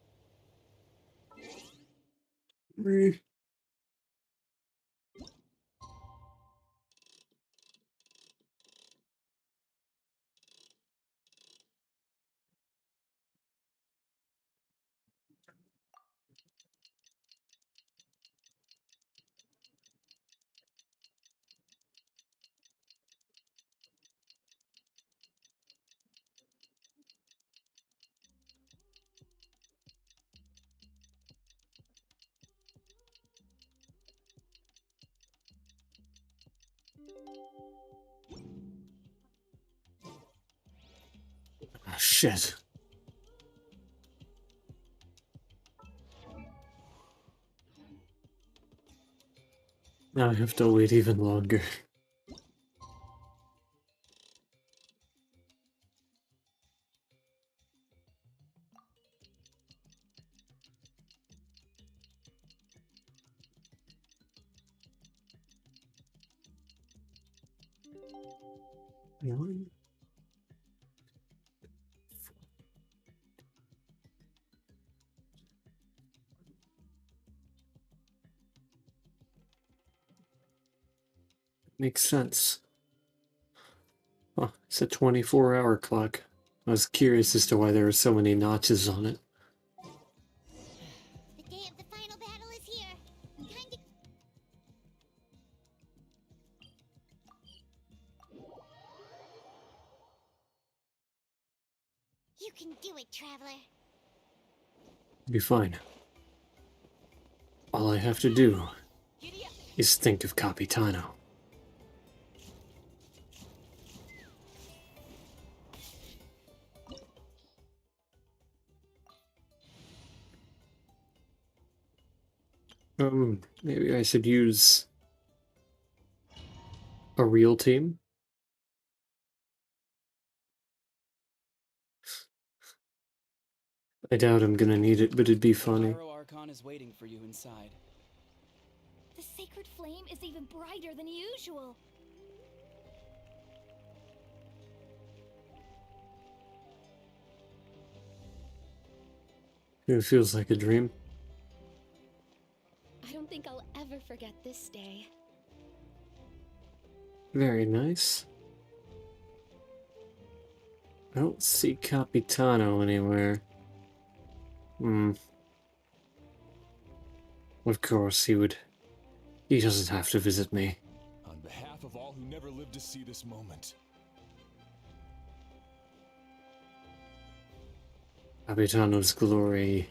Oh, shit. Now I have to wait even longer. One. Makes sense. Huh, it's a 24-hour clock. I was curious as to why there were so many notches on it. The day of the final battle is here. Time to... You can do it, Traveler. Be fine. All I have to do is think of Capitano. Maybe I should use a real team. I doubt I'm gonna need it, but it'd be funny. Archon is waiting for you inside. The sacred flame is even brighter than usual. It feels like a dream. I don't think I'll ever forget this day. Very nice. I don't see Capitano anywhere. Of course he would. He doesn't have to visit me. On behalf of all who never lived to see this moment. Capitano's glory.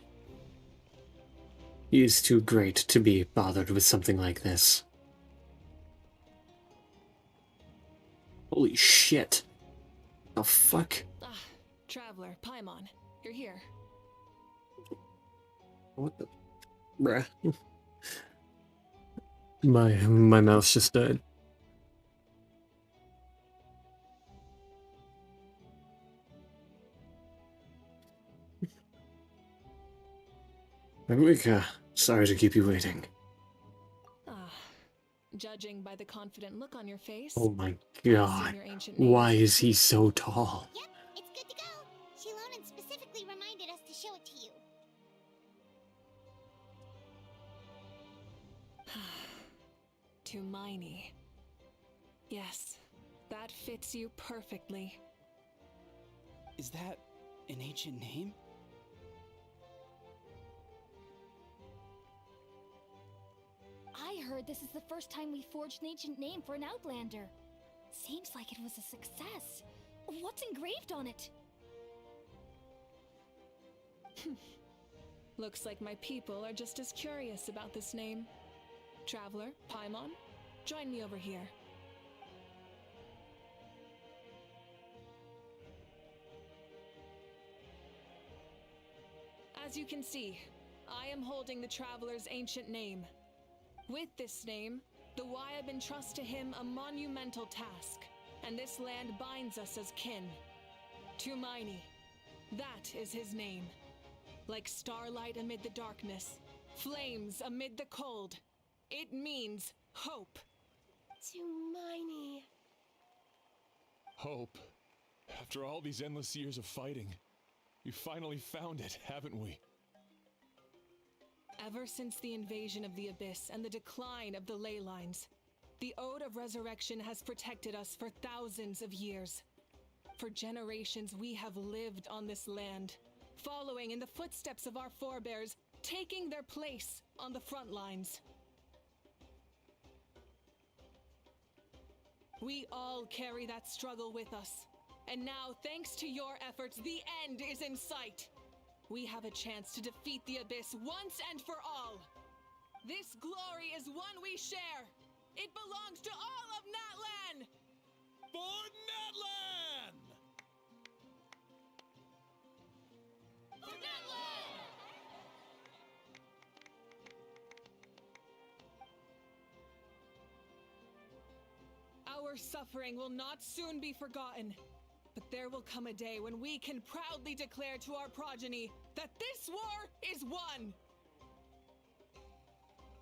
He is too great to be bothered with something like this. Holy shit. The fuck? Ah, Traveler, Paimon, you're here. What the... Bruh. My mouse just died. Eureka, sorry to keep you waiting. Ah, judging by the confident look on your face, Oh my I've seen god. your ancient name. Why is he so tall? Yep, it's good to go. Shilonan specifically reminded us to show it to you. Tumaini. Yes, that fits you perfectly. Is that an ancient name? I heard this is the first time we forged an ancient name for an Outlander. Seems like it was a success. What's engraved on it? Looks like my people are just as curious about this name. Traveler, Paimon, join me over here. As you can see, I am holding the Traveler's ancient name. With this name, the Wyab entrust to him a monumental task, and this land binds us as kin. Tumaini, that is his name. Like starlight amid the darkness, flames amid the cold, it means hope. Tumaini. Hope. After all these endless years of fighting, we finally found it, haven't we? Ever since the invasion of the Abyss and the decline of the ley lines, the Ode of Resurrection has protected us for thousands of years. For generations we have lived on this land, following in the footsteps of our forebears, taking their place on the front lines. We all carry that struggle with us, and now, thanks to your efforts, the end is in sight. We have a chance to defeat the Abyss once and for all. This glory is one we share. It belongs to all of Natlan! For Natlan! Our suffering will not soon be forgotten. But there will come a day when we can proudly declare to our progeny that this war is won!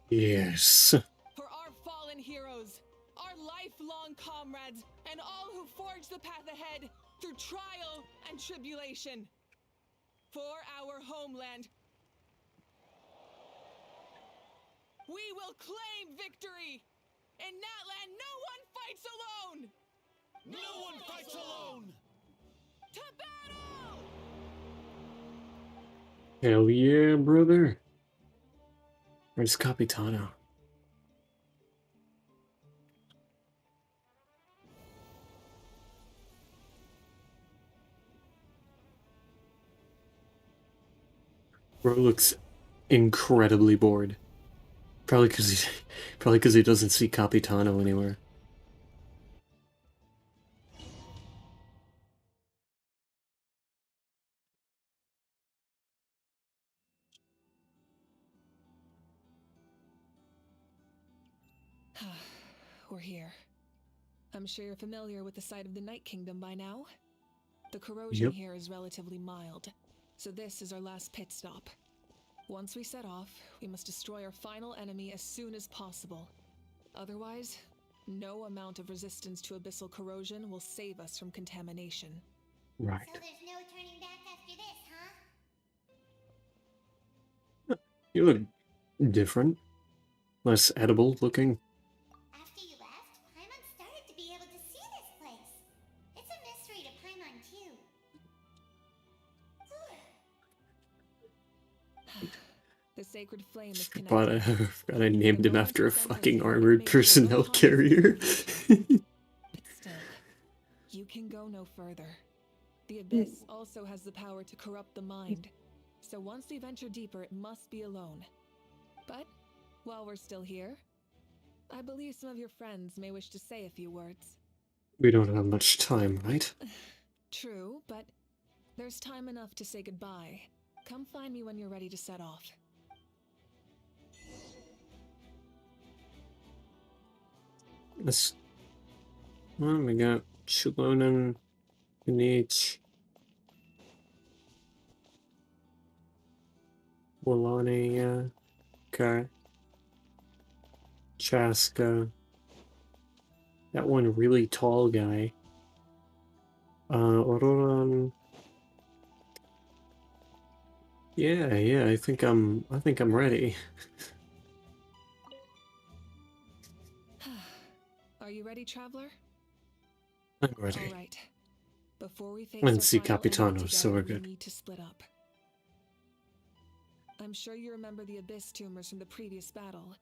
Yes. For our fallen heroes, our lifelong comrades, and all who forge the path ahead through trial and tribulation. For our homeland, we will claim victory! In Natlan, no one fights alone! No one fights alone! To battle! Hell yeah, brother. Where's Capitano? Bro looks incredibly bored. Probably because he doesn't see Capitano anywhere. We're here. I'm sure you're familiar with the site of the Night Kingdom by now. The corrosion here is relatively mild, so this is our last pit stop. Once we set off, we must destroy our final enemy as soon as possible. Otherwise, no amount of resistance to abyssal corrosion will save us from contamination. Right. So there's no turning back after this, huh? You look different. Less edible looking. After you left, Paimon started to be able to see this place. It's a mystery to Paimon, too. The sacred flame is But I connected. forgot I named him after a fucking armored personnel carrier. But still, you can go no further. The abyss also has the power to corrupt the mind. So once we venture deeper, it must be alone. But while we're still here, I believe some of your friends may wish to say a few words. We don't have much time, right? True, but there's time enough to say goodbye. Come find me when you're ready to set off. Let's... Well, we got Chilonan, Ganich, Wolania, okay. Chaska. That one really tall guy. Ororan. Yeah, I think I'm ready. Are you ready, traveler? I'm ready. All right. Before we face And our see final enemy Capitano, so together, we're we good. need to split up. I'm sure you remember the abyss tumors from the previous battle.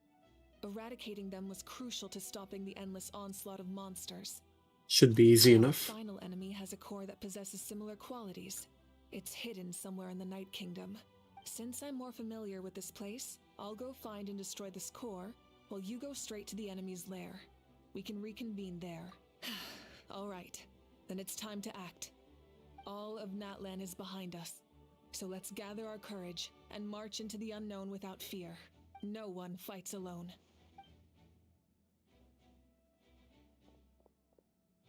Eradicating them was crucial to stopping the endless onslaught of monsters. Should be easy Our enough. final enemy has a core that possesses similar qualities. It's hidden somewhere in the Night Kingdom. Since I'm more familiar with this place, I'll go find and destroy this core, while you go straight to the enemy's lair. We can reconvene there. All right, then it's time to act. All of Natlan is behind us, so let's gather our courage and march into the unknown without fear. No one fights alone.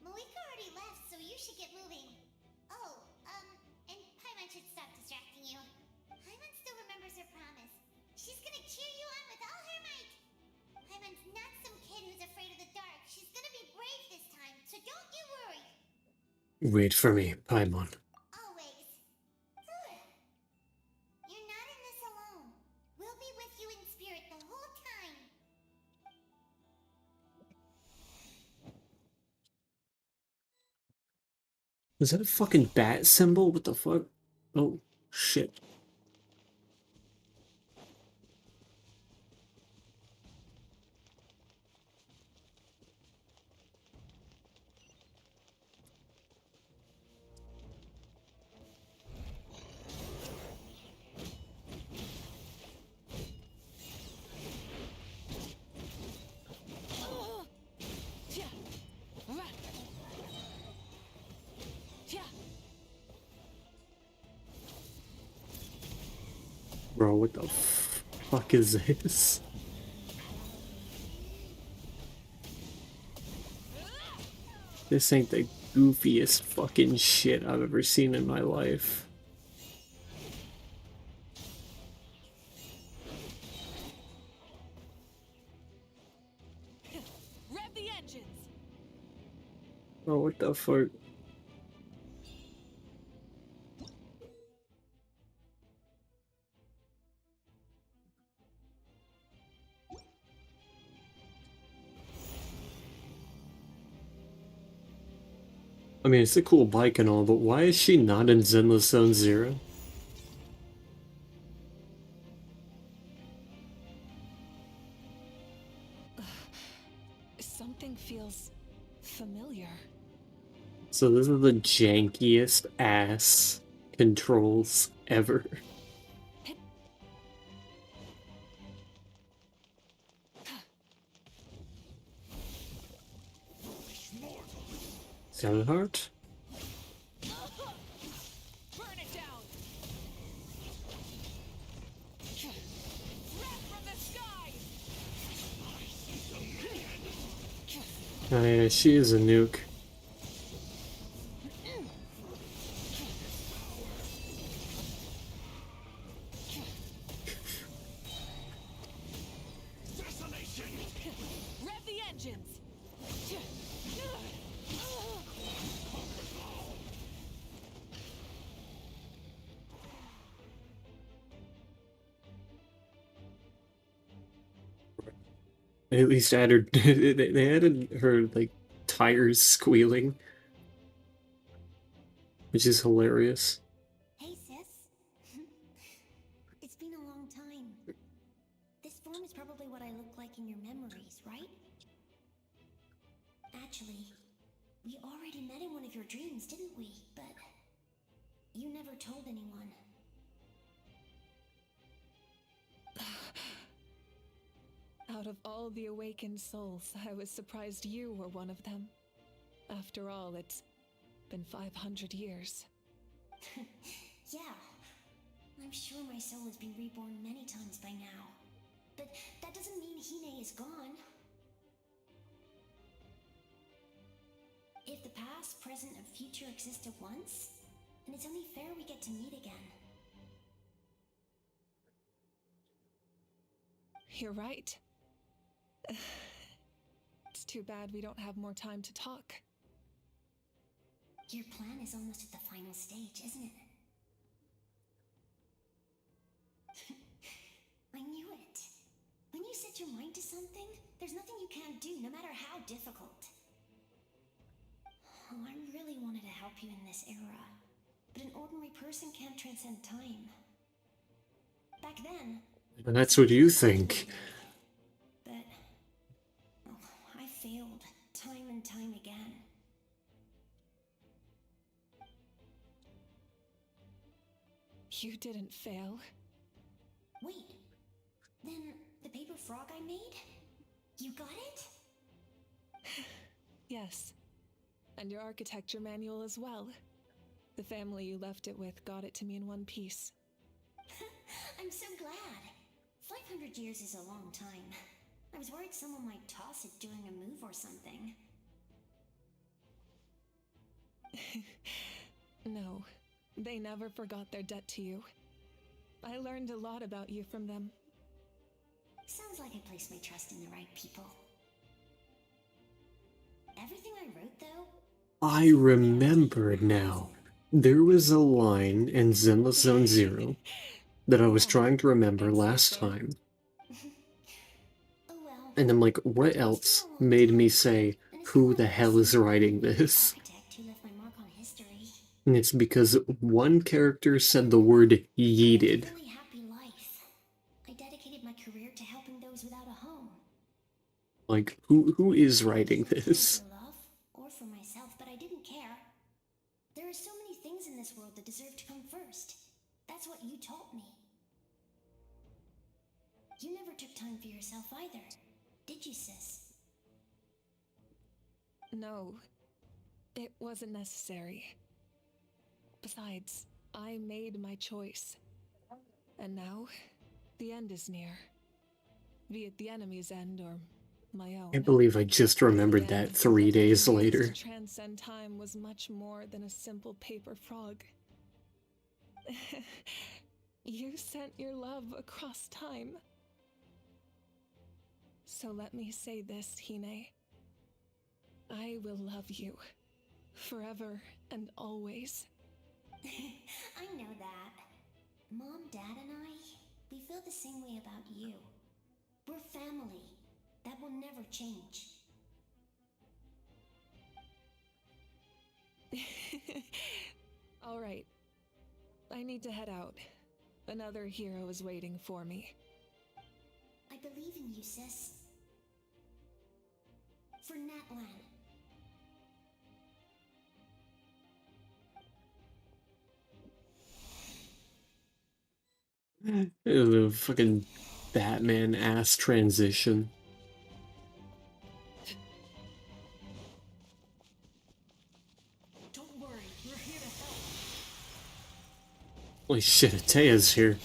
Malika already left, so you should get moving. Oh, and Paimon should stop distracting you. Paimon still remembers her promise. She's gonna cheer you on with all her might. Paimon's not some kid who's afraid of the dark. She's gonna be brave this time, so don't you worry. Wait for me, Paimon. Always. You're not in this alone. We'll be with you in spirit the whole time. Is that a fucking bat symbol? What the fuck? Oh, shit. Bro, what the fuck is this? This ain't the goofiest fucking shit I've ever seen in my life. Rev the engines. Oh, what the fuck? I mean, it's a cool bike and all, but why is she not in Zenless Zone Zero? Something feels familiar. So this is the jankiest ass controls ever. Heart? Burn it down. Wrath from the sky. Oh yeah, she is a nuke. Rev the engines. They at least added they added her like tires squealing, which is hilarious. Hey, sis. It's been a long time. This form is probably what I look like in your memories, right? Actually, we already met in one of your dreams, didn't we? But you never told anyone. Out of all the awakened souls, I was surprised you were one of them. After all, it's been 500 years. Yeah. I'm sure my soul has been reborn many times by now. But that doesn't mean Hine is gone. If the past, present, and future exist at once, then it's only fair we get to meet again. You're right. It's too bad we don't have more time to talk. Your plan is almost at the final stage, isn't it? I knew it. When you set your mind to something, there's nothing you can't do, no matter how difficult. Oh, I really wanted to help you in this era, but an ordinary person can't transcend time. Back then... And that's what you think. But... oh, I failed, time and time again. You didn't fail. Wait, then the paper frog I made? You got it? Yes. And your architecture manual as well. The family you left it with got it to me in one piece. I'm so glad. 500 years is a long time. I was worried someone might toss it during a move or something. No, they never forgot their debt to you. I learned a lot about you from them. Sounds like I placed my trust in the right people. Everything I wrote, though... I remember now. There was a line in Zenless Zone Zero that I was trying to remember last time. Oh well. And I'm like, what else made me say, who the hell is writing this? Architect who left my mark on history. And it's because one character said the word yeeted. Really happy life. I dedicated my career to helping those without a home. Like, who is writing this? For love or for myself, but I didn't care. There are so many things in this world that deserve to come first. That's what you taught me. You never took time for yourself either, did you, sis? No, it wasn't necessary. Besides, I made my choice. And now, the end is near. Be it the enemy's end or my I own. can't believe I just remembered Again, that 3 days what I used later. to transcend time was much more than a simple paper frog. You sent your love across time. So let me say this, Hine. I will love you forever and always. I know that. Mom, Dad, and I, we feel the same way about you. We're family. That will never change. All right. I need to head out. Another hero is waiting for me. I believe in you, sis. For Natlan. The fucking Batman ass transition. Don't worry, we're here to help. Holy shit, Atea's here.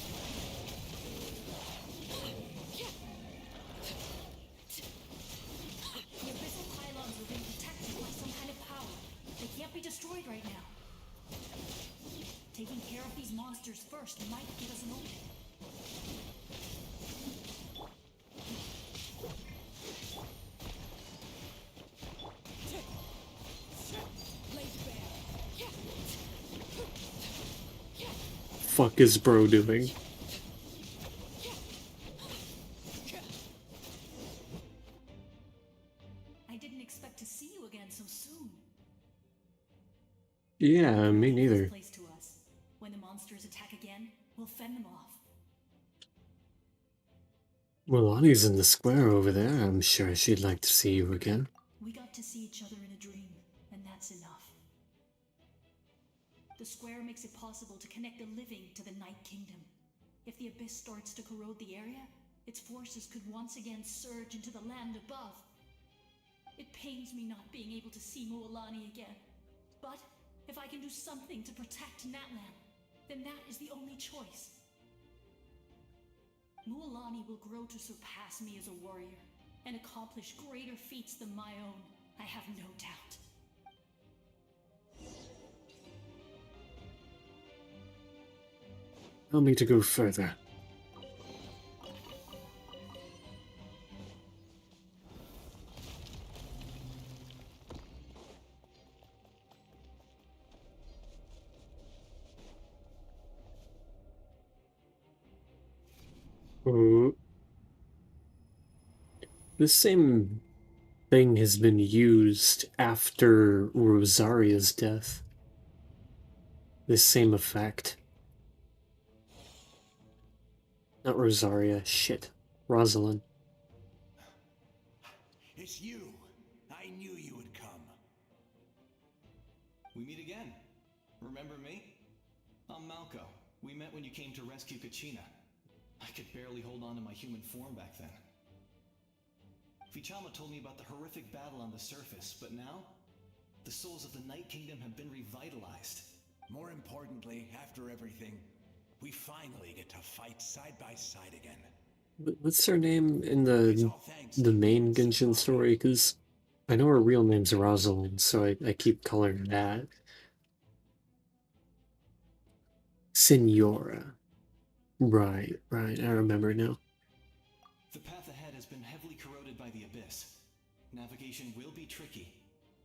The abyssal pylons are being protected by some kind of power. They can't be destroyed right now. Taking care of these monsters first might give us an opening. Fuck is bro doing? I didn't expect to see you again so soon. Yeah, me Leave this neither. place to us. When the monsters attack again, we'll fend them off. Milani's in the square over there. I'm sure she'd like to see you again. We got to see each other in a dream, and that's enough. The square makes it possible to connect the living to the Night Kingdom. If the abyss starts to corrode the area, its forces could once again surge into the land above. It pains me not being able to see Mualani again. But if I can do something to protect Natlan, then that is the only choice. Mualani will grow to surpass me as a warrior and accomplish greater feats than my own, I have no doubt. Tell me to go further. Oh. This same thing has been used after Rosaria's death. This same effect. Not Rosaria, shit. Rosalind. It's you. I knew you would come. We meet again. Remember me? I'm Malco. We met when you came to rescue Kachina. I could barely hold on to my human form back then. Vichama told me about the horrific battle on the surface, but now, the souls of the Night Kingdom have been revitalized. More importantly, after everything, we finally get to fight side by side again. What's her name in the main Genshin story? Because I know her real name's Rosalind, so I keep calling her that. Senora. Right, I remember now. The path ahead has been heavily corroded by the abyss. Navigation will be tricky.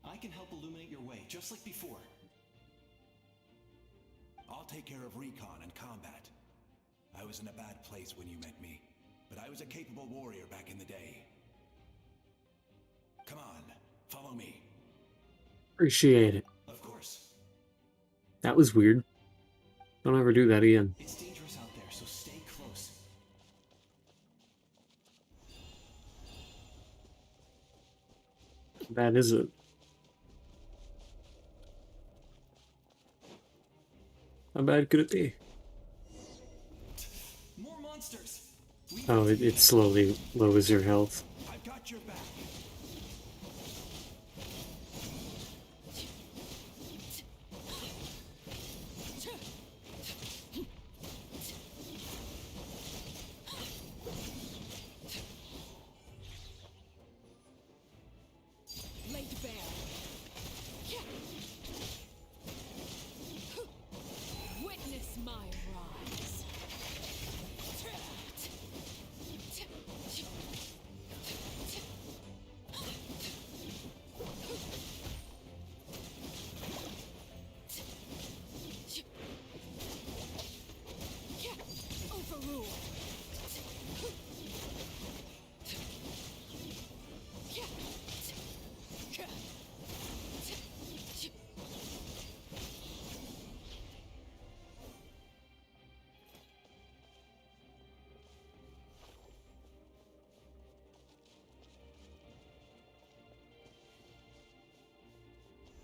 I can help illuminate your way, just like before. I'll take care of recon and combat. I was in a bad place when you met me, but I was a capable warrior back in the day. Come on, follow me. Appreciate it. Of course. That was weird. Don't ever do that again. It's dangerous out there, so stay close. How bad is it? How bad could it be? More monsters. Oh, it slowly lowers your health. I've got your back.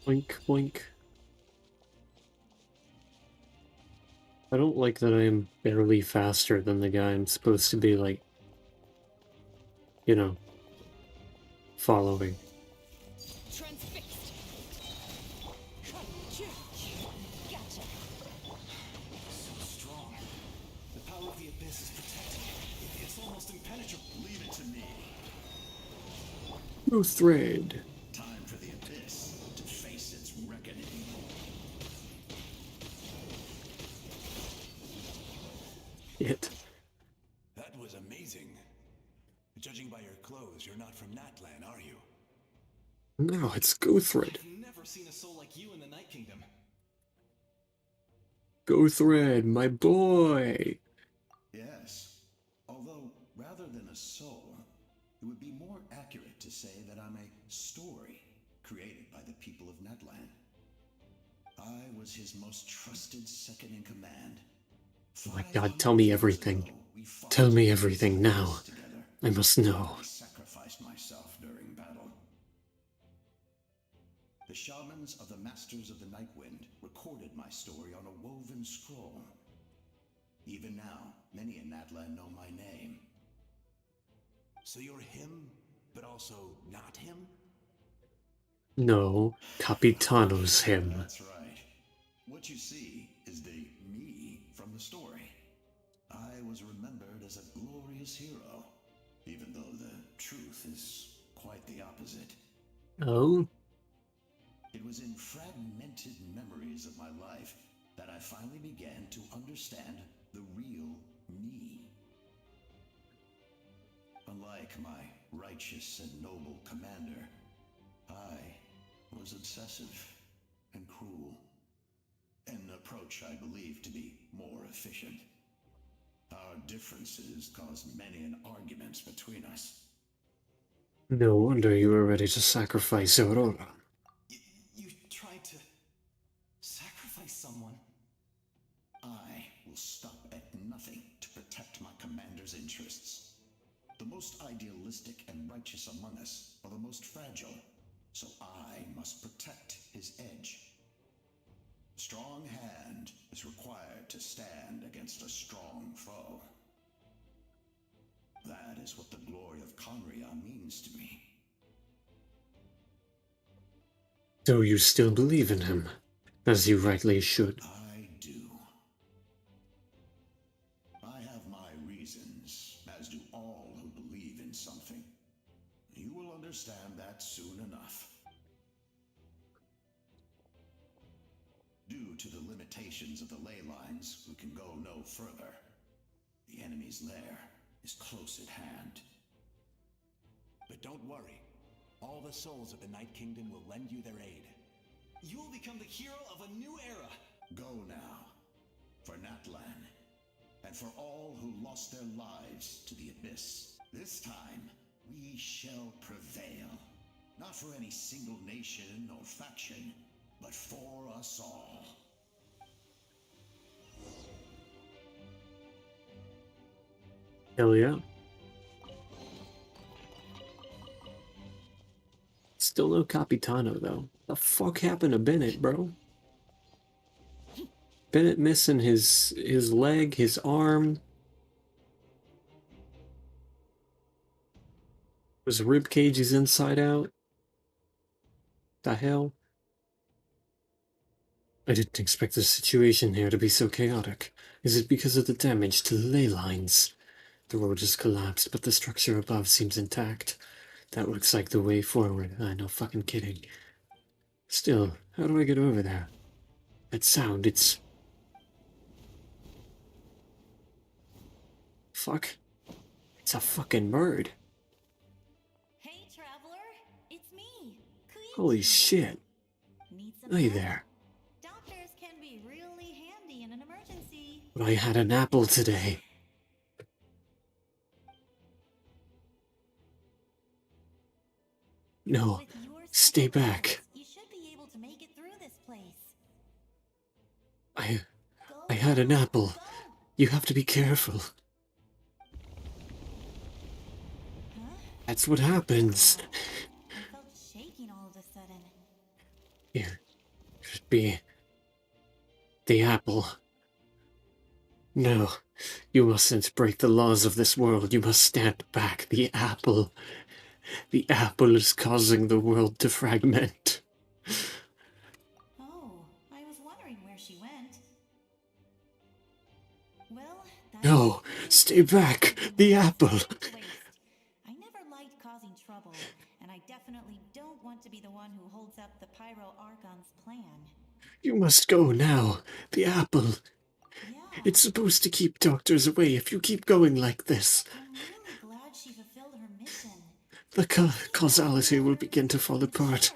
Boink, boink. I don't like that I am barely faster than the guy I'm supposed to be, like, you know, following. Transfixed. Gotcha. So strong. The power of the abyss is protecting it. It's almost impenetrable. Leave it to me. No thread. Time for the abyss to face its reckoning. It. That was amazing. Judging by your clothes, you're not from Natlan, are you? No, it's Go Thread. I've never seen a soul like you in the Night Kingdom. Go Thread, my boy. Yes. Although, rather than a soul, it would be more accurate to say that I'm a story created by the people of Natlan. I was his most trusted second in command. Oh my god, tell me everything. Tell me everything now. I must know. I sacrificed myself during battle. The shamans of the Masters of the Nightwind recorded my story on a woven scroll. Even now, many in Natlan know my name. So you're him, but also not him? No, Capitano's him. That's right. What you see is the me from the story. I was remembered as a glorious hero, even though the truth is quite the opposite. Oh? It was in fragmented memories of my life that I finally began to understand the real me. Unlike my righteous and noble commander, I was obsessive and cruel. An approach I believe to be more efficient. Our differences caused many an arguments between us. No wonder you were ready to sacrifice Aurora. You tried to sacrifice someone. I will stop at nothing to protect my commander's interests. The most idealistic and righteous among us are the most fragile, so I must protect his edge. A strong hand is required to stand against a strong foe. That is what the glory of Conria means to me. So you still believe in him, as you rightly should. I do. I have my reasons, as do all who believe in something. You will understand that soon enough. Due to the limitations of the ley lines, we can go no further. The enemy's lair is close at hand. But don't worry. All the souls of the Night Kingdom will lend you their aid. You will become the hero of a new era. Go now. For Natlan. And for all who lost their lives to the Abyss. This time, we shall prevail. Not for any single nation or faction, but for us all. Hell yeah. Still no Capitano, though. The fuck happened to Bennett, bro? Bennett missing his leg, his arm. His rib cage is inside out. The hell? I didn't expect the situation here to be so chaotic. Is it because of the damage to the ley lines? The road has collapsed, but the structure above seems intact. That looks like the way forward. No fucking kidding. Still, how do I get over there? That sound, it's... Fuck. It's a fucking bird. Hey, traveler, it's me. Holy shit. Need some Hey help? there. Doctors can be really handy in an emergency. But I had an apple today. No, With your stay second back. chance, you should be able to make it through this place. I had an apple. Go. You have to be careful. Huh? That's what happens. I felt shaking all of a sudden. Here, be the apple. No, you mustn't break the laws of this world. You must stand back. The apple. The apple is causing the world to fragment. Oh, I was wondering where she went. Well, No, stay back. The apple. I never liked causing trouble, and I definitely don't want to be the one who holds up the Pyro Archon's plan. You must go now. The apple. Yeah. It's supposed to keep doctors away if you keep going like this. I'm really glad she fulfilled her mission. The causality will begin to fall apart.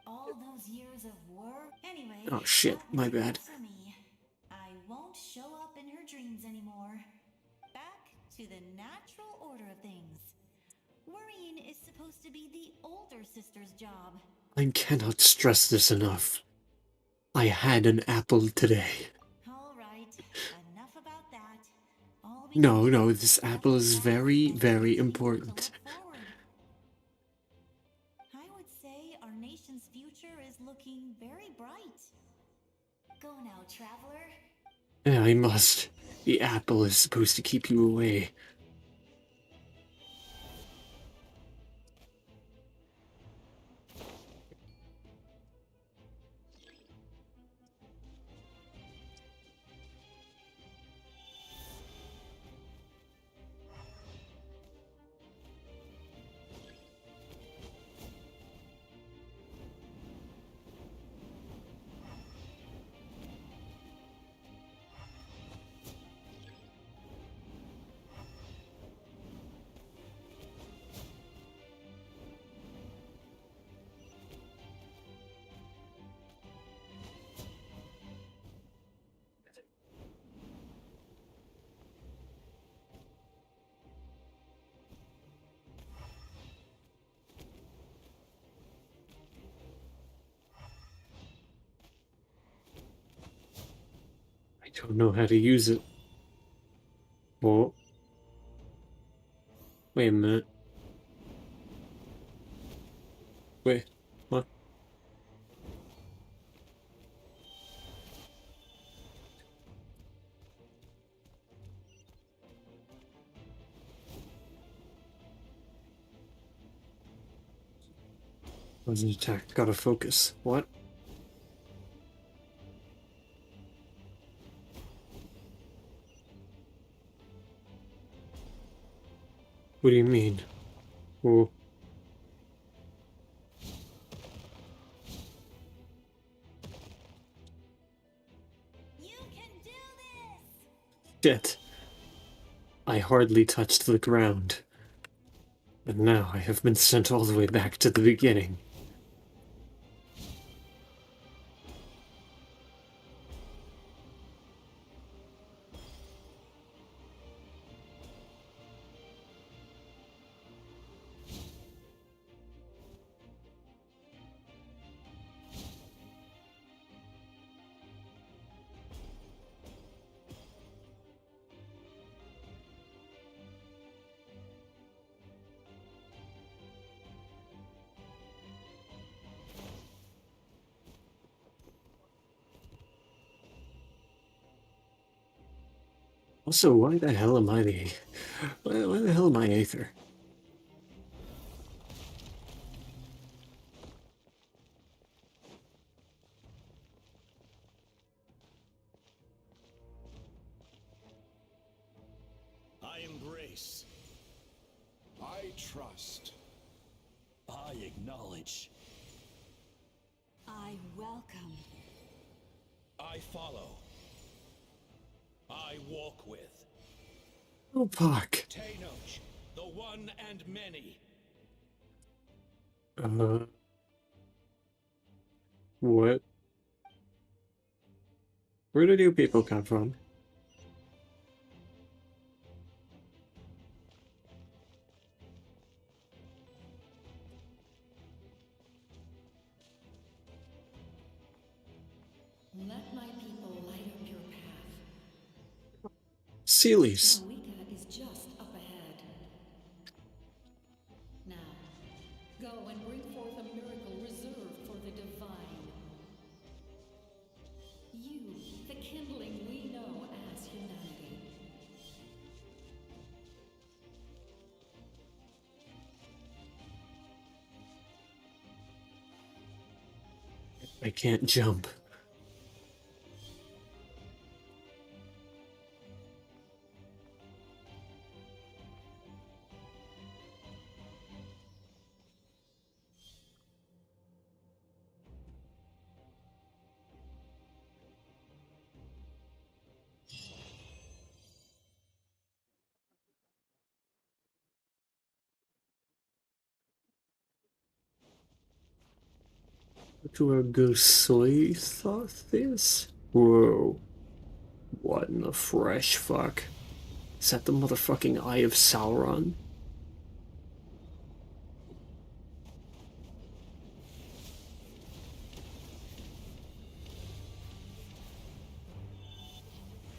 All those years of work. Anyway, Oh shit, my bad. for me. I won't show up in her dreams anymore. Back to the natural order of things. Worrying is supposed to be the older sister's job. I cannot stress this enough. I had an apple today. All right, enough about that. No, this apple is very, very important. I would say our nation's future is looking very bright. Go now, traveler. Yeah, I must. The apple is supposed to keep you away. I don't know how to use it. Oh. Wait a minute. Wait, what? Was an attack. Gotta focus. What? What do you mean? Oh. You can do this! Shit. I hardly touched the ground. And now I have been sent all the way back to the beginning. Also, why the hell am I the... Why the hell am I Aether? I embrace. I trust. I acknowledge. I welcome. I follow. I walk with. Oh, Park. Tenoch, the one and many. What? Where did you people come from? Let my people light up your path. Sealies. Wika is just up ahead. Now, go and bring forth a miracle reserved I can't jump. To a ghostly thought this? Whoa. What in the fresh fuck? Is that the motherfucking Eye of Sauron?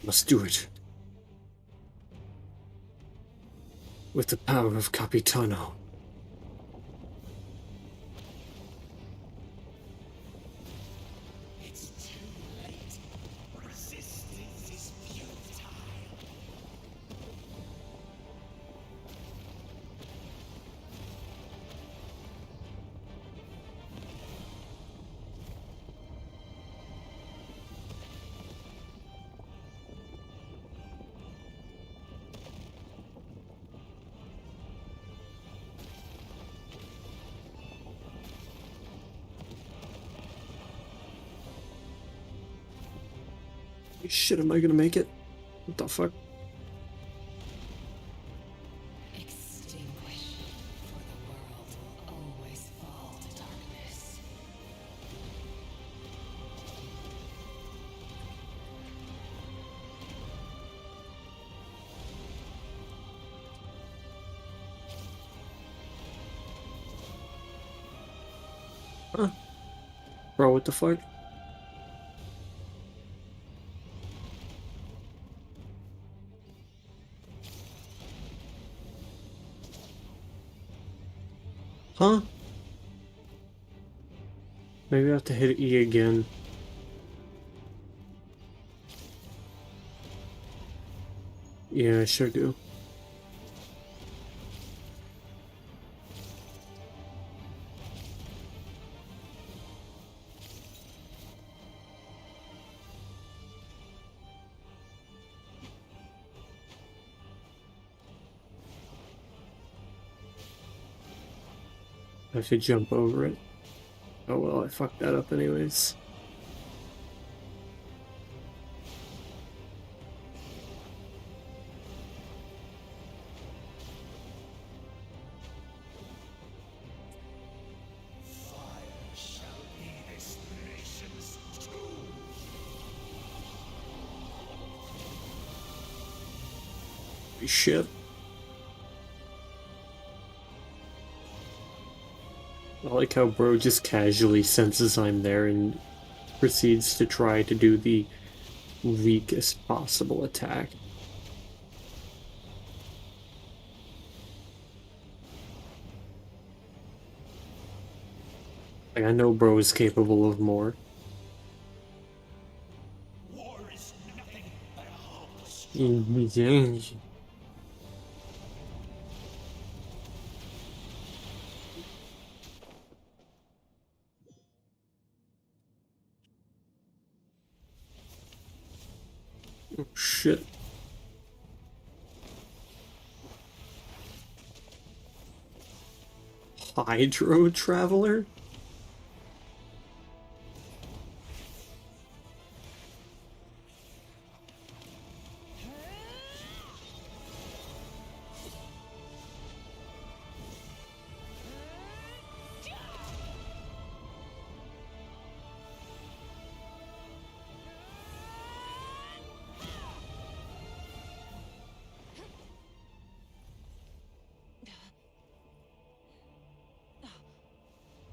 Must do it. With the power of Capitano. It's too late. Resistance is futile. Shit, am I gonna make it? What the fuck? Extinguish, for the world will always fall to darkness. Huh? Bro, what the fuck? Huh? Maybe I have to hit E again. Yeah, I sure do. I have to jump over it. Oh well, I fucked that up anyways. Fire shall be this nation's tomb. Shit. I like how bro just casually senses I'm there and proceeds to try to do the weakest possible attack. Like, I know bro is capable of more. War is nothing but a hopeless Oh, shit. Hydro Traveler?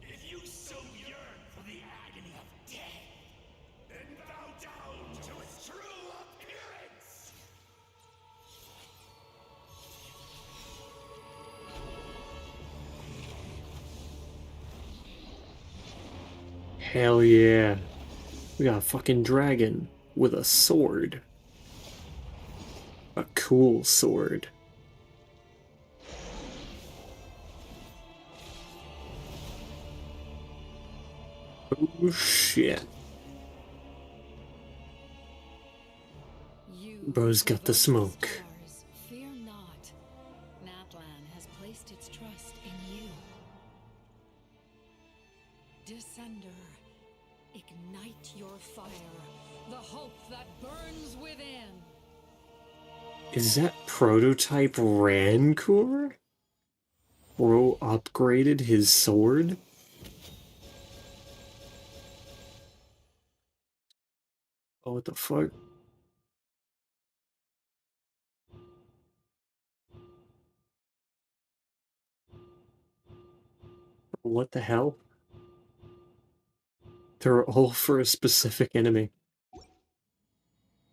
If you so yearn for the agony of death, then bow down to its true appearance! Hell yeah. We got a fucking dragon with a sword. A cool sword. Oh shit. You Bro's got the devoted smoke. stars, fear not. Natlan has placed its trust in you. Descender, ignite your fire, the hope that burns within. Is that prototype Rancor? Bro upgraded his sword? Oh, what the fuck? What the hell? They're all for a specific enemy.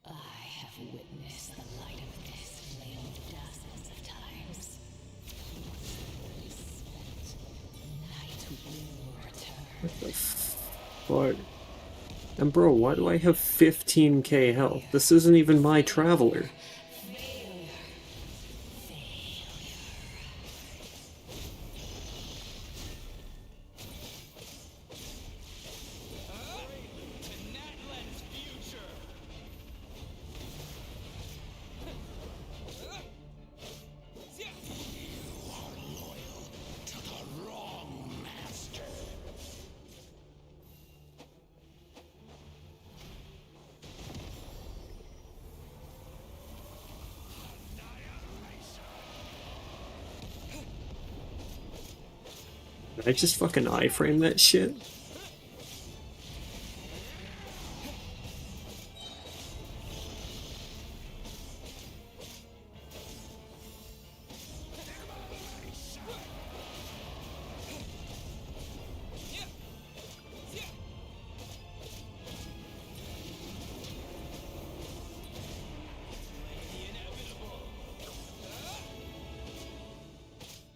I have witnessed the light of this flame dozens of times. Night will return. What the fuck? And bro, why do I have 15k health? This isn't even my traveler. Did I just fucking iframe that shit?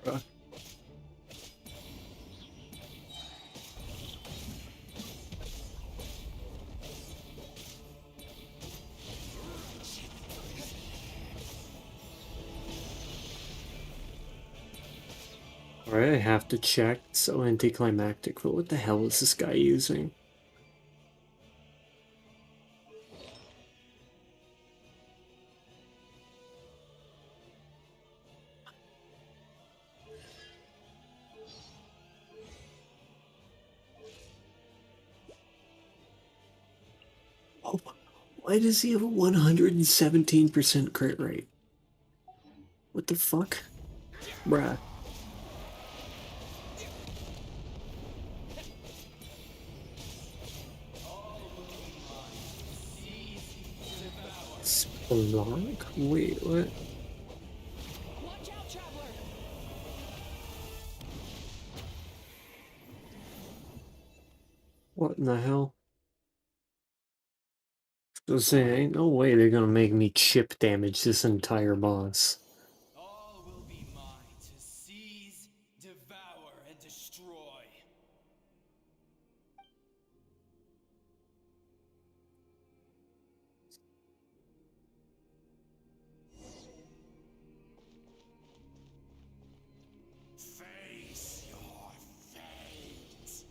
Bruh. Alright, I have to check. It's so anticlimactic, but what the hell is this guy using? Oh, why does he have a 117% crit rate? What the fuck? Bruh. Spelunk? Wait, what? Watch out, traveler! What in the hell? So say, ain't no way they're gonna make me chip damage this entire boss. All will be mine to seize, devour, and destroy. Face your fate.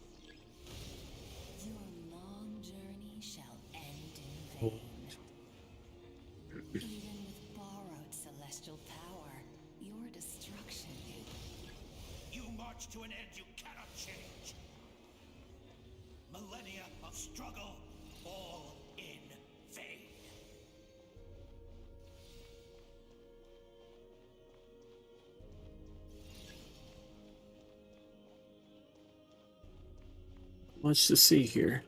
Your long journey shall end in vain. Even with borrowed celestial power, your destruction. You march to an end you cannot change. Millennia of struggle, all in vain. Much to see here.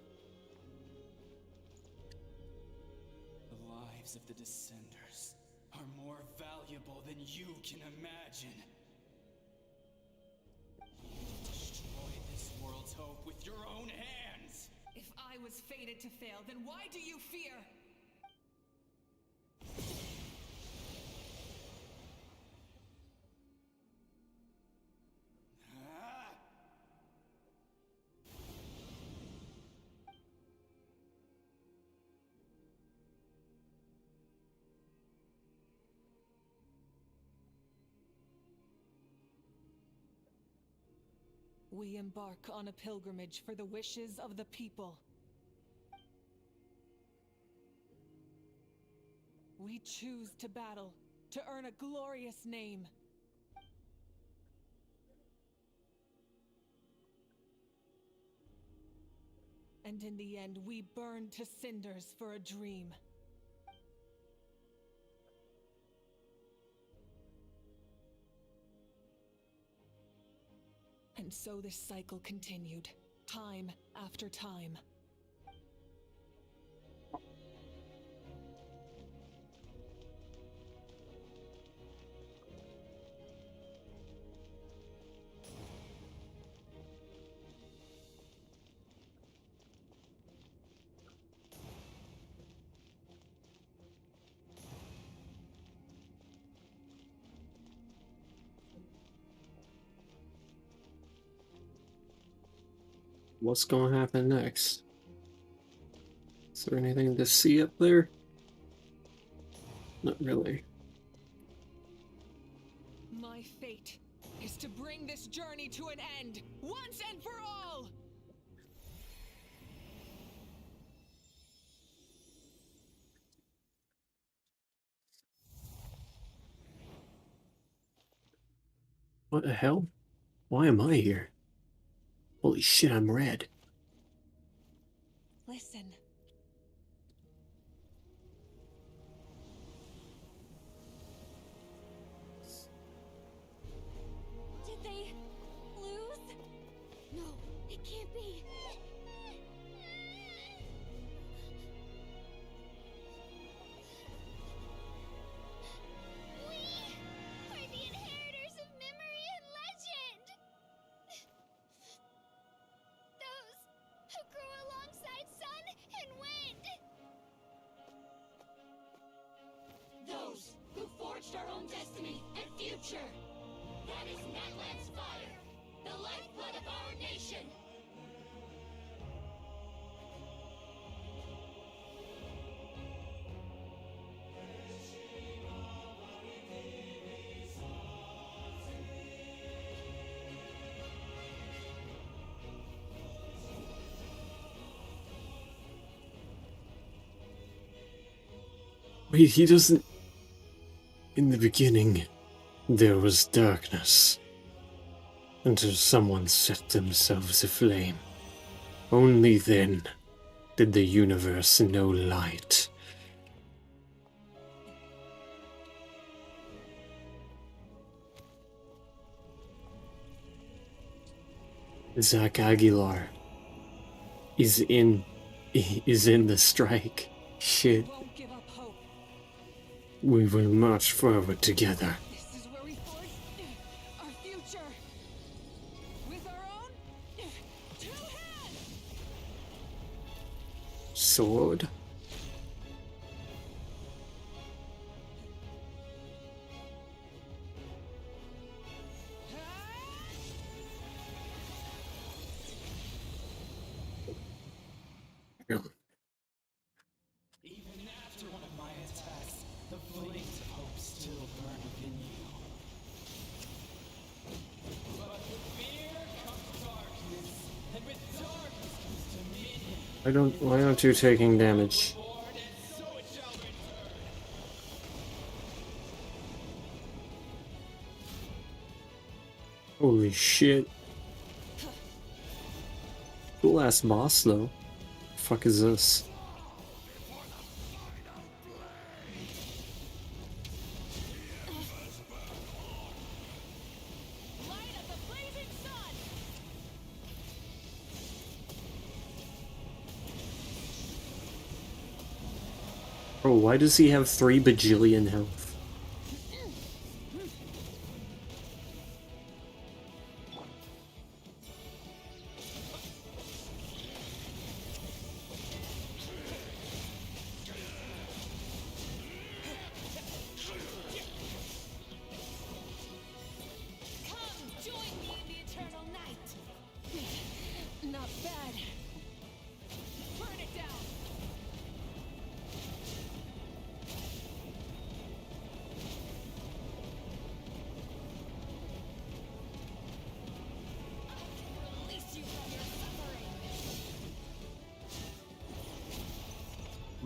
The lives of the Descenders are more valuable than you can imagine. You destroyed this world's hope with your own hands. If I was fated to fail, then why do you fear? Ah! We embark on a pilgrimage for the wishes of the people. We choose to battle, to earn a glorious name. And in the end, we burn to cinders for a dream. And so this cycle continued, time after time. What's gonna happen next? Is there anything to see up there? Not really. My fate is to bring this journey to an end, once and for all! What the hell? Why am I here? Holy shit, I'm red. Listen. Did they lose? No, it can't be. We are the inheritors of memory and legend! Those who grew alongside sun and wind! Those who forged our own destiny and future. That is Natlan's fire, the lifeblood of our nation. Wait, he doesn't... In the beginning, there was darkness, until someone set themselves aflame. Only then did the universe know light. Zach Aguilar is in the strike. Shit. Won't give up hope. We will march forward together. This is where we forge our future. With our own two hands. Sword? Even after one of my attacks, the flames of hope still burn within you. But with fear comes darkness, and with darkness comes dominion. Why aren't you taking damage? Lord, and so it shall return. Holy shit. Cool ass boss though. Fuck is this? Light of the blazing sun. Bro, why does he have 3 bajillion health? Come, join me in the eternal night. Not bad. Burn it down.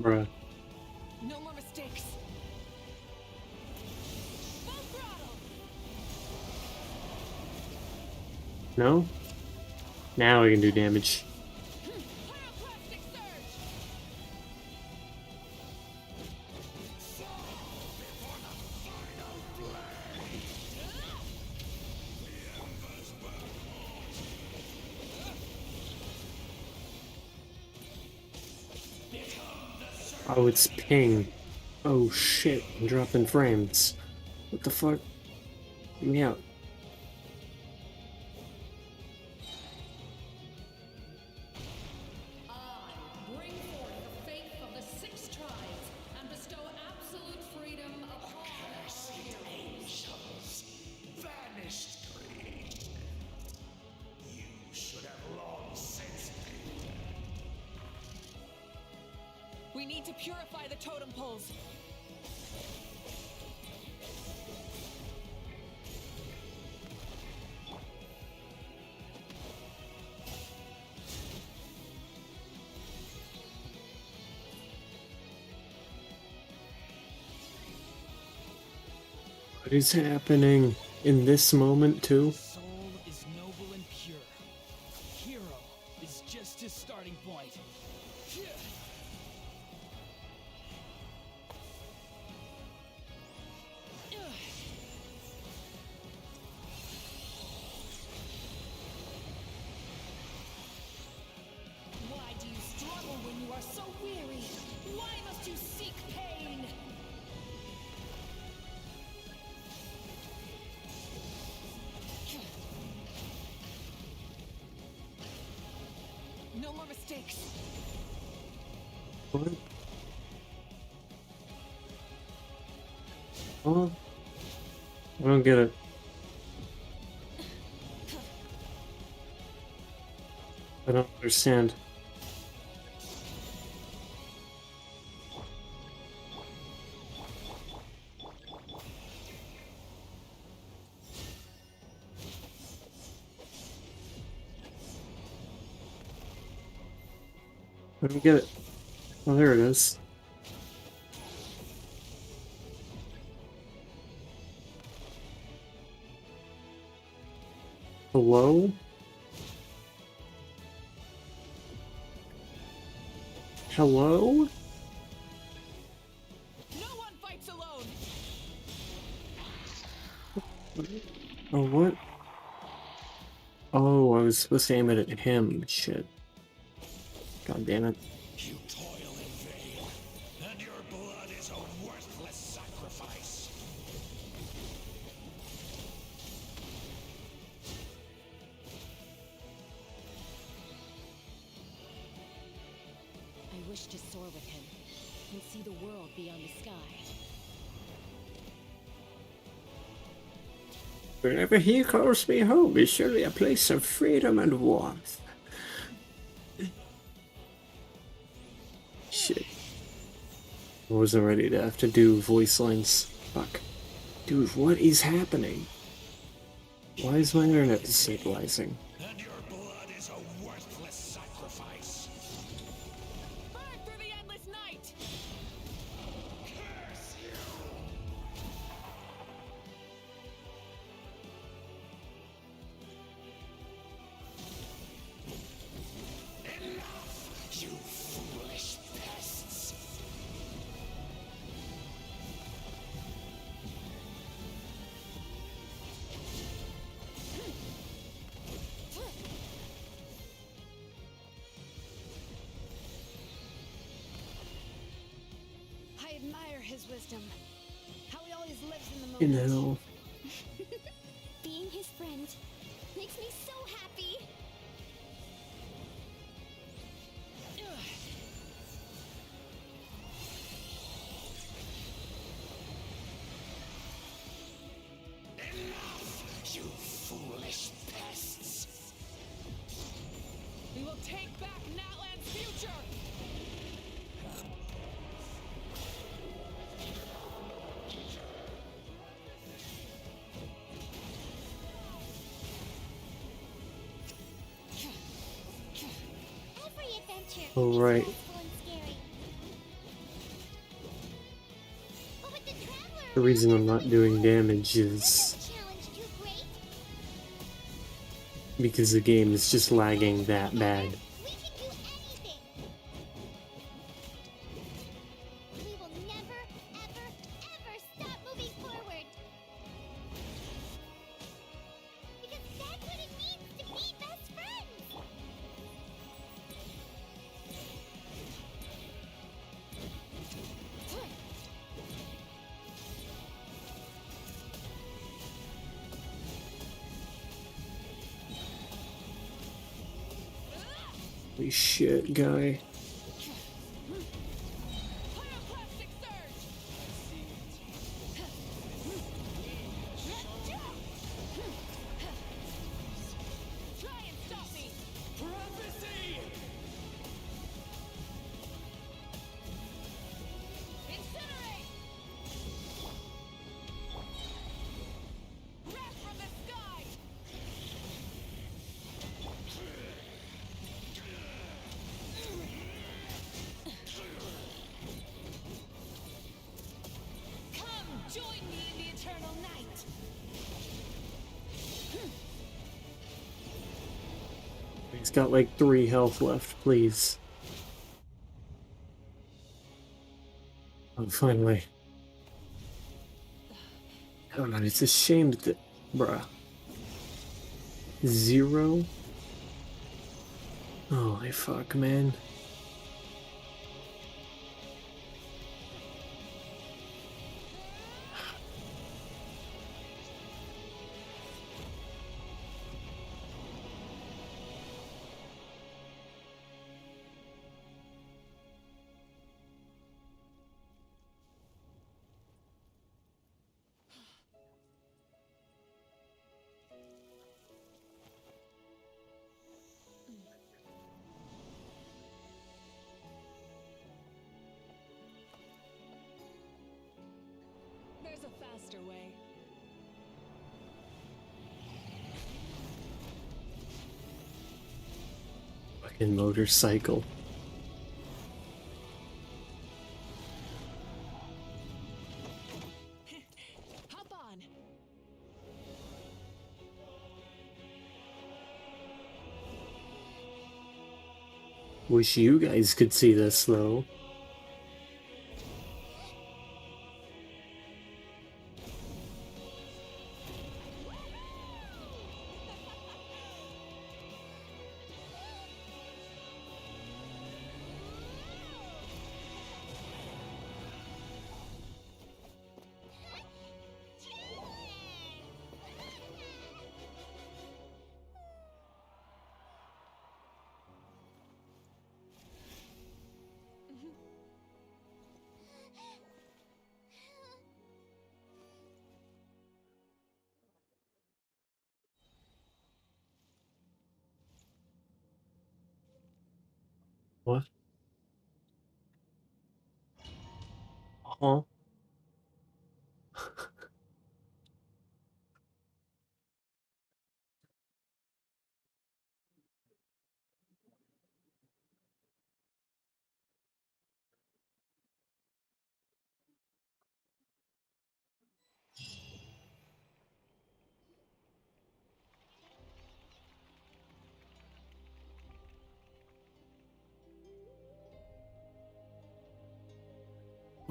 Bruh. No more mistakes. Full throttle. No? Now we can do damage. Pyroclastic surge. Oh, it's ping. Oh shit, I'm dropping frames. What the fuck? Get me out. Bring forth the faith of the six tribes and bestow absolute freedom upon our heroes. Vanished greed. You should have long since paid. We need to purify the totem poles. What is happening in this moment too? Soul is noble and pure. Hero is just his starting point. Why do you struggle when you are so weary? Why must you seek pain? No more mistakes. What? Oh, I don't get it. I don't understand. I don't get it. Oh, there it is. Hello? Hello? No one fights alone. Oh, what? Oh, I was supposed to aim it at him. Shit. God damn it. You toil in vain, and your blood is a worthless sacrifice. I wish to soar with him and see the world beyond the sky. Wherever he calls me home is surely a place of freedom and warmth. Shit. I wasn't ready to have to do voice lines. Fuck. Dude, what is happening? Why is my internet destabilizing? And your blood is a worthless sacrifice. Burn through the endless night. Curse you! Enough, you foolish pests! I admire his wisdom. How he always lives in the moment. You know. Being his friend makes me so happy. Enough, you foolish pests! We will take back Natlan's future. Every adventure Oh, is right. stressful and scary. The reason I'm not doing damage is Challenge too great? because the game is just lagging that bad. We can do anything! We will never, ever, ever stop moving forward! Because that's what it means to be best friends! Holy shit, guy. Join me in the eternal night! He's got like 3 health left, please. Oh, finally. I don't know, it's a shame that, bruh. 0? Holy fuck, man. There's a faster way. Fucking motorcycle. Hop on! Wish you guys could see this though. What? Huh?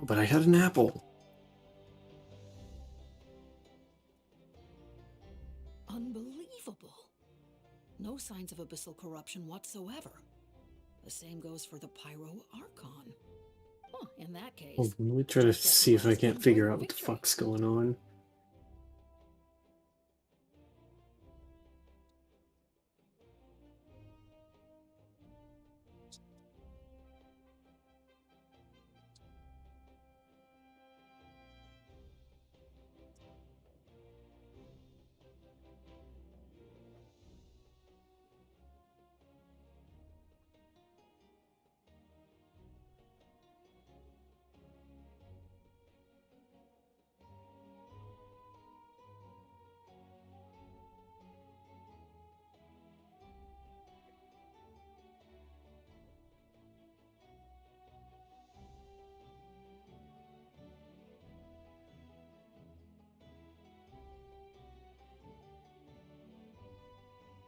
But I had an apple. Unbelievable. No signs of abyssal corruption whatsoever. The same goes for the Pyro Archon. Well, in that case, Hold on, let me try to just at see if I last can't we figure enjoy out what the victory. fuck's going on.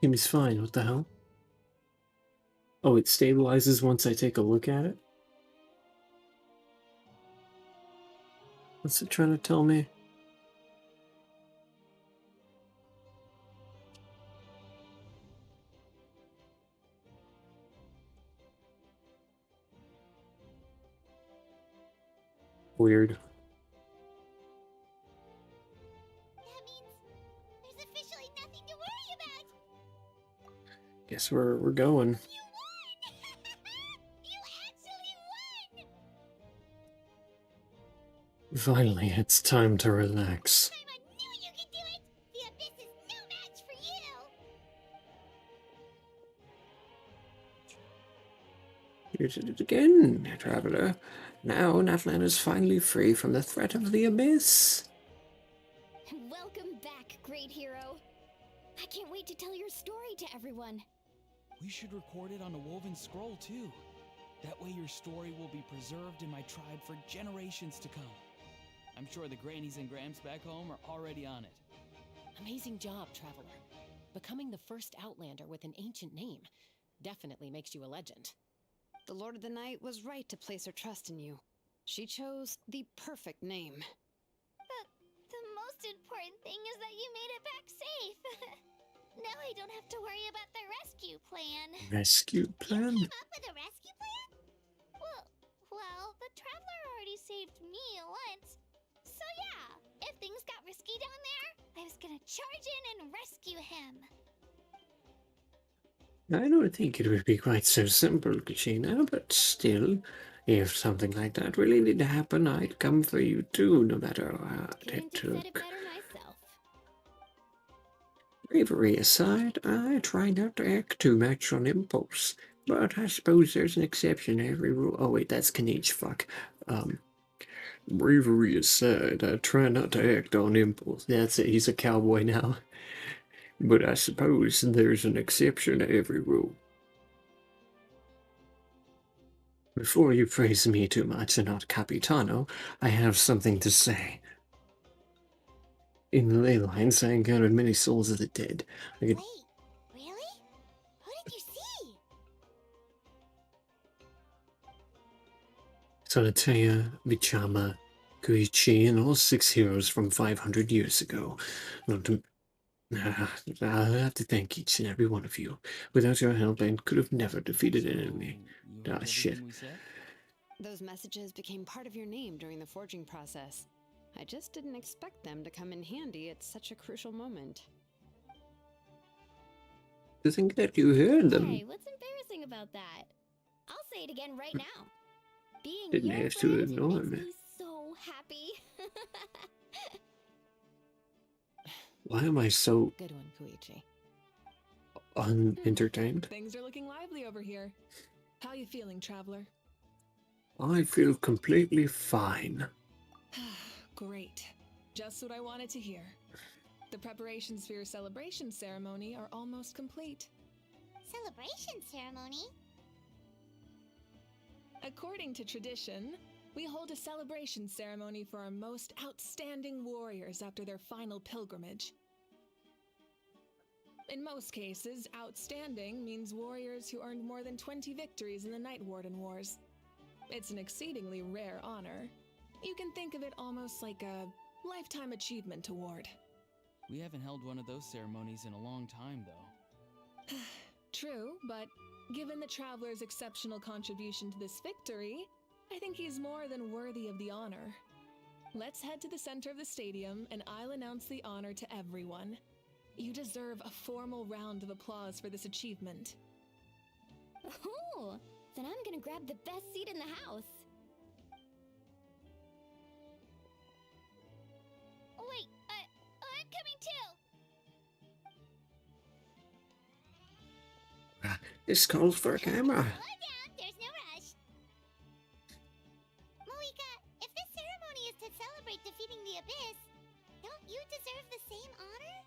Seems fine, what the hell? Oh, it stabilizes once I take a look at it? What's it trying to tell me? Weird. That means there's officially nothing to worry about. Guess we're going. You won! You actually won! Finally, it's time to relax. Time I knew you could do it! The Abyss is no match for you! You did it again, traveler. Now Natlan is finally free from the threat of the Abyss. Welcome back, great hero. I can't wait to tell your story to everyone. We should record it on a woven scroll, too. That way your story will be preserved in my tribe for generations to come. I'm sure the grannies and gramps back home are already on it. Amazing job, Traveler. Becoming the first Outlander with an ancient name definitely makes you a legend. The Lord of the Night was right to place her trust in you. She chose the perfect name. But the most important thing is that you made it back safe. Now I don't have to worry about the rescue plan. Rescue plan? You came up with a rescue plan? Well, the Traveler already saved me once. So yeah, if things got risky down there, I was gonna charge in and rescue him. I don't think it would be quite so simple, Kachina, but still, if something like that really did happen, I'd come for you too, no matter what it Couldn't have said it took. better myself. Bravery aside, I try not to act too much on impulse, but I suppose there's an exception to every rule. Oh wait, that's Kanich, fuck. Bravery aside, I try not to act on impulse. That's it, he's a cowboy now. But I suppose there's an exception to every rule. Before you praise me too much and not Capitano, I have something to say. In the ley lines, I encountered many souls of the dead. Wait, really? Who did you see? Sonatea, Vichama, Koichi, and all 6 heroes from 500 years ago. Not to, I'll have to thank each and every one of you. Without your help, I could have never defeated an enemy. You heard Shit. everything we said? Those messages became part of your name during the forging process. I just didn't expect them to come in handy at such a crucial moment. To think that you heard them. Hey, what's embarrassing about that? I'll say it again right now. Being Didn't your have to friend ignore makes me. me so happy. Why am I so Good one, Koichi. unentertained? Things are looking lively over here. How you feeling, Traveler? I feel completely fine. Great. Just what I wanted to hear. The preparations for your celebration ceremony are almost complete. Celebration ceremony? According to tradition, we hold a celebration ceremony for our most outstanding warriors after their final pilgrimage. In most cases, outstanding means warriors who earned more than 20 victories in the Night Warden Wars. It's an exceedingly rare honor. You can think of it almost like a lifetime achievement award. We haven't held one of those ceremonies in a long time, though. True, but given the Traveler's exceptional contribution to this victory, I think he's more than worthy of the honor. Let's head to the center of the stadium and I'll announce the honor to everyone. You deserve a formal round of applause for this achievement. Ooh, then I'm gonna grab the best seat in the house. Wait, I'm coming too! This calls for a camera. Slow down, there's no rush. Moika, if this ceremony is to celebrate defeating the Abyss, don't you deserve the same honor?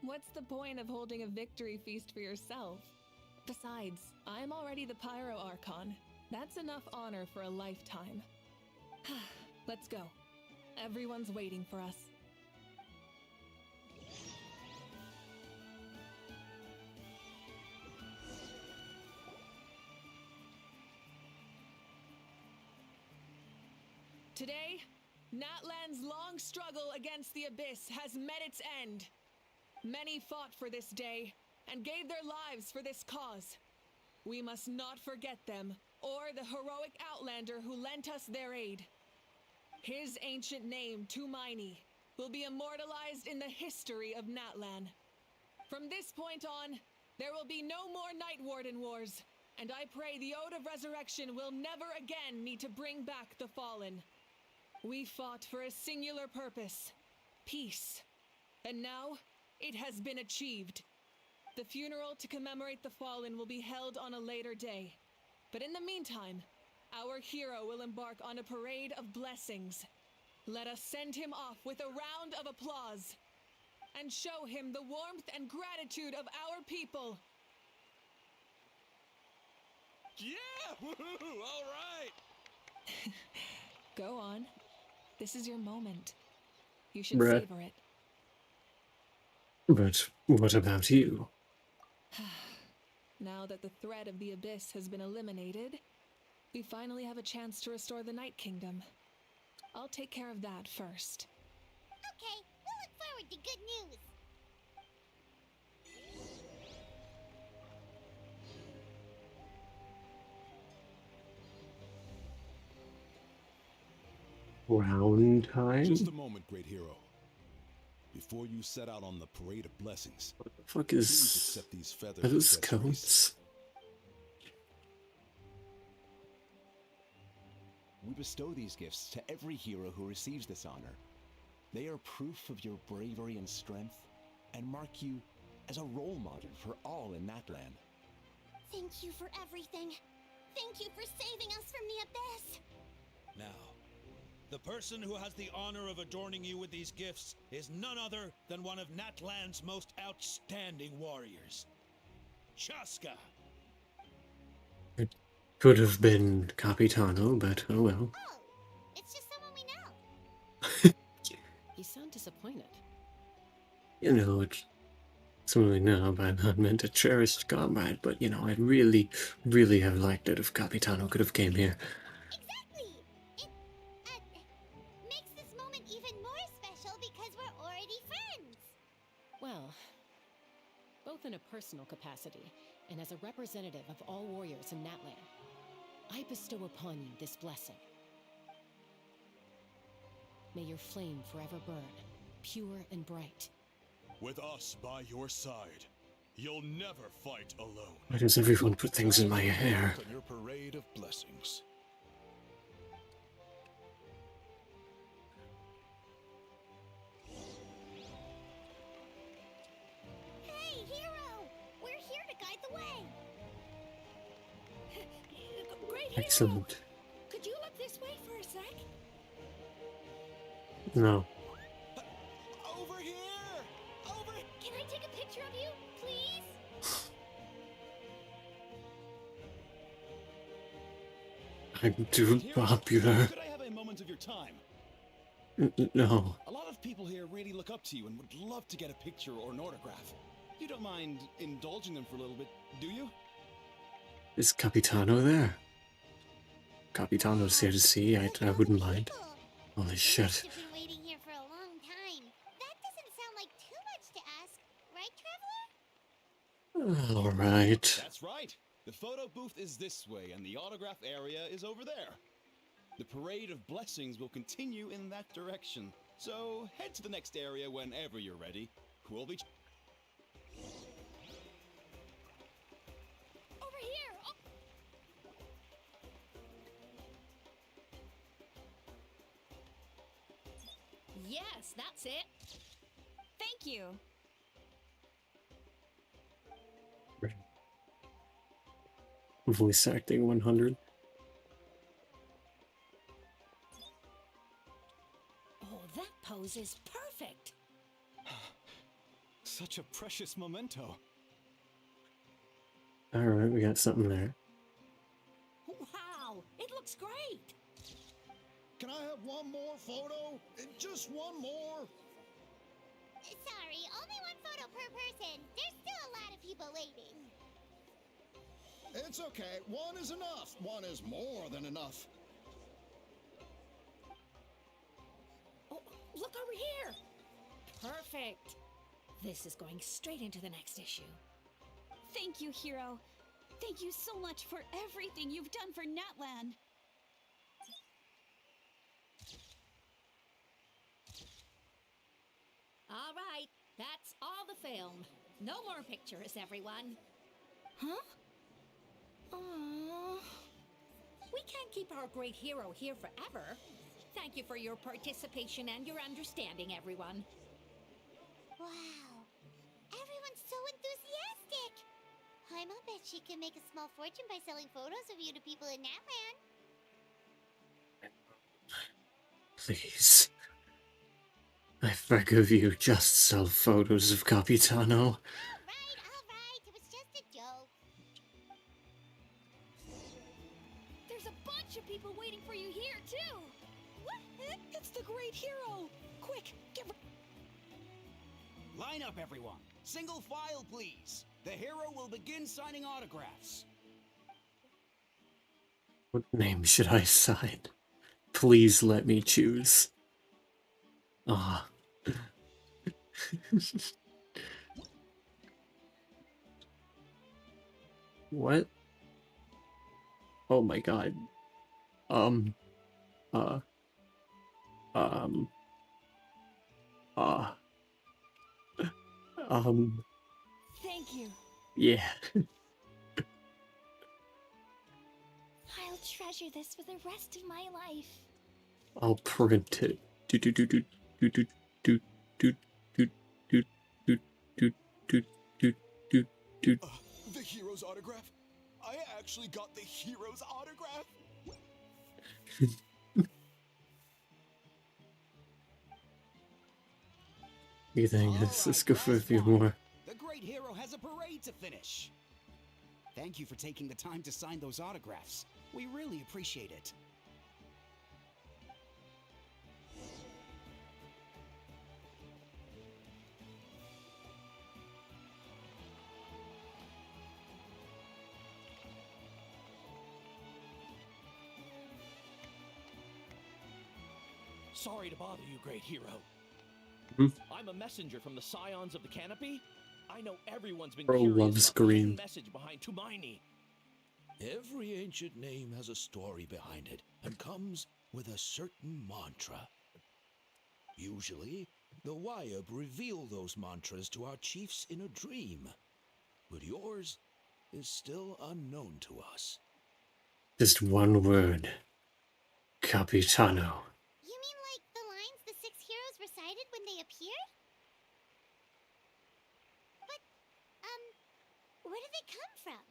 What's the point of holding a victory feast for yourself? Besides, I'm already the Pyro Archon. That's enough honor for a lifetime. Let's go. Everyone's waiting for us. Today, Natlan's long struggle against the Abyss has met its end. Many fought for this day and gave their lives for this cause. We must not forget them or the heroic Outlander who lent us their aid. His ancient name, Tumaini, will be immortalized in the history of Natlan. From this point on, there will be no more Night Warden wars, and I pray the Ode of Resurrection will never again need to bring back the fallen. We fought for a singular purpose, peace, and now it has been achieved. The funeral to commemorate the fallen will be held on a later day, but in the meantime, our hero will embark on a parade of blessings. Let us send him off with a round of applause and show him the warmth and gratitude of our people. Yeah! Woohoo! All right! Go on. This is your moment. You should Bruh. savor it. But what about you? Now that the threat of the Abyss has been eliminated, we finally have a chance to restore the Night Kingdom. I'll take care of that first. Okay, we'll look forward to good news. Round time? Just a moment, great hero. Before you set out on the parade of blessings, What the fuck please is... accept these feathers Are as those best grace. cones? We bestow these gifts to every hero who receives this honor. They are proof of your bravery and strength, and mark you as a role model for all in Natlan. Thank you for everything. Thank you for saving us from the Abyss. Now, the person who has the honor of adorning you with these gifts is none other than one of Natlan's most outstanding warriors, Chaska. It could have been Capitano, but oh well. Oh, it's just someone we know. You sound disappointed. You know, it's really no, but I meant a cherished comrade, but you know, I'd really, really have liked it if Capitano could have came here. Exactly! It makes this moment even more special because we're already friends. Well, both in a personal capacity and as a representative of all warriors in Natlan, I bestow upon you this blessing. May your flame forever burn, pure and bright. With us by your side, you'll never fight alone. Why does everyone put things in my hair? On your parade of blessings. Hey, hero! We're here to guide the way. Great Excellent. hero! Could you look this way for a sec? No. Over here! Over! Can I take a picture of you, please? I'm too popular. Could I have a moment of your time? No. A lot of people here really look up to you and would love to get a picture or an autograph. You don't mind indulging them for a little bit, do you? Is Capitano there? Capitano's here to see. I wouldn't mind. Holy shit. You've been waiting here for a long time. That doesn't sound like too much to ask, right, Traveler? Alright. That's right. The photo booth is this way, and the autograph area is over there. The parade of blessings will continue in that direction. So head to the next area whenever you're ready. We'll be... Over here! Oh. Yes, that's it. Thank you. Voice acting 100. Oh, that pose is perfect. Such a precious memento. Alright, we got something there. Wow, it looks great. Can I have one more photo? Just one more? Sorry, only one photo per person. There's still a lot of people waiting. It's okay. One is enough. One is more than enough. Look over here! Perfect. This is going straight into the next issue. Thank you, Hero. Thank you so much for everything you've done for Natlan. All right, that's all the film. No more pictures, everyone. Huh? Aww. We can't keep our great hero here forever. Thank you for your participation and your understanding, everyone. Wow. Everyone's so enthusiastic. I'll bet she can make a small fortune by selling photos of you to people in Natlan. Please. I beg of you, just sell photos of Capitano. Alright. It was just a joke. There's a bunch of people waiting for you here, too. What? It's the great hero. Quick, give her... Line up, everyone. Single file, please. The hero will begin signing autographs. What name should I sign? Please let me choose. Ah. What? Oh my god. Um. Thank you. Yeah. I'll treasure this for the rest of my life. I'll print it. Do do do do do do do do do do do do do do do do. The hero's autograph? I actually got the hero's autograph? You think let's go for a few more. The great hero has a parade to finish. Thank you for taking the time to sign those autographs. We really appreciate it. Sorry to bother you, great hero. I'm a messenger from the Scions of the Canopy. I know everyone's been Bro curious loves about the hidden green. message behind Tumaini. Every ancient name has a story behind it and comes with a certain mantra. Usually, the Wayab reveal those mantras to our chiefs in a dream, but yours is still unknown to us. Just one word. Capitano. You mean like the lines the 6 heroes recited when they appeared? But, where do they come from?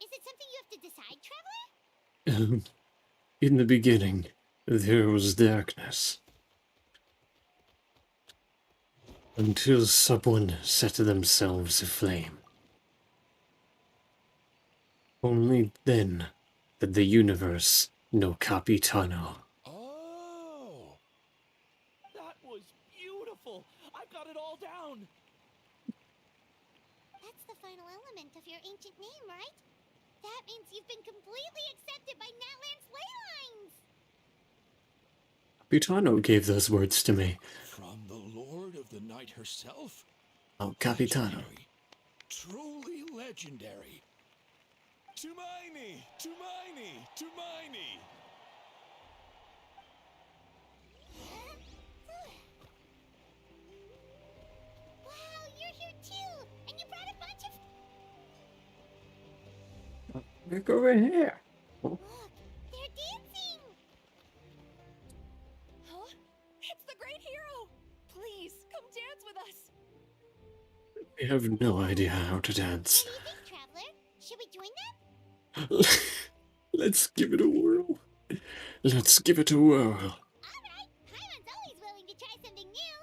Is it something you have to decide, Traveler? In the beginning, there was darkness. Until someone set themselves aflame. Only then did the universe know Capitano. Oh! That was beautiful! I've got it all down! That's the final element of your ancient name, right? That means you've been completely accepted by Natlan's ley lines! Capitano gave those words to me. From the Lord of the Night herself? Oh, Capitano. Legendary. Truly legendary. Tumaini! Tumaini! Tumaini! Wow, you're here too! And you brought a bunch of... Look over here. Look, they're dancing! Huh? It's the great hero! Please, come dance with us! We have no idea how to dance. What do you think, Traveler? Should we join them? Let's give it a whirl. Let's give it a whirl. Alright, Paimon's always willing to try something new.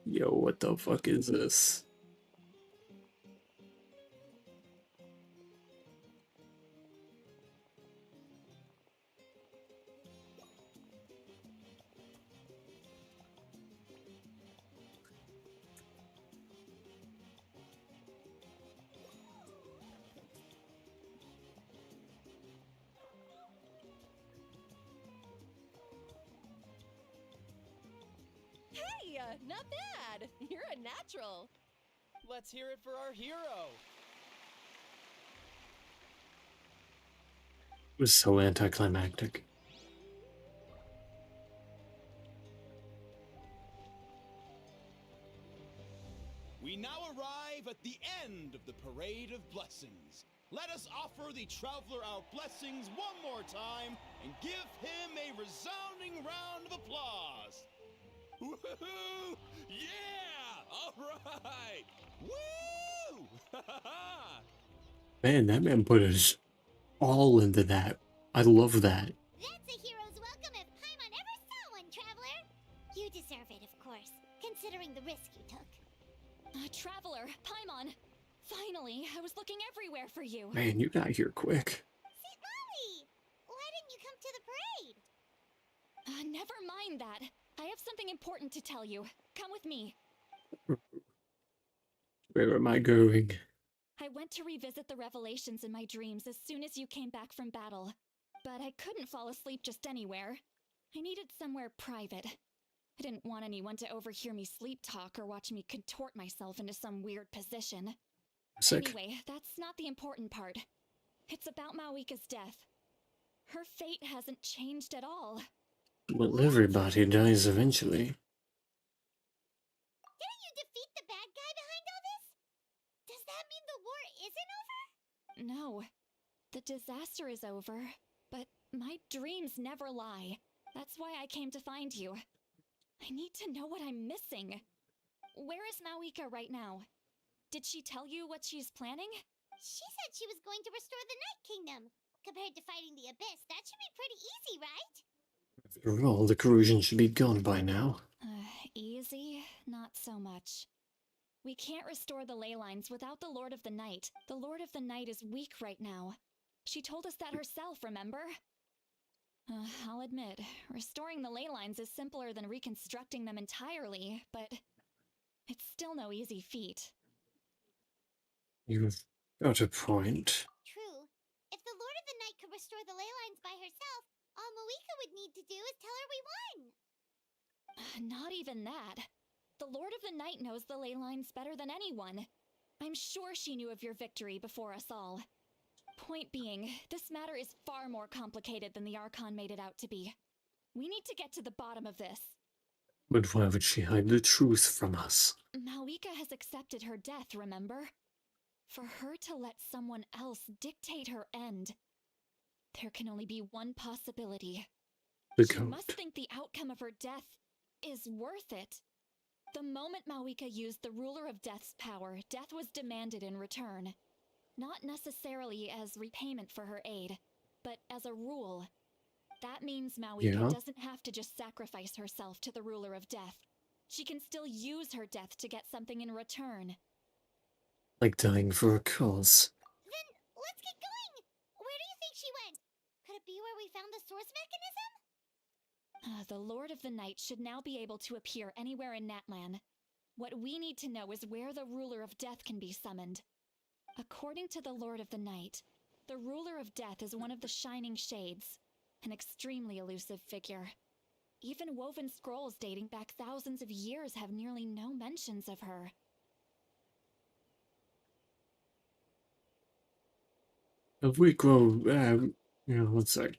Yo, what the fuck is this? Hey, not bad. You're a natural. Let's hear it for our hero. It was so anticlimactic. We now arrive at the end of the Parade of Blessings. Let us offer the traveler our blessings one more time and give him a resounding round of applause. Woohoo! Yeah! All right! Woo! Man, that man put his all into that. I love that. That's a hero's welcome if Paimon ever saw one, traveler. You deserve it, of course, considering the risk you took. Traveler, Paimon! Finally, I was looking everywhere for you. Man, you got here quick. St. Molly! Why didn't you come to the parade? Never mind that. I have something important to tell you. Come with me. Where am I going? I went to revisit the revelations in my dreams as soon as you came back from battle. But I couldn't fall asleep just anywhere. I needed somewhere private. I didn't want anyone to overhear me sleep talk or watch me contort myself into some weird position. Sick. Anyway, that's not the important part. It's about Mawika's death. Her fate hasn't changed at all. Well, everybody dies eventually. Didn't you defeat the bad guy behind all this? Does that mean the war isn't over? No. The disaster is over, but my dreams never lie. That's why I came to find you. I need to know what I'm missing. Where is Mawika right now? Did she tell you what she's planning? She said she was going to restore the Night Kingdom. Compared to fighting the Abyss, that should be pretty easy, right? After all, the corrosion should be gone by now. Easy? Not so much. We can't restore the ley lines without the Lord of the Night. The Lord of the Night is weak right now. She told us that herself, remember? I'll admit, restoring the ley lines is simpler than reconstructing them entirely, but it's still no easy feat. You've got a point. True. If the Lord of the Night could restore the ley lines by herself, all Mawika would need to do is tell her we won. Not even that. The Lord of the Night knows the ley lines better than anyone. I'm sure she knew of your victory before us all. Point being, this matter is far more complicated than the Archon made it out to be. We need to get to the bottom of this. But why would she hide the truth from us? Mawika has accepted her death, remember? For her to let someone else dictate her end, there can only be one possibility. She must think the outcome of her death is worth it. The moment Mawika used the Ruler of Death's power, death was demanded in return. Not necessarily as repayment for her aid, but as a rule. That means Mawika doesn't have to just sacrifice herself to the Ruler of Death. She can still use her death to get something in return. Like dying for a cause. Then let's get going! Where do you think she went? Could it be where we found the source mechanism? The Lord of the Night should now be able to appear anywhere in Natlan. What we need to know is where the Ruler of Death can be summoned. According to the Lord of the Night, the Ruler of Death is one of the Shining Shades, an extremely elusive figure. Even woven scrolls dating back thousands of years have nearly no mentions of her. If we grow, one sec.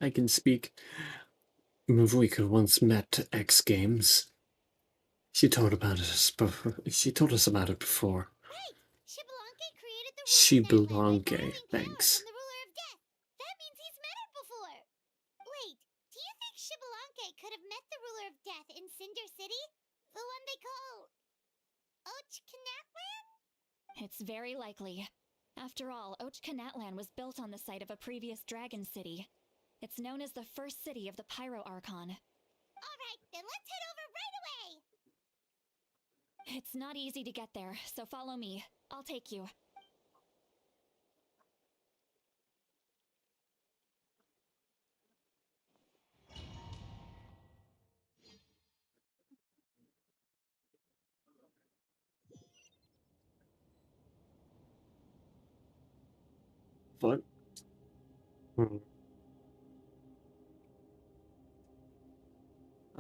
I can speak. Mavika once met X Games. She told about it. She told us about it before. Right. Shibelonge, thanks. The Ruler of Death. That means he's met her before. Wait, do you think Shibelonge could have met the Ruler of Death in Cinder City? The one they call Ochkanatlan? It's very likely. After all, Ochkanatlan was built on the site of a previous dragon city. It's known as the first city of the Pyro Archon. Alright, then let's head over right away! It's not easy to get there, so follow me. I'll take you. What?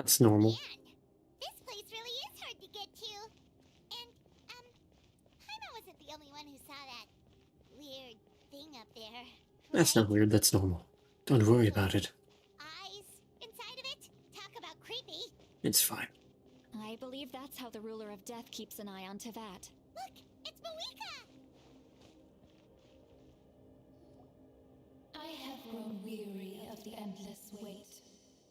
That's normal. Man, the only one who saw that weird thing up there. That's not weird, that's normal. Don't worry about it. Eyes inside of it? Talk about creepy. It's fine. I believe that's how the ruler of death keeps an eye on Tevat. Look, it's Mawika! I have grown weary of the endless wait.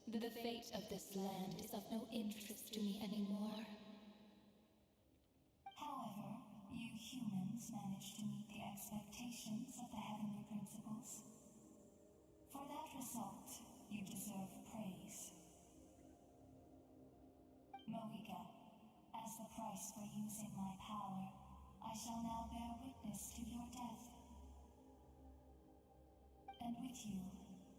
The fate of this land is of no interest to me anymore. However, you humans managed to meet the expectations of the heavenly principles. For that result, you deserve praise. Mawika, as the price for using my power, I shall now bear witness to your death. And with you,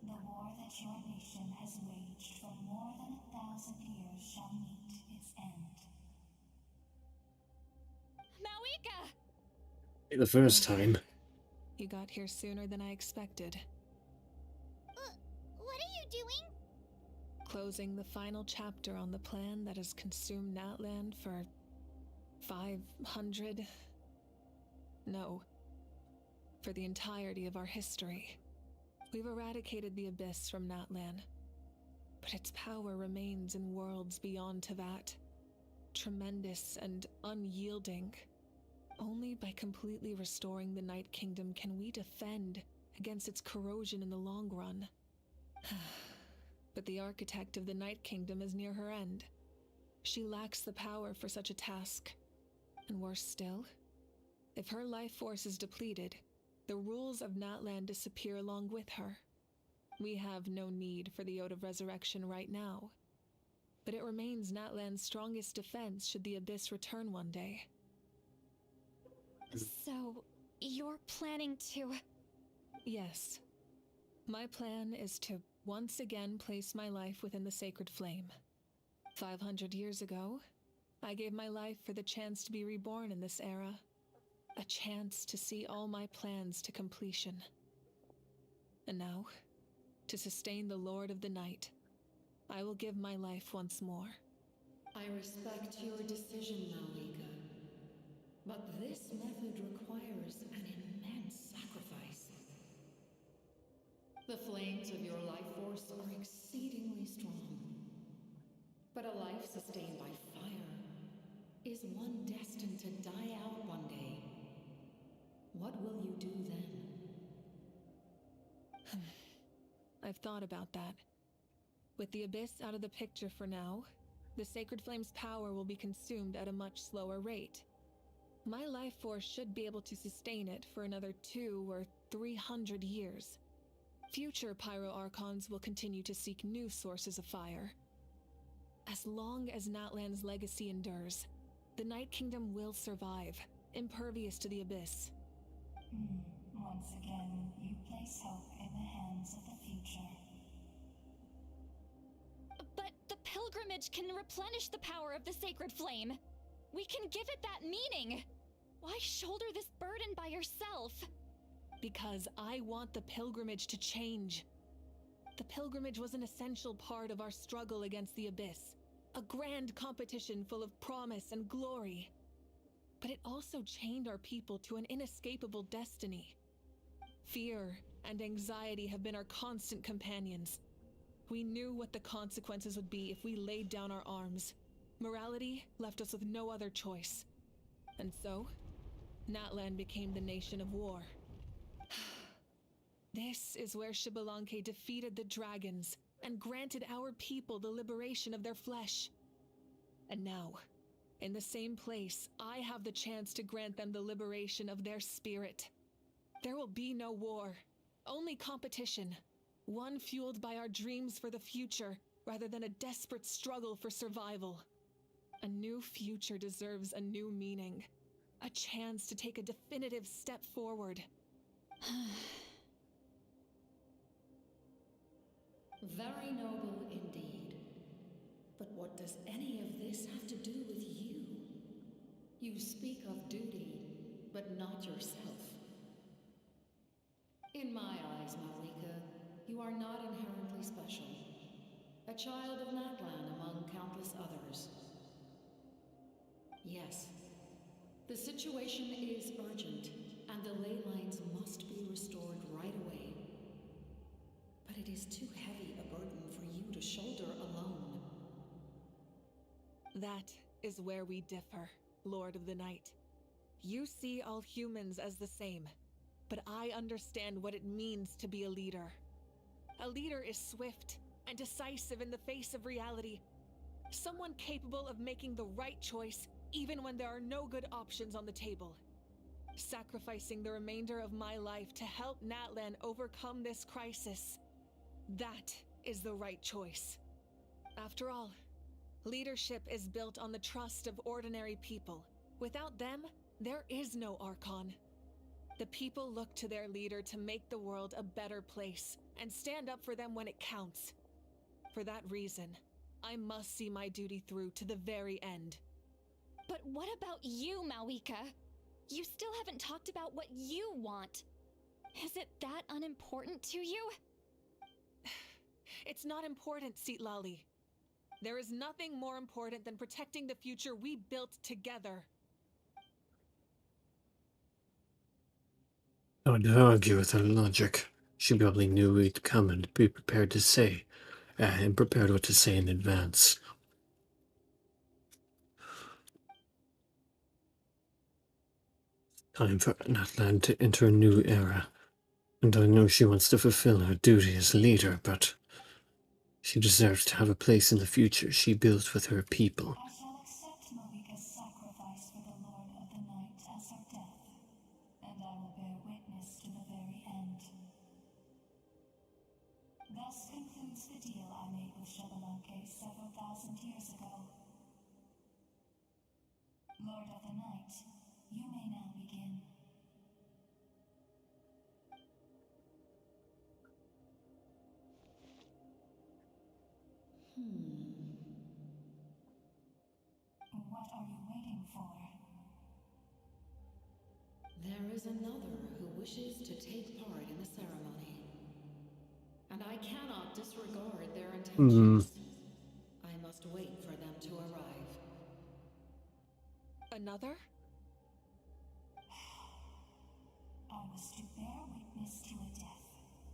the war that your nation has waged for more than 1,000 years shall meet its end. Mawika! The first time. You got here sooner than I expected. What are you doing? Closing the final chapter on the plan that has consumed Natland for 500... No. For the entirety of our history. We've eradicated the Abyss from Natlan, but its power remains in worlds beyond Tevat. Tremendous and unyielding. Only by completely restoring the Night Kingdom can we defend against its corrosion in the long run. But the architect of the Night Kingdom is near her end. She lacks the power for such a task. And worse still, if her life force is depleted, the rules of Natlan disappear along with her. We have no need for the Ode of Resurrection right now, but it remains Natlan's strongest defense should the Abyss return one day. So, you're planning to... Yes. My plan is to once again place my life within the sacred flame. 500 years ago, I gave my life for the chance to be reborn in this era. A chance to see all my plans to completion. And now, to sustain the Lord of the Night, I will give my life once more. I respect your decision, Mawika. But this method requires an immense sacrifice. The flames of your life force are exceedingly strong. But a life sustained by fire is one destined to die out one day. What will you do then? I've thought about that. With the Abyss out of the picture for now, the Sacred Flame's power will be consumed at a much slower rate. My life force should be able to sustain it for another 200 or 300 years. Future Pyro Archons will continue to seek new sources of fire. As long as Natlan's legacy endures, the Night Kingdom will survive, impervious to the Abyss. Once again, you place hope in the hands of the future. But the pilgrimage can replenish the power of the sacred flame. We can give it that meaning. Why shoulder this burden by yourself? Because I want the pilgrimage to change. The pilgrimage was an essential part of our struggle against the Abyss. A grand competition full of promise and glory. But it also chained our people to an inescapable destiny. Fear and anxiety have been our constant companions. We knew what the consequences would be if we laid down our arms. Morality left us with no other choice. And so, Natlan became the nation of war. This is where Xbalanque defeated the dragons and granted our people the liberation of their flesh. And now, in the same place, I have the chance to grant them the liberation of their spirit. There will be no war, only competition. One fueled by our dreams for the future, rather than a desperate struggle for survival. A new future deserves a new meaning. A chance to take a definitive step forward. Very noble indeed. But what does any of this have to do with you? You speak of duty, but not yourself. In my eyes, Mawika, you are not inherently special. A child of Natlan among countless others. Yes, The situation is urgent, and the ley lines must be restored right away. But it is too heavy a burden for you to shoulder alone. That is where we differ, Lord of the Night. You see all humans as the same, but I understand what it means to be a leader. A leader is swift and decisive in the face of reality. Someone capable of making the right choice even when there are no good options on the table. Sacrificing the remainder of my life to help Natlan overcome this crisis. That is the right choice. After all, leadership is built on the trust of ordinary people. Without them, there is no Archon. The people look to their leader to make the world a better place and stand up for them when it counts. For that reason, I must see my duty through to the very end. But what about you, Malika? You still haven't talked about what you want. Is it that unimportant to you? It's not important, Citlali. There is nothing more important than protecting the future we built together. Don't argue with her logic. She probably knew we'd come and be prepared to say, and prepared what to say in advance. Time for Natlan to enter a new era. And I know she wants to fulfill her duty as leader, but she deserves to have a place in the future she built with her people. I shall accept Malika's sacrifice for the Lord of the Night as her death, and I will bear witness to the very end. Thus concludes the deal I made with Shabalanque several thousand years ago. Lord of the Night, you may now begin. What are you waiting for? There is another who wishes to take part in the ceremony. And I cannot disregard their intentions. I must wait for them to arrive. Another? I was to bear witness to a death,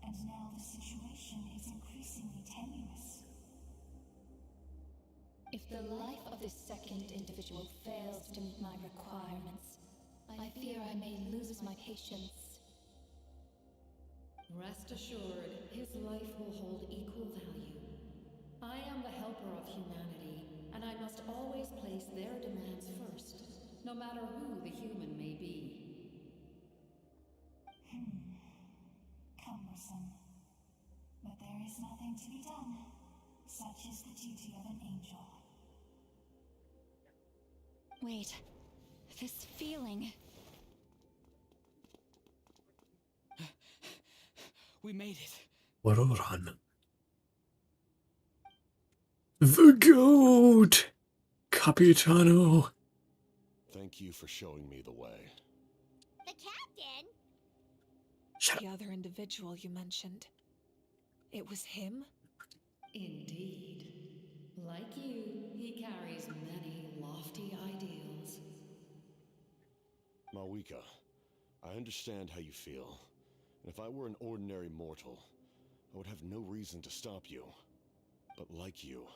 and now the situation is increasingly tenuous. If the life of this second individual fails to meet my requirements, I fear I may lose my patience. Rest assured, his life will hold equal value. I am the helper of humanity, and I must always place their demands first, no matter who the human may be. Cumbersome. But there is nothing to be done. Such is the duty of an angel. Wait, this feeling. We made it. What a run. The GOAT! Capitano! Thank you for showing me the way. The captain? The other individual you mentioned. It was him? Indeed. Like you, he carries many lofty ideals. Malika, I understand how you feel. And if I were an ordinary mortal, I would have no reason to stop you. But like you,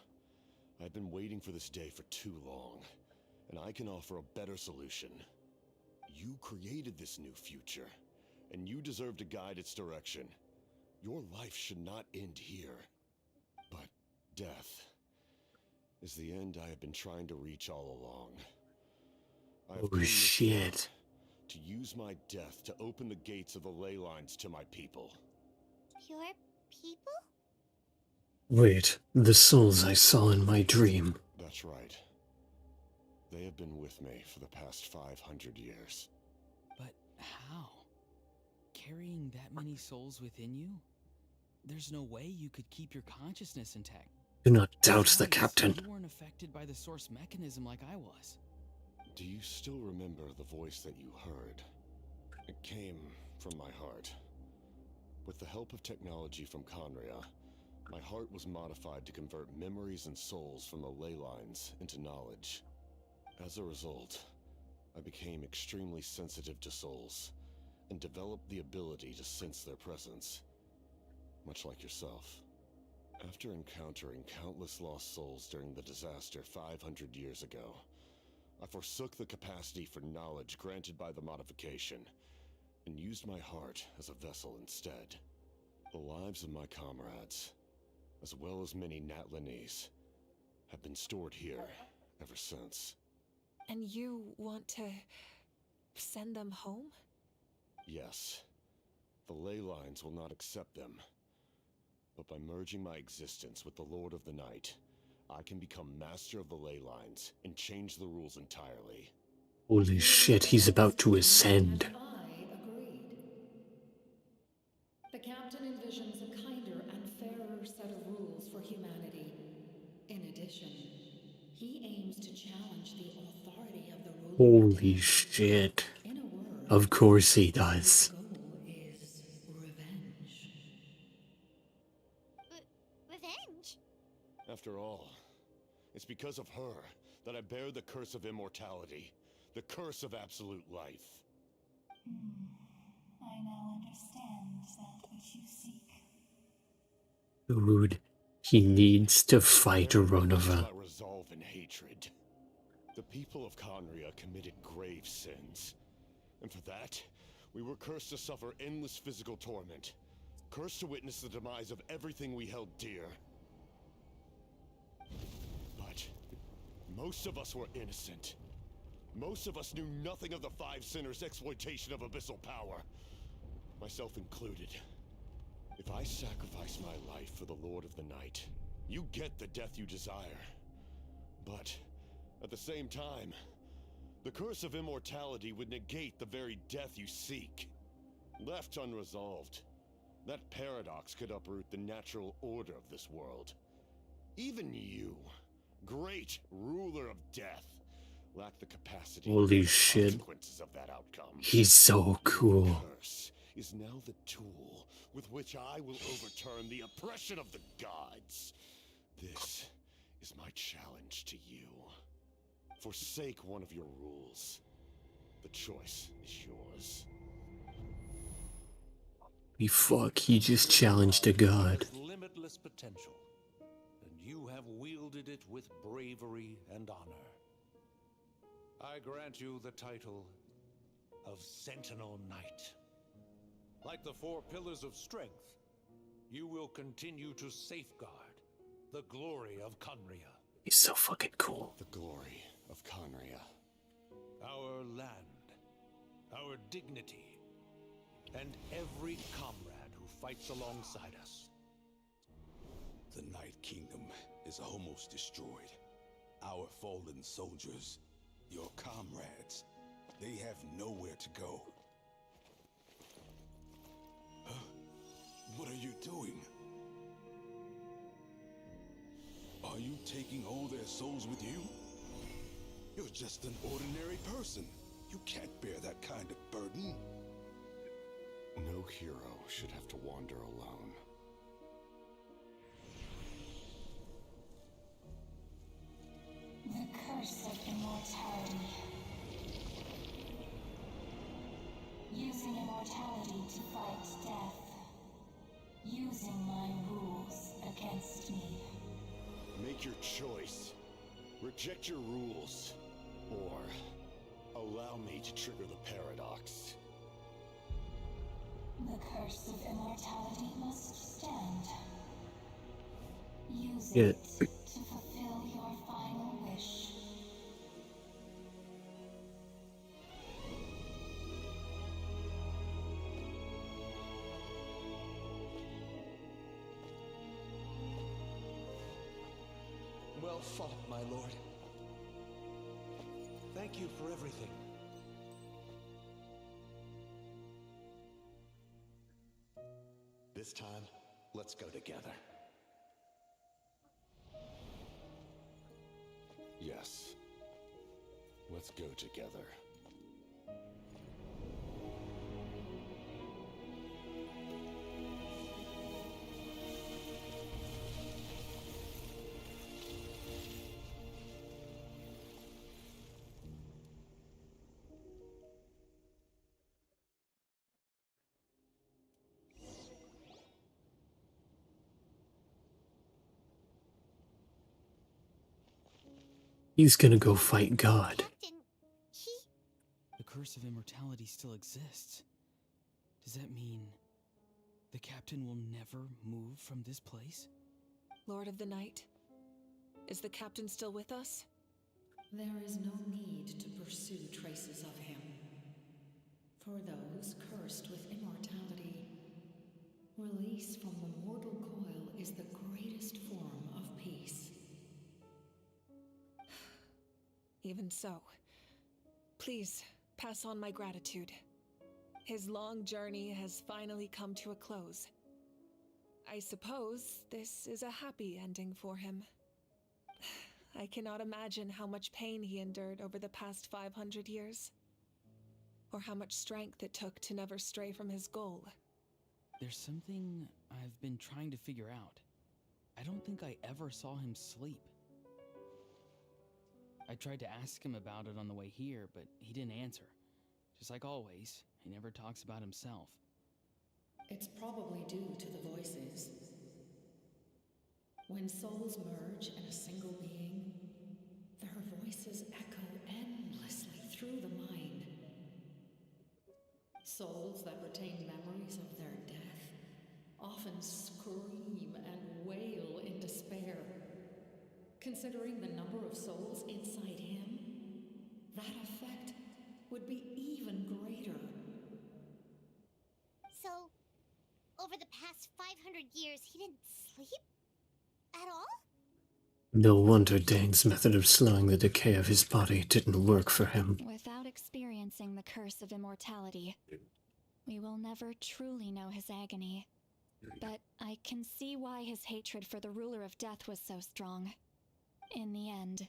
I've been waiting for this day for too long, and I can offer a better solution. You created this new future, and you deserve to guide its direction. Your life should not end here. But death is the end I have been trying to reach all along. Oh shit. To use my death to open the gates of the ley lines to my people. Your people? Wait, the souls I saw in my dream. That's right. They have been with me for the past 500 years. But how? Carrying that many souls within you? There's no way you could keep your consciousness intact. Do not doubt the captain. You weren't affected by the source mechanism like I was. Do you still remember the voice that you heard? It came from my heart. With the help of technology from Conria, my heart was modified to convert memories and souls from the ley lines into knowledge. As a result, I became extremely sensitive to souls, and developed the ability to sense their presence, much like yourself. After encountering countless lost souls during the disaster 500 years ago, I forsook the capacity for knowledge granted by the modification, and used my heart as a vessel instead. The lives of my comrades, as well as many Natlanese, have been stored here ever since. And you want to send them home? Yes. The ley lines will not accept them. But by merging my existence with the Lord of the Night, I can become master of the ley lines and change the rules entirely. Holy shit, he's about to ascend. I agreed. The captain envisions a kinder and fairer set of rules for humanity. In addition, he aims to challenge the authority of the ruler. Holy shit. Of course he does. Revenge? After all, it's because of her that I bear the curse of immortality, the curse of absolute life. I now understand that which you seek. Dude, he needs to fight Ronova. My resolve and hatred. The people of Conria committed grave sins, and for that, we were cursed to suffer endless physical torment, cursed to witness the demise of everything we held dear. But most of us were innocent. Most of us knew nothing of the Five Sinners' exploitation of abyssal power, myself included. If I sacrifice my life for the Lord of the Night, you get the death you desire. But at the same time, the curse of immortality would negate the very death you seek. Left unresolved, that paradox could uproot the natural order of this world. Even you, great ruler of death, lack the capacity Holy to the shit. consequences of that outcome. He's so cool. Your curse is now the tool with which I will overturn the oppression of the gods. This is my challenge to you. Forsake one of your rules. The choice is yours. Fuck, he just challenged a god. Has limitless potential, and you have wielded it with bravery and honor. I grant you the title of Sentinel Knight. Like the four pillars of strength, you will continue to safeguard the glory of Conria. He's so fucking cool. The glory of Conria. Our land, our dignity, and every comrade who fights alongside us. The Night Kingdom is almost destroyed. Our fallen soldiers, your comrades, they have nowhere to go. Huh? What are you doing? Are you taking all their souls with you? You're just an ordinary person. You can't bear that kind of burden. No hero should have to wander alone. The curse of immortality. Using immortality to fight death. Using my rules against me. Make your choice. Reject your rules. Or allow me to trigger the paradox. The curse of immortality must stand. Use Yeah. it to fulfill your final wish. Well fought, my lord. Thank you for everything. This time, let's go together. Yes. Let's go together. He's gonna go fight God. Captain, he... The curse of immortality still exists. Does that mean the captain will never move from this place? Lord of the Night, is the captain still with us? There is no need to pursue traces of him. For those cursed with immortality, release from the mortal coil is the greatest form of peace. Even so, please pass on my gratitude. His long journey has finally come to a close. I suppose this is a happy ending for him. I cannot imagine how much pain he endured over the past 500 years, or how much strength it took to never stray from his goal. There's something I've been trying to figure out. I don't think I ever saw him sleep. I tried to ask him about it on the way here, but he didn't answer. Just like always, he never talks about himself. It's probably due to the voices. When souls merge in a single being, their voices echo endlessly through the mind. Souls that retain memories of their death often scream and wail in despair. Considering the number of souls inside him, that effect would be even greater. So, over the past 500 years, he didn't sleep? At all? No wonder Dang's method of slowing the decay of his body didn't work for him. Without experiencing the curse of immortality, we will never truly know his agony. But I can see why his hatred for the ruler of death was so strong. In the end,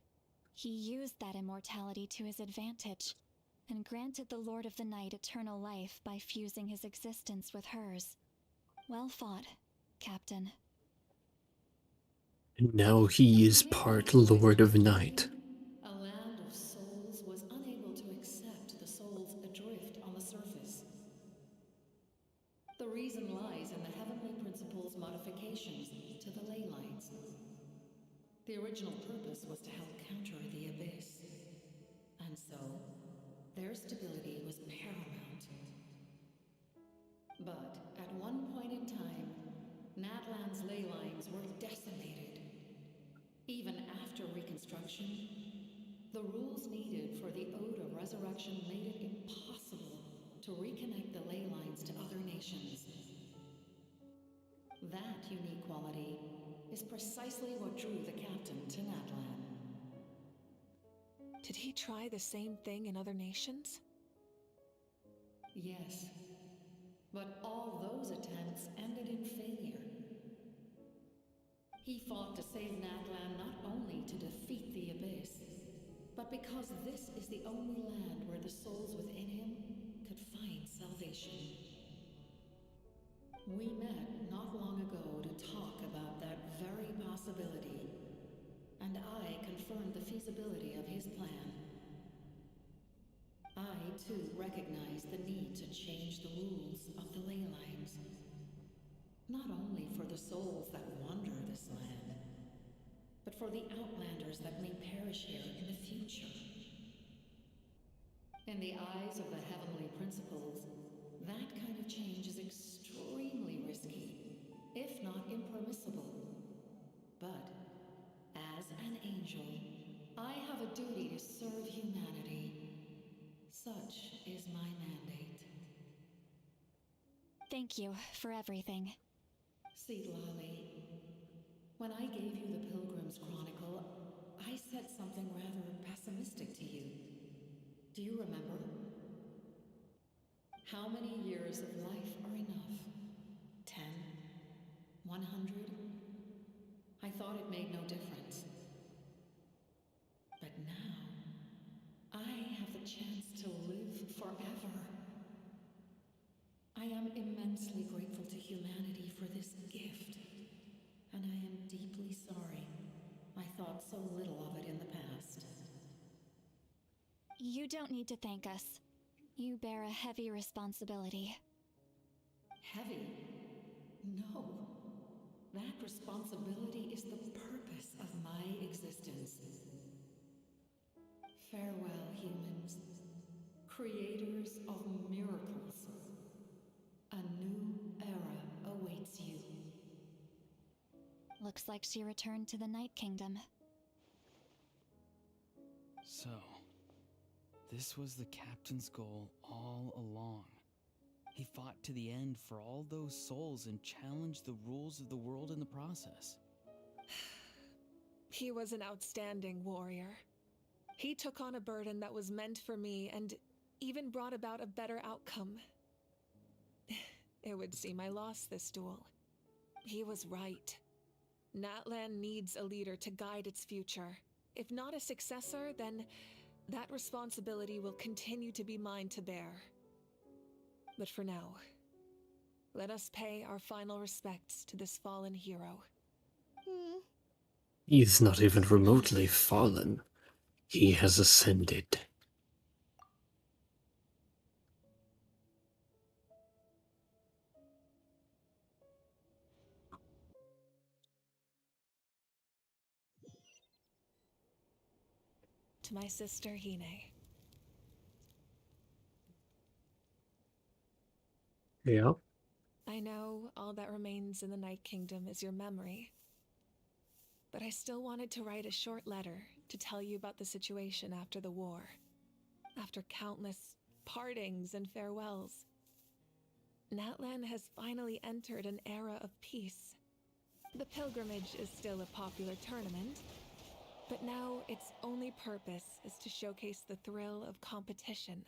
he used that immortality to his advantage, and granted the Lord of the Night eternal life by fusing his existence with hers. Well fought, Captain. And now he is part Lord of Night. A land of souls was unable to accept the souls adrift on the surface. The reason lies in the heavenly principle's modifications to the ley lines. The original purpose was to help counter the abyss. And so, their stability was paramount. But at one point in time, Natlan's ley lines were decimated. Even after reconstruction, the rules needed for the Ode of Resurrection made it impossible to reconnect the ley lines to other nations. That unique quality is precisely what drew the captain to Natlan. Did he try the same thing in other nations? Yes, but all those attempts ended in failure. He fought to save Natlan not only to defeat the Abyss, but because this is the only land where the souls within him could find salvation. We met not long ago to talk about that very possibility, and I confirmed the feasibility of his plan. I, too, recognize the need to change the rules of the ley lines. Not only for the souls that wander this land, but for the outlanders that may perish here in the future. In the eyes of the heavenly principles, that kind of change is extremely risky, if not impermissible. But, as an angel, I have a duty to serve humanity. Such is my mandate. Thank you for everything. Seedlolly, when I gave you the Pilgrim's Chronicle, I said something rather pessimistic to you. Do you remember? How many years of life are enough? 10? 100? I thought it made no difference. But now, I have the chance to live forever. I am immensely grateful to humanity for this gift, and I am deeply sorry I thought so little of it in the past. You don't need to thank us. You bear a heavy responsibility. Heavy? No. That responsibility is the purpose of my existence. Farewell, humans. Creators of miracles. A new era awaits you. Looks like she returned to the Night Kingdom. So, this was the captain's goal all along. He fought to the end for all those souls and challenged the rules of the world in the process. He was an outstanding warrior. He took on a burden that was meant for me and even brought about a better outcome. It would seem I lost this duel. He was right. Natlan needs a leader to guide its future. If not a successor, then that responsibility will continue to be mine to bear. But for now, let us pay our final respects to this fallen hero. He's not even remotely fallen. He has ascended. To my sister Hine. Yeah. I know all that remains in the Night Kingdom is your memory. But I still wanted to write a short letter to tell you about the situation after the war. After countless partings and farewells. Natlan has finally entered an era of peace. The pilgrimage is still a popular tournament, but now its only purpose is to showcase the thrill of competition,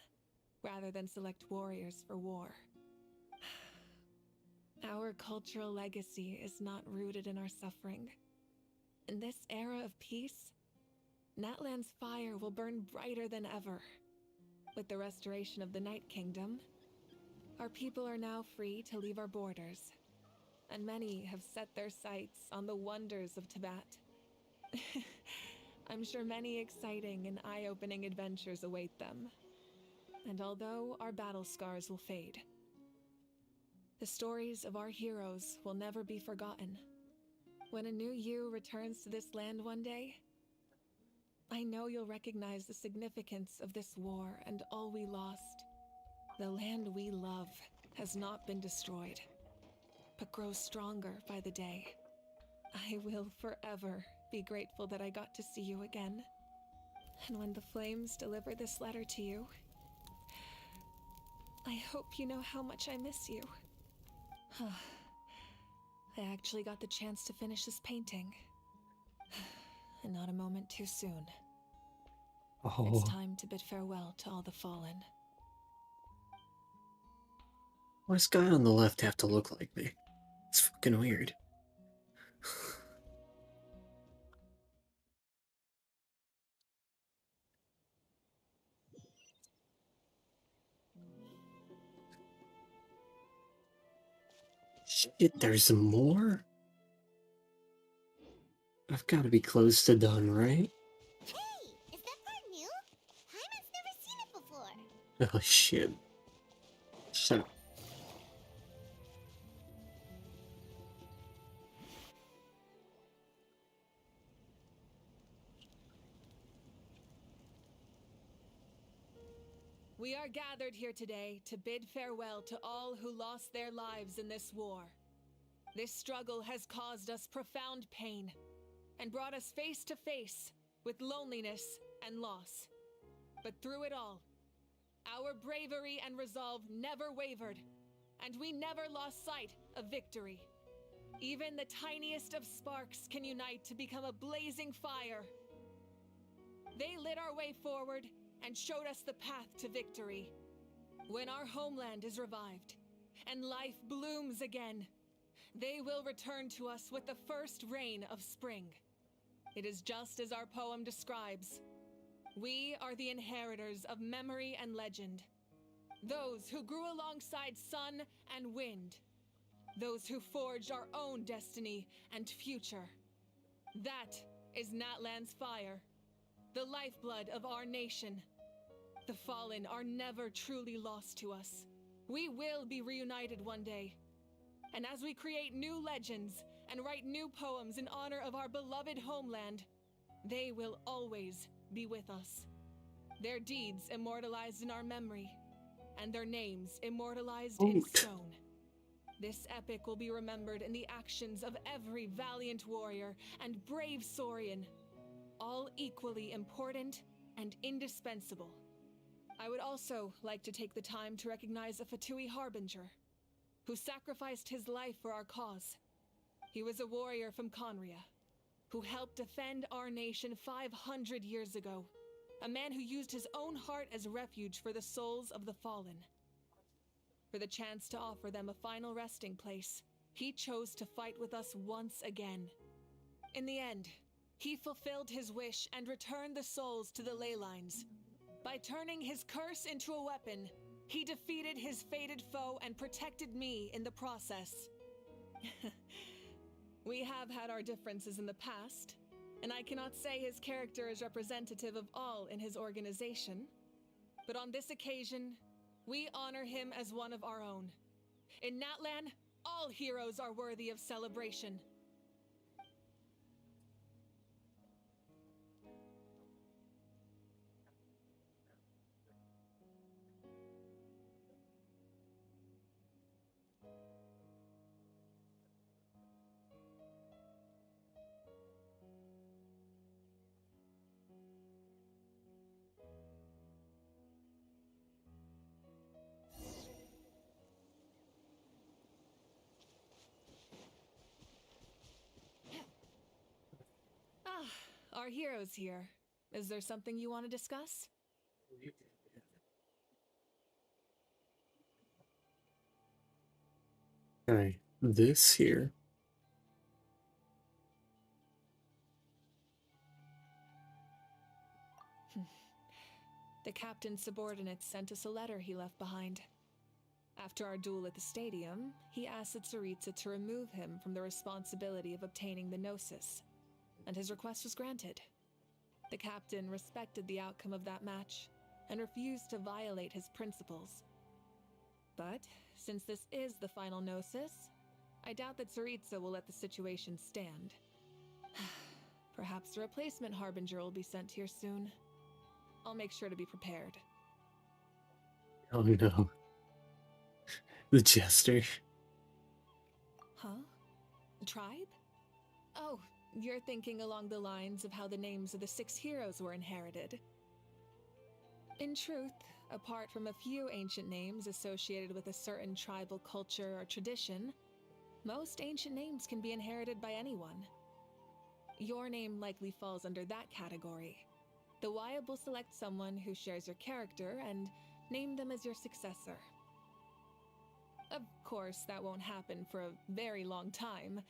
rather than select warriors for war. Our cultural legacy is not rooted in our suffering. In this era of peace, Natlan's fire will burn brighter than ever. With the restoration of the Night Kingdom, our people are now free to leave our borders, and many have set their sights on the wonders of Tibet. I'm sure many exciting and eye-opening adventures await them. And although our battle scars will fade, the stories of our heroes will never be forgotten. When a new you returns to this land one day, I know you'll recognize the significance of this war and all we lost. The land we love has not been destroyed, but grows stronger by the day. I will forever be grateful that I got to see you again. And when the flames deliver this letter to you, I hope you know how much I miss you. I actually got the chance to finish this painting. And not a moment too soon. Oh. It's time to bid farewell to all the fallen. Why does guy on the left have to look like me? It's fucking weird. Shit, there's more? I've got to be close to done, right? Hey, is that part new? Hyman's never seen it before. Oh shit. Shut up. We are gathered here today to bid farewell to all who lost their lives in this war. This struggle has caused us profound pain and brought us face to face with loneliness and loss. But through it all, our bravery and resolve never wavered, and we never lost sight of victory. Even the tiniest of sparks can unite to become a blazing fire. They lit our way forward and showed us the path to victory. When our homeland is revived and life blooms again, they will return to us with the first rain of spring. It is just as our poem describes. We are the inheritors of memory and legend. Those who grew alongside sun and wind. Those who forged our own destiny and future. That is Natlan's fire, the lifeblood of our nation. The fallen are never truly lost to us. We will be reunited one day. And as we create new legends and write new poems in honor of our beloved homeland, they will always be with us. their deeds immortalized in our memory, and their names immortalized in stone. This epic will be remembered in the actions of every valiant warrior and brave Saurian, all equally important and indispensable. I would also like to take the time to recognize a Fatui Harbinger, who sacrificed his life for our cause. He was a warrior from Conria, who helped defend our nation 500 years ago. A man who used his own heart as refuge for the souls of the fallen. For the chance to offer them a final resting place, he chose to fight with us once again. In the end, he fulfilled his wish and returned the souls to the ley lines. By turning his curse into a weapon, he defeated his fated foe and protected me in the process. We have had our differences in the past, and I cannot say his character is representative of all in his organization. But on this occasion, we honor him as one of our own. In Natlan, all heroes are worthy of celebration. Our hero's here. Is there something you want to discuss? Okay, this here. The captain's subordinates sent us a letter he left behind. After our duel at the stadium, he asked Tsaritsa to remove him from the responsibility of obtaining the Gnosis, and his request was granted. The captain respected the outcome of that match and refused to violate his principles. But since this is the final Gnosis, I doubt that Tsaritsa will let the situation stand. Perhaps a replacement Harbinger will be sent here soon. I'll make sure to be prepared. Oh no. The jester. Huh? The tribe? Oh, you're thinking along the lines of how the names of the 6 heroes were inherited. In truth, apart from a few ancient names associated with a certain tribal culture or tradition, most ancient names can be inherited by anyone. Your name likely falls under that category. The Wyab will select someone who shares your character and name them as your successor. Of course, that won't happen for a very long time.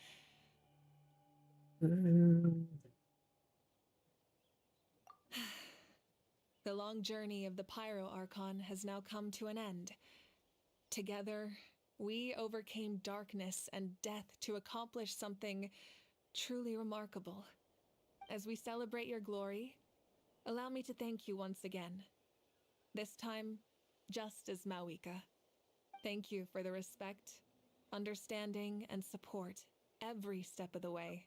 The long journey of the Pyro Archon has now come to an end. Together, we overcame darkness and death to accomplish something truly remarkable. As we celebrate your glory, allow me to thank you once again. This time, just as Mawika. Thank you for the respect, understanding, and support every step of the way.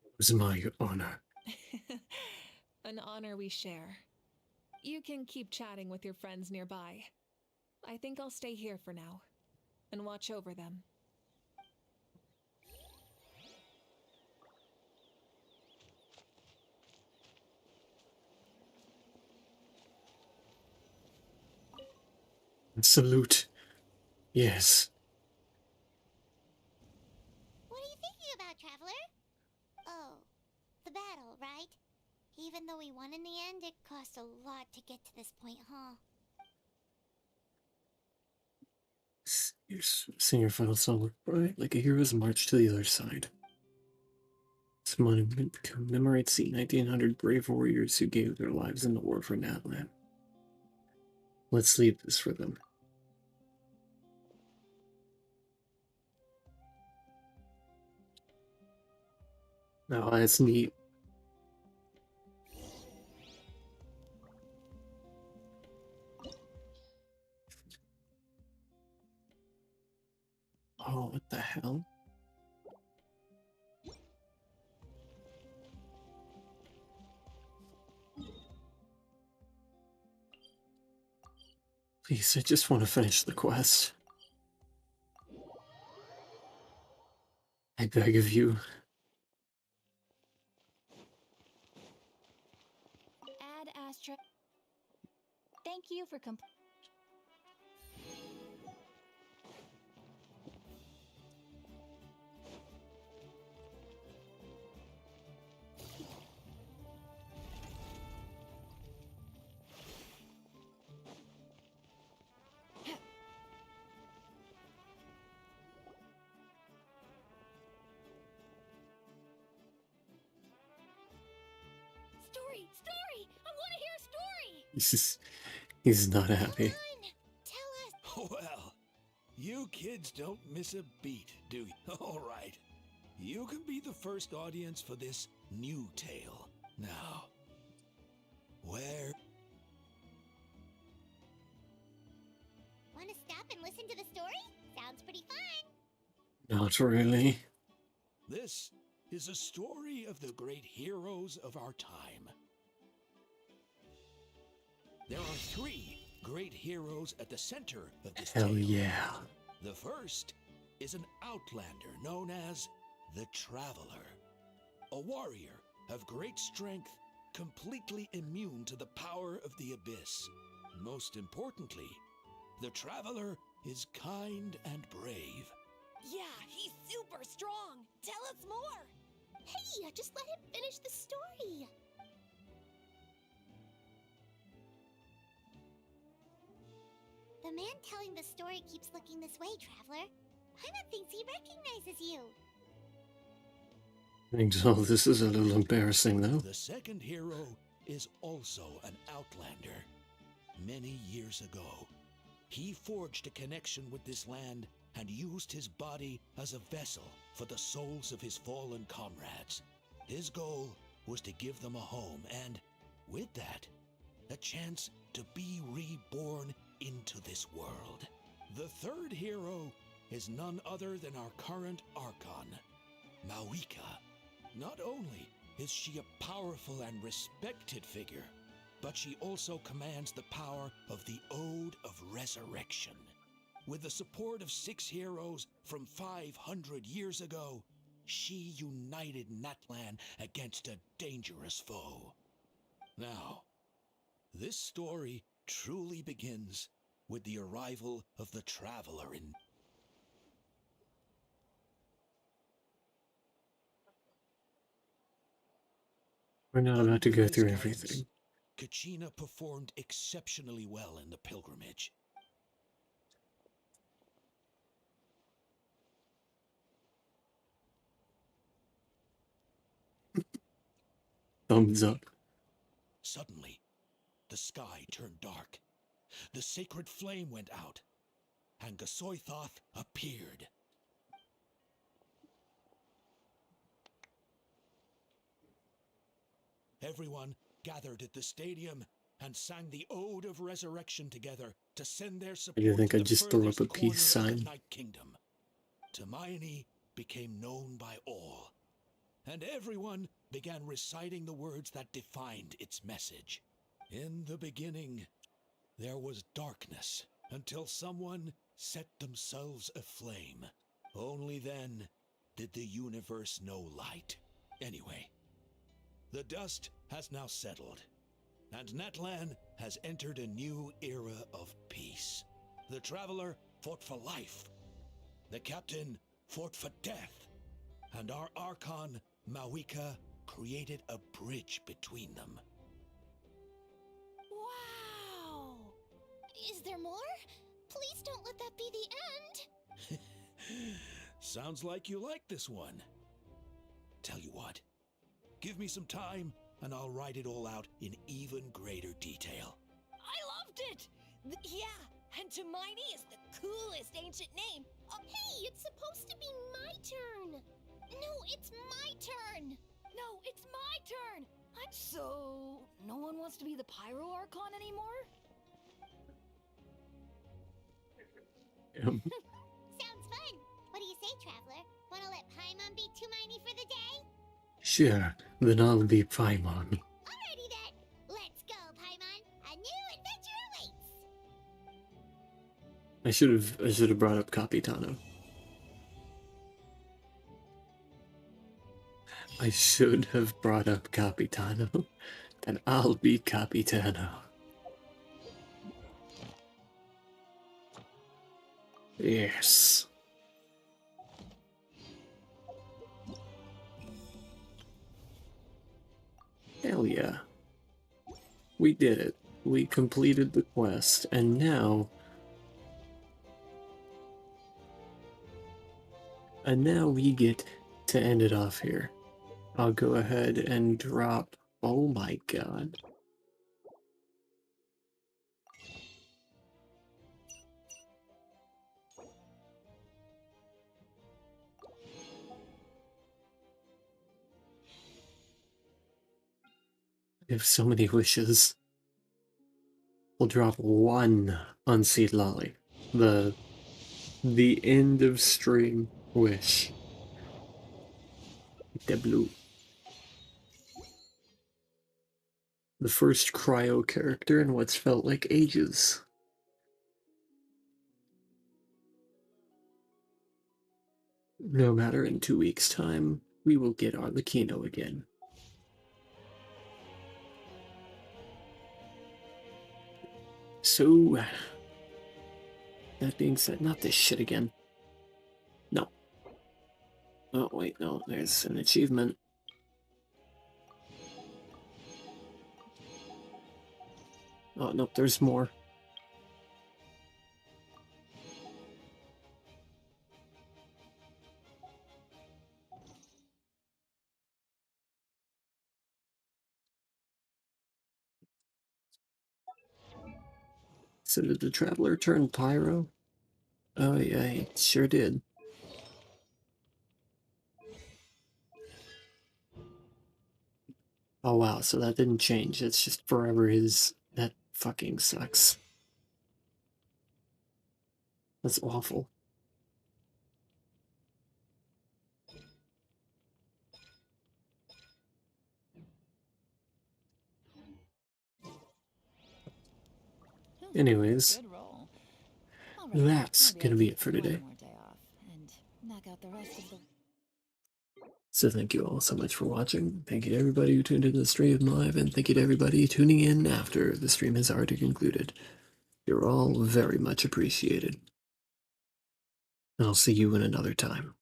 It was my honor. An honor we share. You can keep chatting with your friends nearby. I think I'll stay here for now and watch over them. Salute. Yes. What are you thinking about, Traveler? Oh, the battle, right? Even though we won in the end, it cost a lot to get to this point, huh? Sing your final song with pride, like a hero's march to the other side. This monument commemorates the 1900 brave warriors who gave their lives in the war for Natlan. Let's leave this for them. Oh, that's neat. Oh, what the hell? Please, I just want to finish the quest. I beg of you. Add Astra. Thank you for Story! I want to hear a story! He's not happy. Well, you kids don't miss a beat, do you? All right. You can be the first audience for this new tale. Now, where... Want to stop and listen to the story? Sounds pretty fun. Not really. This is a story of the great heroes of our time. There are 3 great heroes at the center of this Hell tale. yeah. The first is an outlander known as the Traveler, a warrior of great strength, completely immune to the power of the abyss. Most importantly, the Traveler is kind and brave. Yeah, he's super strong. Tell us more. Hey, just let him finish the story. The man telling the story keeps looking this way, Traveler. Paimon thinks he recognizes you. I think so. This is a little embarrassing, though. The second hero is also an outlander. Many years ago, he forged a connection with this land and used his body as a vessel for the souls of his fallen comrades. His goal was to give them a home and, with that, a chance to be reborn into this world. The third hero is none other than our current Archon, Mawika. Not only is she a powerful and respected figure, but she also commands the power of the Ode of Resurrection. With the support of 6 heroes from 500 years ago, she united Natlan against a dangerous foe. Now, this story truly begins with the arrival of the Traveler in... We're not about to go Under his through guidance, everything. Kachina performed exceptionally well in the pilgrimage. Thumbs up. Suddenly, the sky turned dark. The sacred flame went out, and Gasoithoth appeared. Everyone gathered at the stadium and sang the Ode of Resurrection together to send their support You think to I the just threw up furthest a peace corner of the sign? Night Kingdom. Hermione became known by all, and everyone began reciting the words that defined its message. In the beginning, there was darkness until someone set themselves aflame. Only then did the universe know light. Anyway, the dust has now settled, and Natlan has entered a new era of peace. The Traveler fought for life, the Captain fought for death, and our Archon, Mawika, created a bridge between them. Wow! Is there more? Please don't let that be the end! Sounds like you like this one. Tell you what, give me some time and I'll write it all out in even greater detail. I loved it! Yeah, and Hermione is the coolest ancient name. Hey, it's supposed to be my turn! No, it's my turn! No, it's my turn! So, no one wants to be the Pyro Archon anymore? Sounds fun! What do you say, Traveler? Wanna let Paimon beat Hermione for the day? Sure, then I'll be Paimon. Alrighty then! Let's go, Paimon! A new adventure awaits! I should have brought up Capitano. I should have brought up Capitano. And I'll be Capitano. Yes. Hell yeah. We did it. We completed the quest, and now... we get to end it off here. I'll go ahead and drop... Oh my god. I have so many wishes. We'll drop one Unseed Lolly. The end of stream wish. The blue. The first cryo character in what's felt like ages. No matter, in 2 weeks' time, we will get Arlecchino again. So, that being said, not this shit again. No. Oh, wait, no, there's an achievement. Oh, nope, there's more. So did the Traveler turn Pyro? Oh yeah, he sure did. Oh wow, so that didn't change, it's just forever his... That fucking sucks. That's awful. Anyways, that's gonna be it for today. So thank you all so much for watching. Thank you to everybody who tuned into the stream live, and thank you to everybody tuning in after the stream has already concluded. You're all very much appreciated. I'll see you in another time.